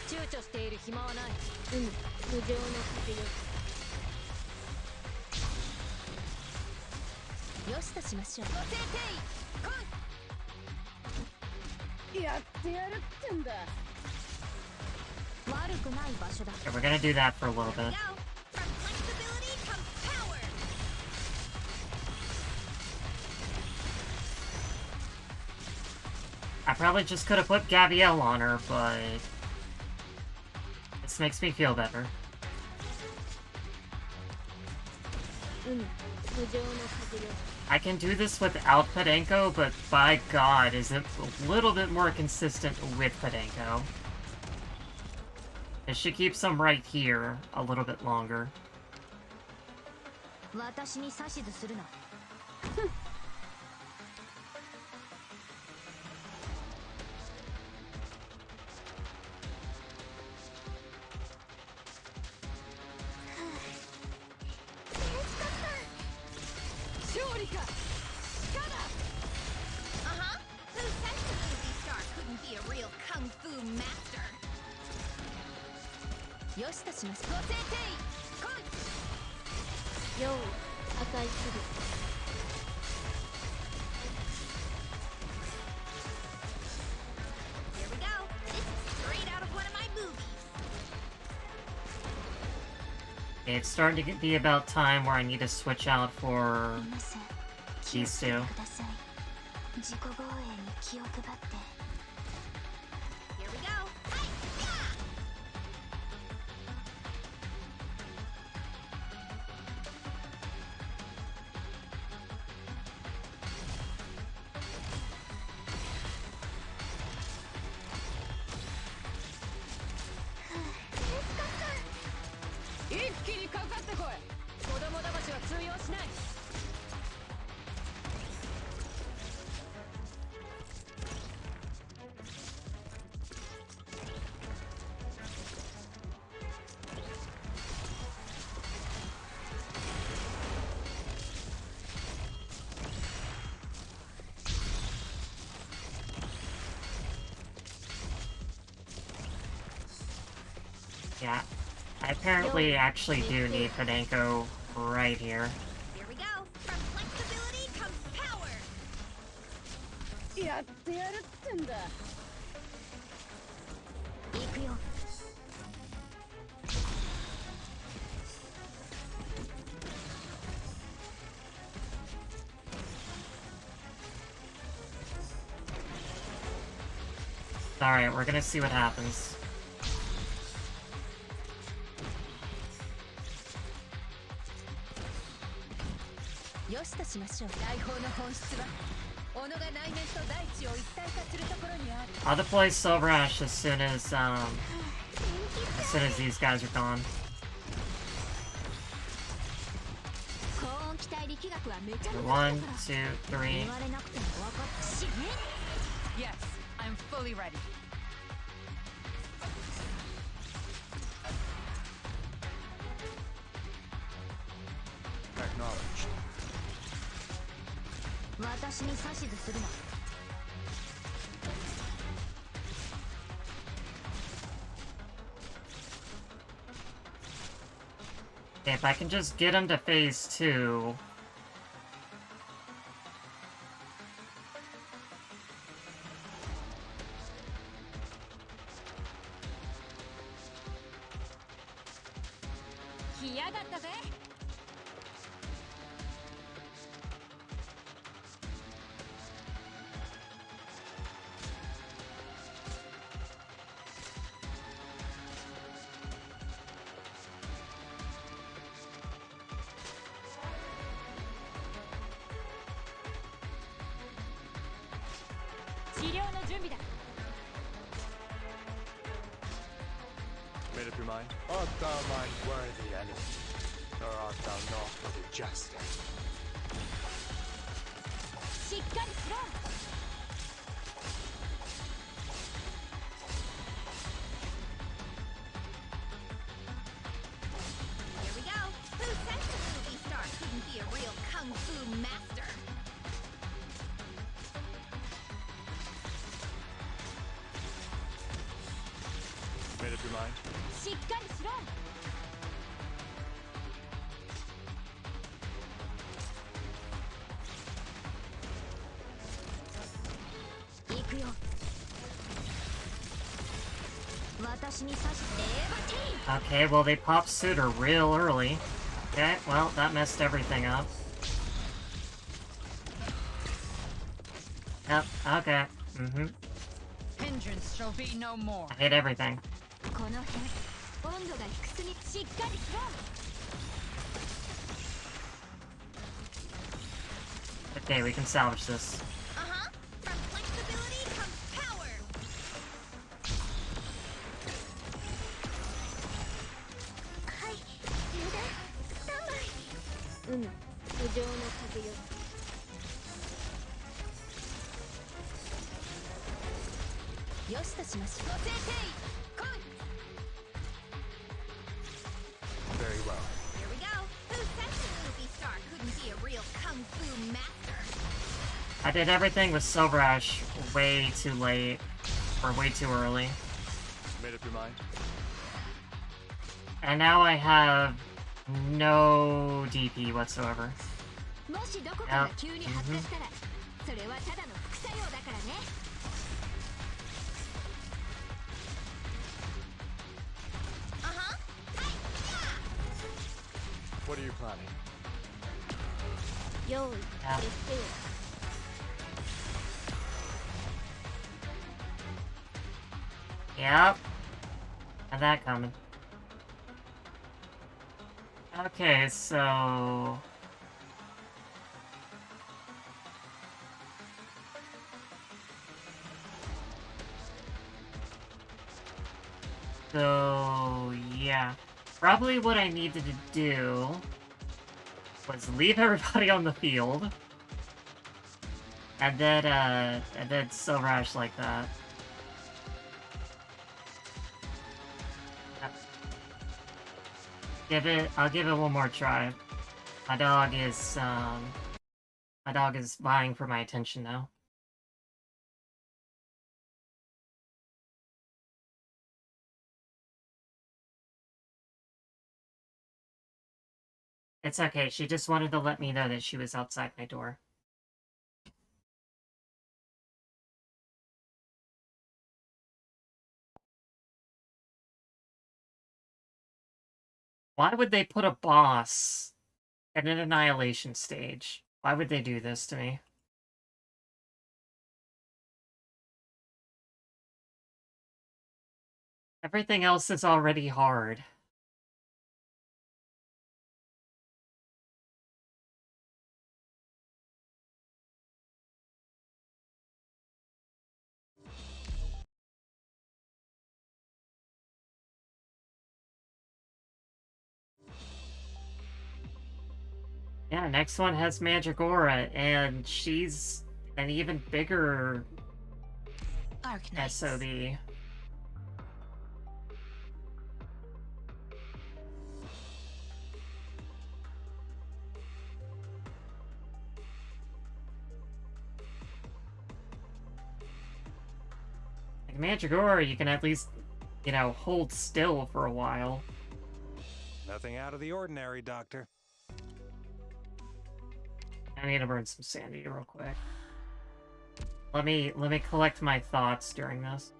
躊躇している暇はない無情の風よよしとしましょうご清定来いやってやるってんだ悪くない場所だ Okay, we're gonna do that for a little Here we bit. go. From flexibility comes power. I probably just could have put Gabrielle on her, but this makes me feel better. 無情の風よ I can do this without Podenko, but by God, is it a little bit more consistent with Podenko. It should keep some right here a little bit longer. 私に指図するな Here よしとします。個性転移来い。よう破壊する。 Here we go. This is straight out of one of my movies. It's starting to be about time where I need to switch out for いません。 these two. ください。自己防衛に気を配って Here we go. Hi! Yeah! Yeah, I apparently actually do need Podenko right here. Here we go. From flexibility comes power. やってやるってんだ。行くよ。 Alright, we're gonna see what happens. よしとしましょう。来訪の本質は己が内面と大地を一体化するところにある。 I'll deploy Silver Ash as soon as these guys are gone. 高温気体力学はめちゃめちゃだから。 One, two, three. 言われなくても分かったしね。 Yes, I'm fully ready. Acknowledged. 私に指図するな。 If I can just get him to phase 2. 来やがったぜ。 治療の準備だ。 Made up your mind? Art thou mine worthy enemy? Or art thou not of a jest? しっかりしろ。 Here we go. Who said the movie star couldn't be a real kung fu master? Made up your mind? しっかりしろ。 行くよ。私に指図。 Okay, well they popped Suitor real early. Okay, well, that messed everything up. Yep, okay. Hindrance shall be no more. I hate everything. この辺温度が低すぎ。しっかりしろ。 Okay, we can salvage this. Uh-huh. From flexibility comes power. はい。充電。スタンバイ。浮上の風よ。 よしとしましょう。個性転移来い。 Very well. Here we go. Who said the movie star couldn't be a real kung fu master? I did everything with Silver Ash way too late. Or way too early. Made up your mind? And now I have no DP whatsoever. もしどこかが急に発火したら、それはただの副作用だからね。What are you planning? 用意 Yeah. 決定。 Yep. Had that coming. Okay, so... So, yeah. Probably what I needed to do was leave everybody on the field. And then Silver Ash like that. I'll give it one more try. My dog is vying for my attention now. It's okay, she just wanted to let me know that she was outside my door. Why would they put a boss at an Annihilation stage? Why would they do this to me? Everything else is already hard. Yeah, next one has Magic Aura, and she's an even bigger Arknights. SOB. Like Magic Aura, you can at least, you know, hold still for a while. Nothing out of the ordinary, Doctor. I need to burn some sanity real quick. Let me collect my thoughts during this.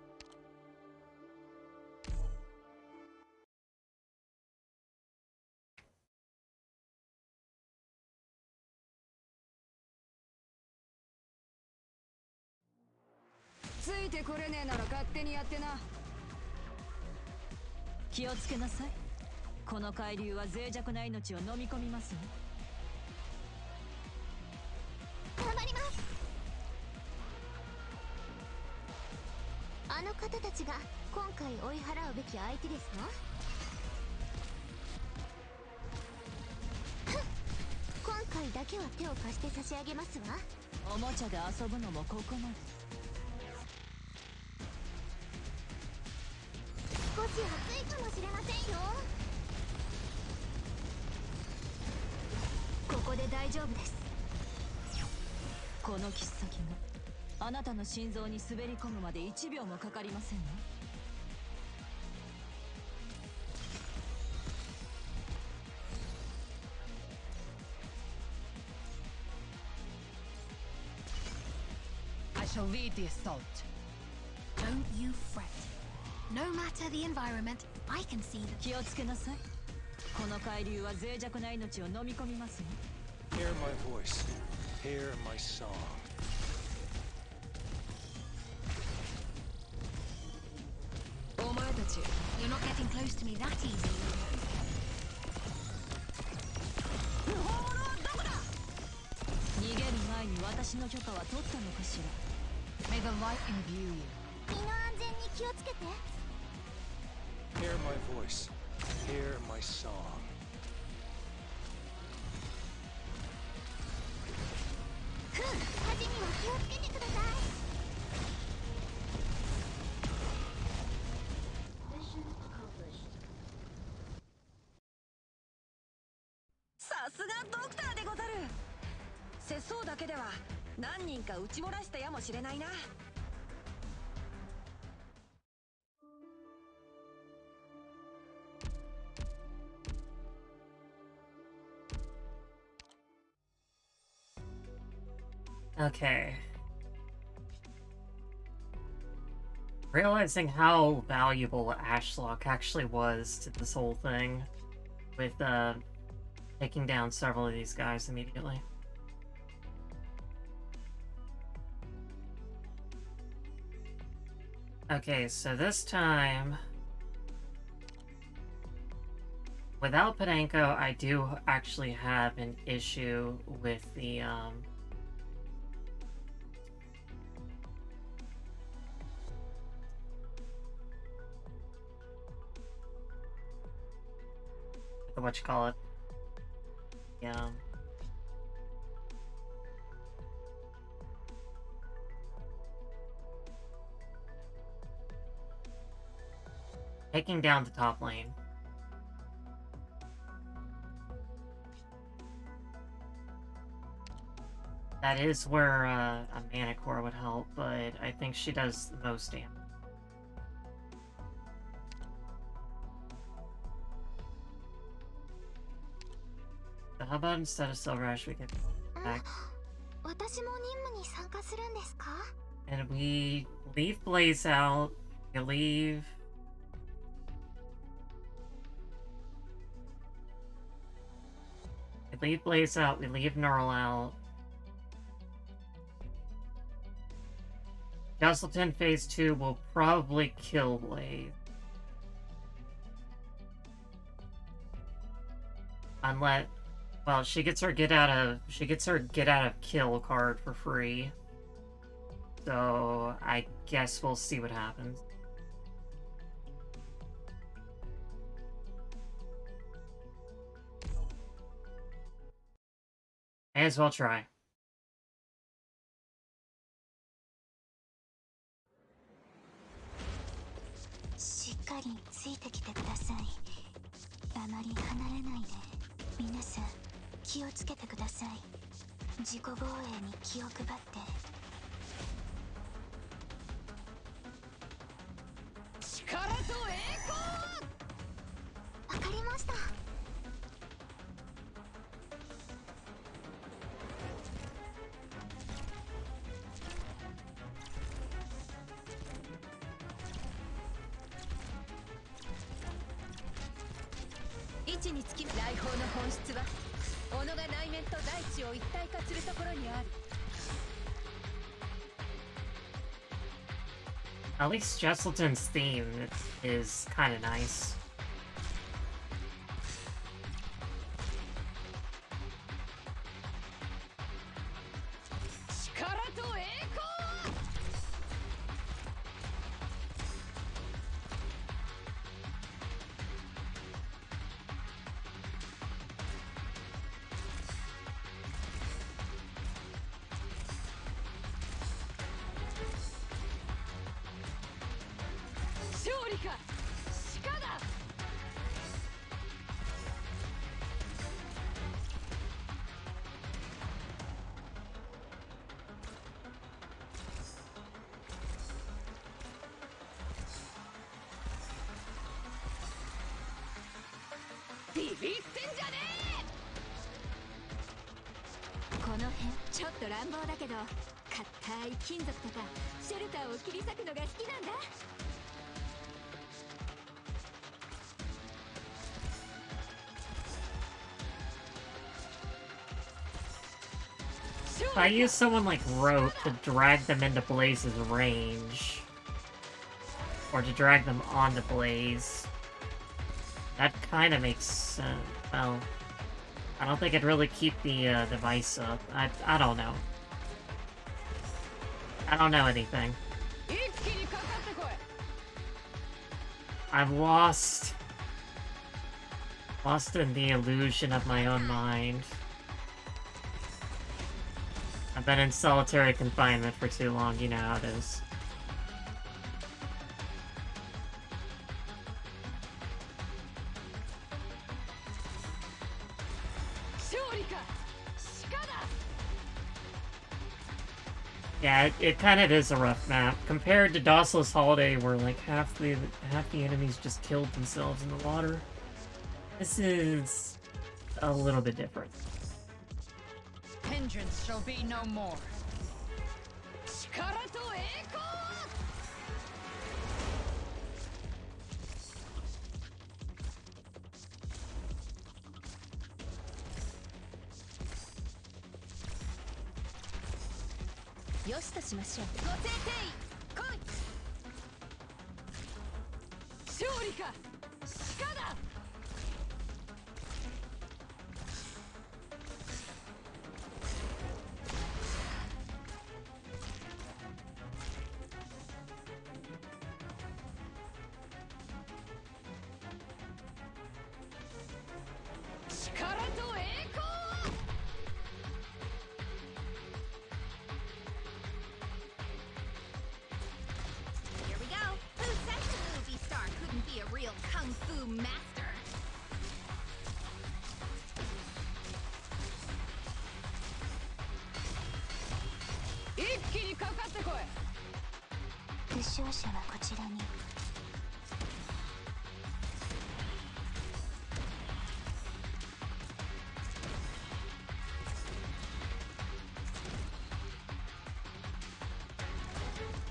I shall lead the assault. Don't you fret. No matter the environment, I can see that. Hear my voice. Hear my song. You're not getting close to me that easily. May the light imbue you. Hear my voice. Hear my song. Okay. Realizing how valuable Ashlock actually was to this whole thing, with taking down several of these guys immediately. Okay, so this time, without Podenko, I do actually have an issue with the whatchamacallit. Yeah. Taking down the top lane. That is where a mana core would help, but I think she does the most damage. So how about instead of Silver Ash, we can back 私も任務に参加するんですか? and we leave Blaze out. We leave. We leave Blaze out. We leave Knurl out. Jesselton Phase 2 will probably kill Blaze. Unless, well, she gets her get out of kill card for free. So I guess we'll see what happens. May as well try. しっかりついてきてください。あまり離れないで。皆さん、気をつけてください。自己防衛に気を配って。力と栄光！わかりました。位置につき来訪の本質は己が内面と大地を一体化するところにある。 At least Jesselton's theme is kind of nice.ちょっと乱暴だけど、硬い金属とかシェルターを切り裂くのが好きなんだ。If I use someone like Rope to drag them into Blaze's range, or to drag them onto Blaze, that kind of makes sense. Well, I don't think it'd really keep the device up. I don't know. I don't know anything. I've lost in the illusion of my own mind. I've been in solitary confinement for too long, you know how it is. Yeah, it kind of is a rough map. Compared to Dossless Holiday, where like half the enemies just killed themselves in the water. This is a little bit different. Hindrance shall be no more. よしとしましょう。ご清定来い。勝利か鹿だ。力と栄光。Here we go. Who said the movie star couldn't be a real kung fu master? 一気にかかってこい。負傷者はこちらに。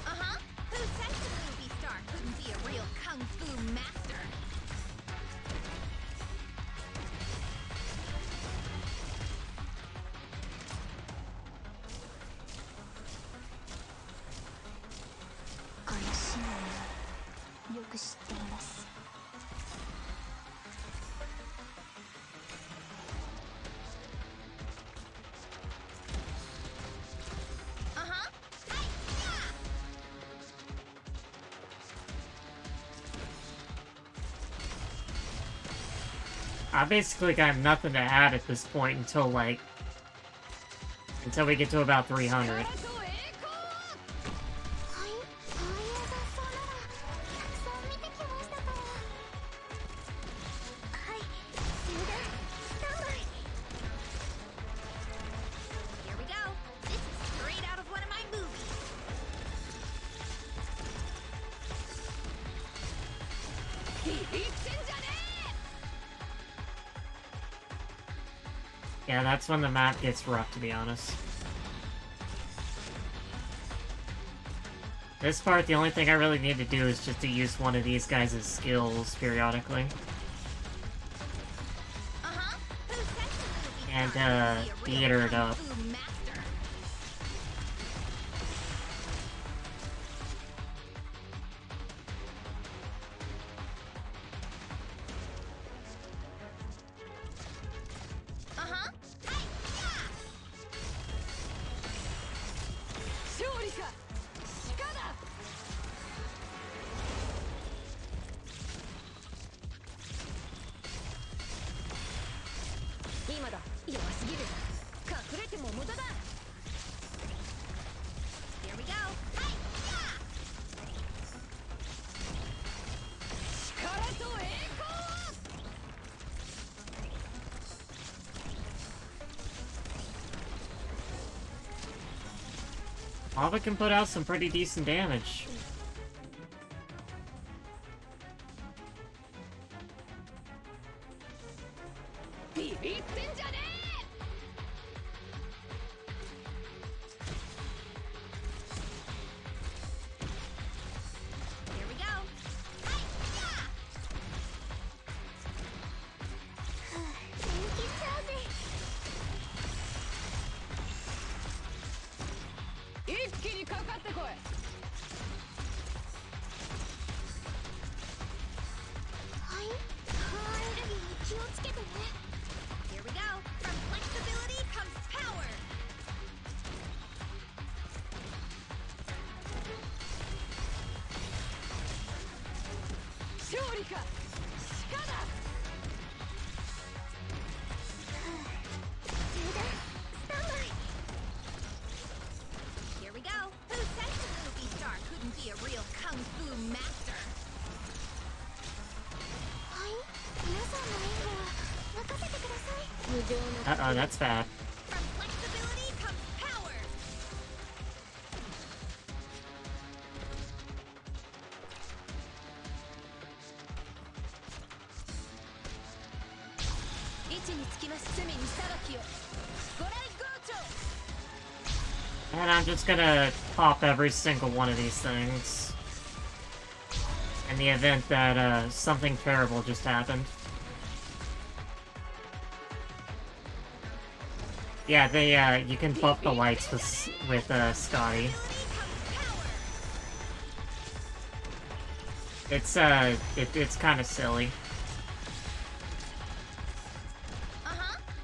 Uh-huh. Who said the movie star couldn't be a real kung fu master? この使命をよく知っています。Uh-huh. I basically got nothing to add at this point until we get to about 300. はい、そういえばそうならたくさん見てきましたから。はい、充電スタンバイ。 Here we go. This is straight out of one of my movies. Yeah, that's when the map gets rough, to be honest. This part, the only thing I really need to do is just to use one of these guys' skills periodically. Uh-huh. Who said the movie And, star couldn't be a theater real it kung up. fu master? Uh-huh. 勝利か鹿だ。今だ。弱すぎる。隠れても無駄だ。 Here we go. 力と栄光。 Lava can put out some pretty decent damage. Here we go. 人気チャージ。一気にかかってこい。はい、エネルギーに気をつけてね。 Here we go. From flexibility comes power. 勝利か鹿だ。充電スタンバイ。 Here we go. Who said the movie star couldn't be a real kung fu master? はい、皆さんの援護は任せてください。 Uh-oh, that's bad. From flexibility comes power. 位置につきます。罪に裁きを。ご来光庁。And I'm just gonna pop every single one of these things. In the event that, something terrible just happened. Yeah, they, you can buff the lights with Scotty. It's, it's kinda silly.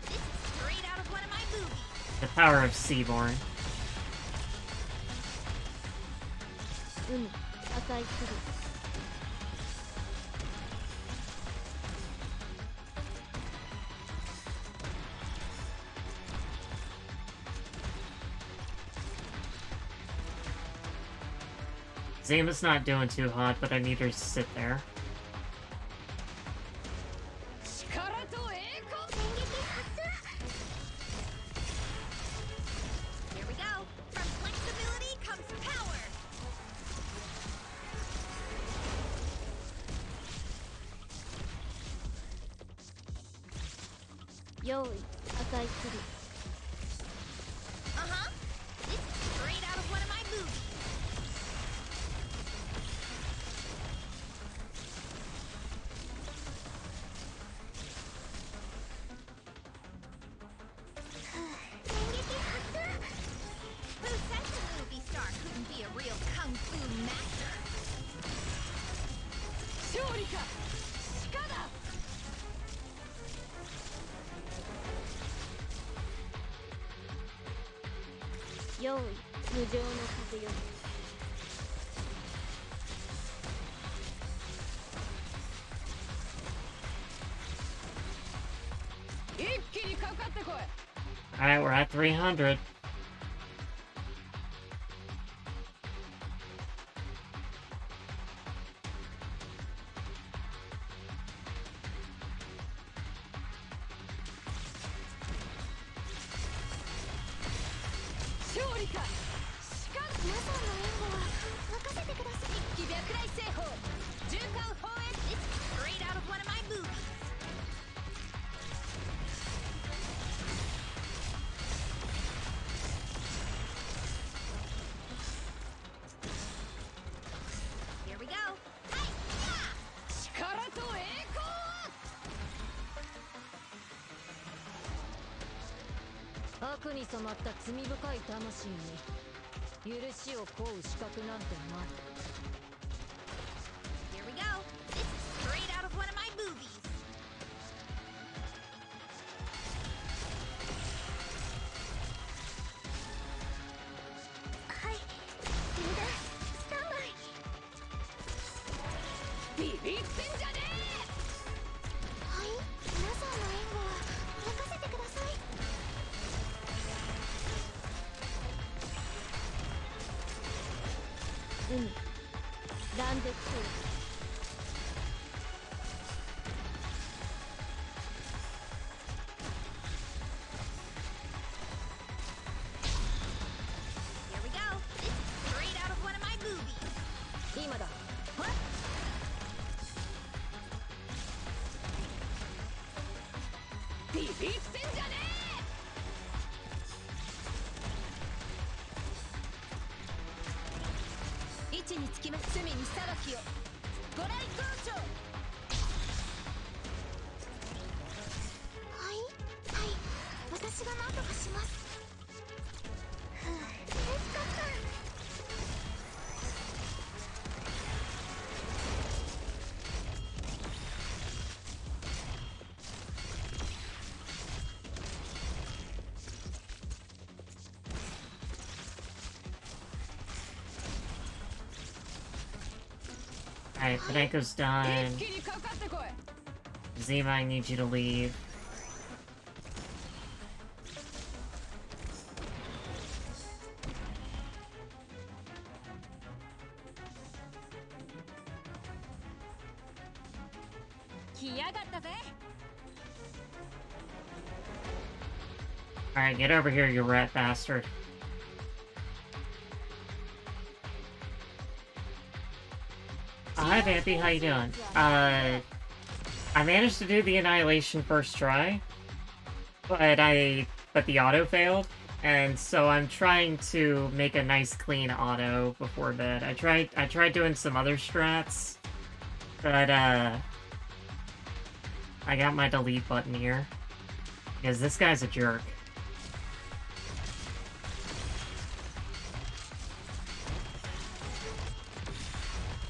This is straight out of one of my movies. The power of Seaborn. 海浅い粒 Zima's not doing too hot, but I need her to sit there. Here we go. From flexibility comes power. This is straight out of one of my movies. Who said the movie star couldn't be a real kung fu master? 勝利か鹿だ 用意無情の風よ 一気にかかってこい Alright, we're at 300. This is straight out of one of my movies. Here we go. Hi-ya! 力と栄光悪に染まった罪深い魂に許しを請う資格なんてない Here we go. This is straight out of one of my movies. Hi. Stand by. ビビってんじゃねはい皆さんの援護は任せてください海断絶する Here we go. This is straight out of one of my movies. 今だ ビビってんじゃね位置につきます罪に裁きをご来光庁はい私が何とかします助かった Alright, Padenko's done. 一気にかかってこい Zima, I need you to leave. Alright, get over here, you rat bastard. Hi, Vampy, how you doing? I managed to do the Annihilation first try, but the auto failed, And so I'm trying to make a nice clean auto before bed. I tried doing some other strats, but I got my delete button here because this guy's a jerk.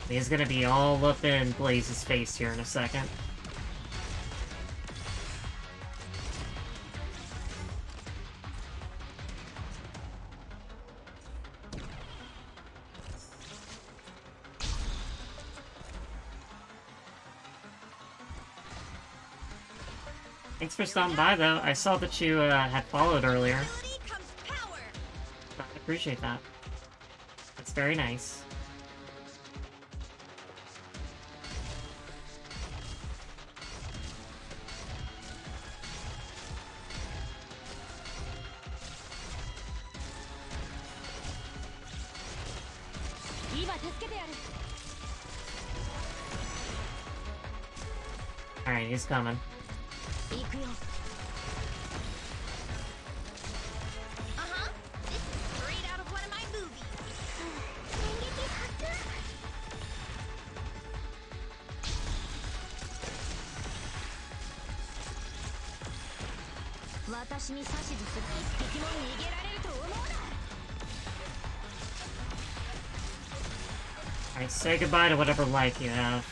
He's gonna be all up in Blaze's face here in a second. Thanks for stopping by, though. I saw that you had followed earlier. I appreciate that. That's very nice. Alright, he's coming. Uh-huh. This is straight out of one of my movies. Alright, say goodbye to whatever life you have.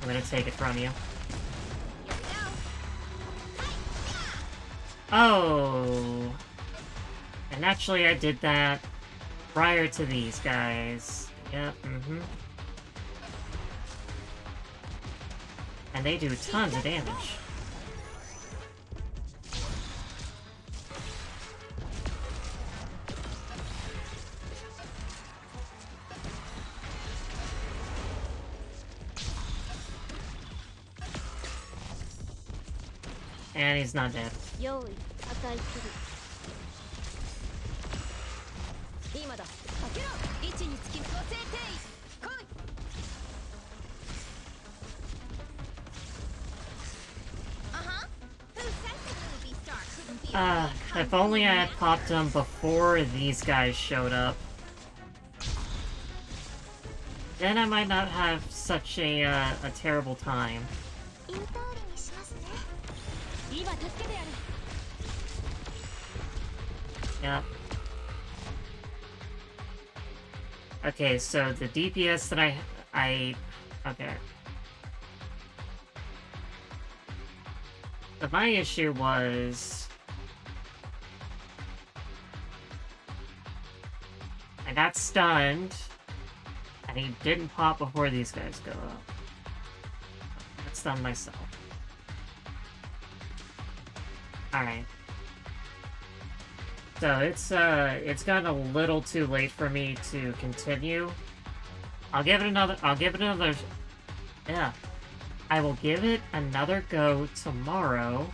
I'm gonna take it from you. Oh! And actually I did that prior to these guys. Yep, And they do tons of damage. And he's not dead. If only I had popped him before these guys showed up. Then I might not have such a terrible time. Yep. Okay, so the DPS that okay. So my issue was... I got stunned, and he didn't pop before these guys go up. I got stunned myself. Alright. So it's gotten a little too late for me to continue. I'll give it another, yeah. I will give it another go tomorrow.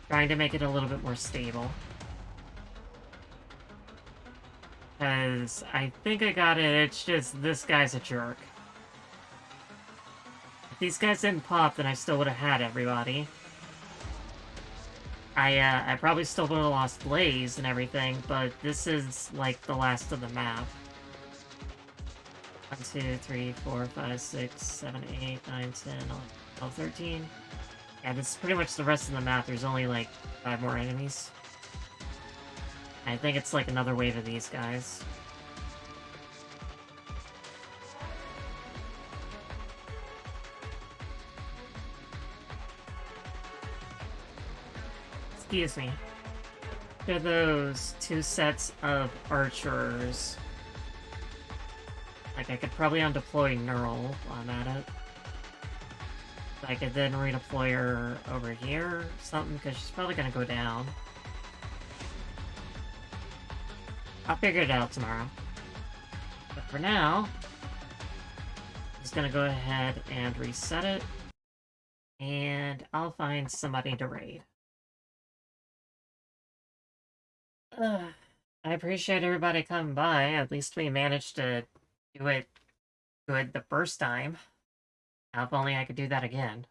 Trying to make it a little bit more stable. Because I think I got it, it's just this guy's a jerk. If these guys didn't pop, then I still would have had everybody. I probably still would have lost Blaze and everything, but this is, like, the last of the map. 1, 2, 3, 4, 5, 6, 7, 8, 9, 10, 11, 12, 13. Yeah, this is pretty much the rest of the map. There's only, like, 5 more enemies. I think it's, like, another wave of these guys. Excuse me. To those 2 sets of archers. Like, I could probably undeploy Neural while I'm at it. I could then redeploy her over here or something, because she's probably gonna go down. I'll figure it out tomorrow. But for now, I'm just gonna go ahead and reset it. And I'll find somebody to raid. I appreciate everybody coming by. At least we managed to do it good the first time. Now, if only I could do that again.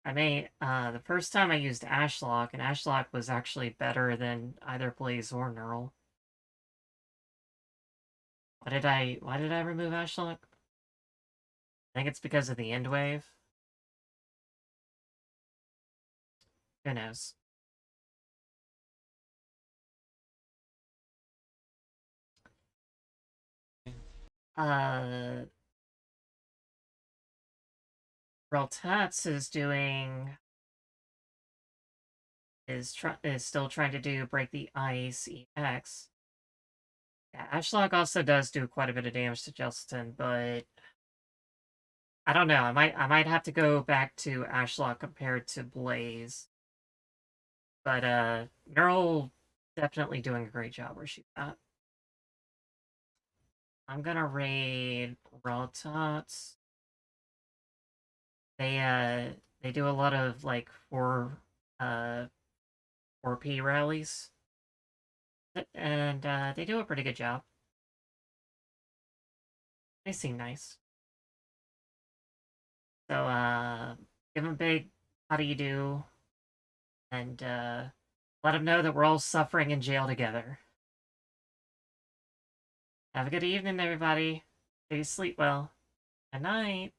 The first time I used Ashlock, and Ashlock was actually better than either Blaze or Neural. Why did I remove Ashlock? I think it's because of the end wave. Who knows? Reltats is still trying to do Break the Ice EX. Yeah, Ashlock also does do quite a bit of damage to Justin, but I don't know. I might have to go back to Ashlock compared to Blaze. But Neural definitely doing a great job where she's at. I'm gonna raid Reltats. They do a lot of like 4P rallies. And they do a pretty good job. They seem nice. So give them a big how do you do, and let them know that we're all suffering in jail together. Have a good evening, everybody. Please sleep well. Good night.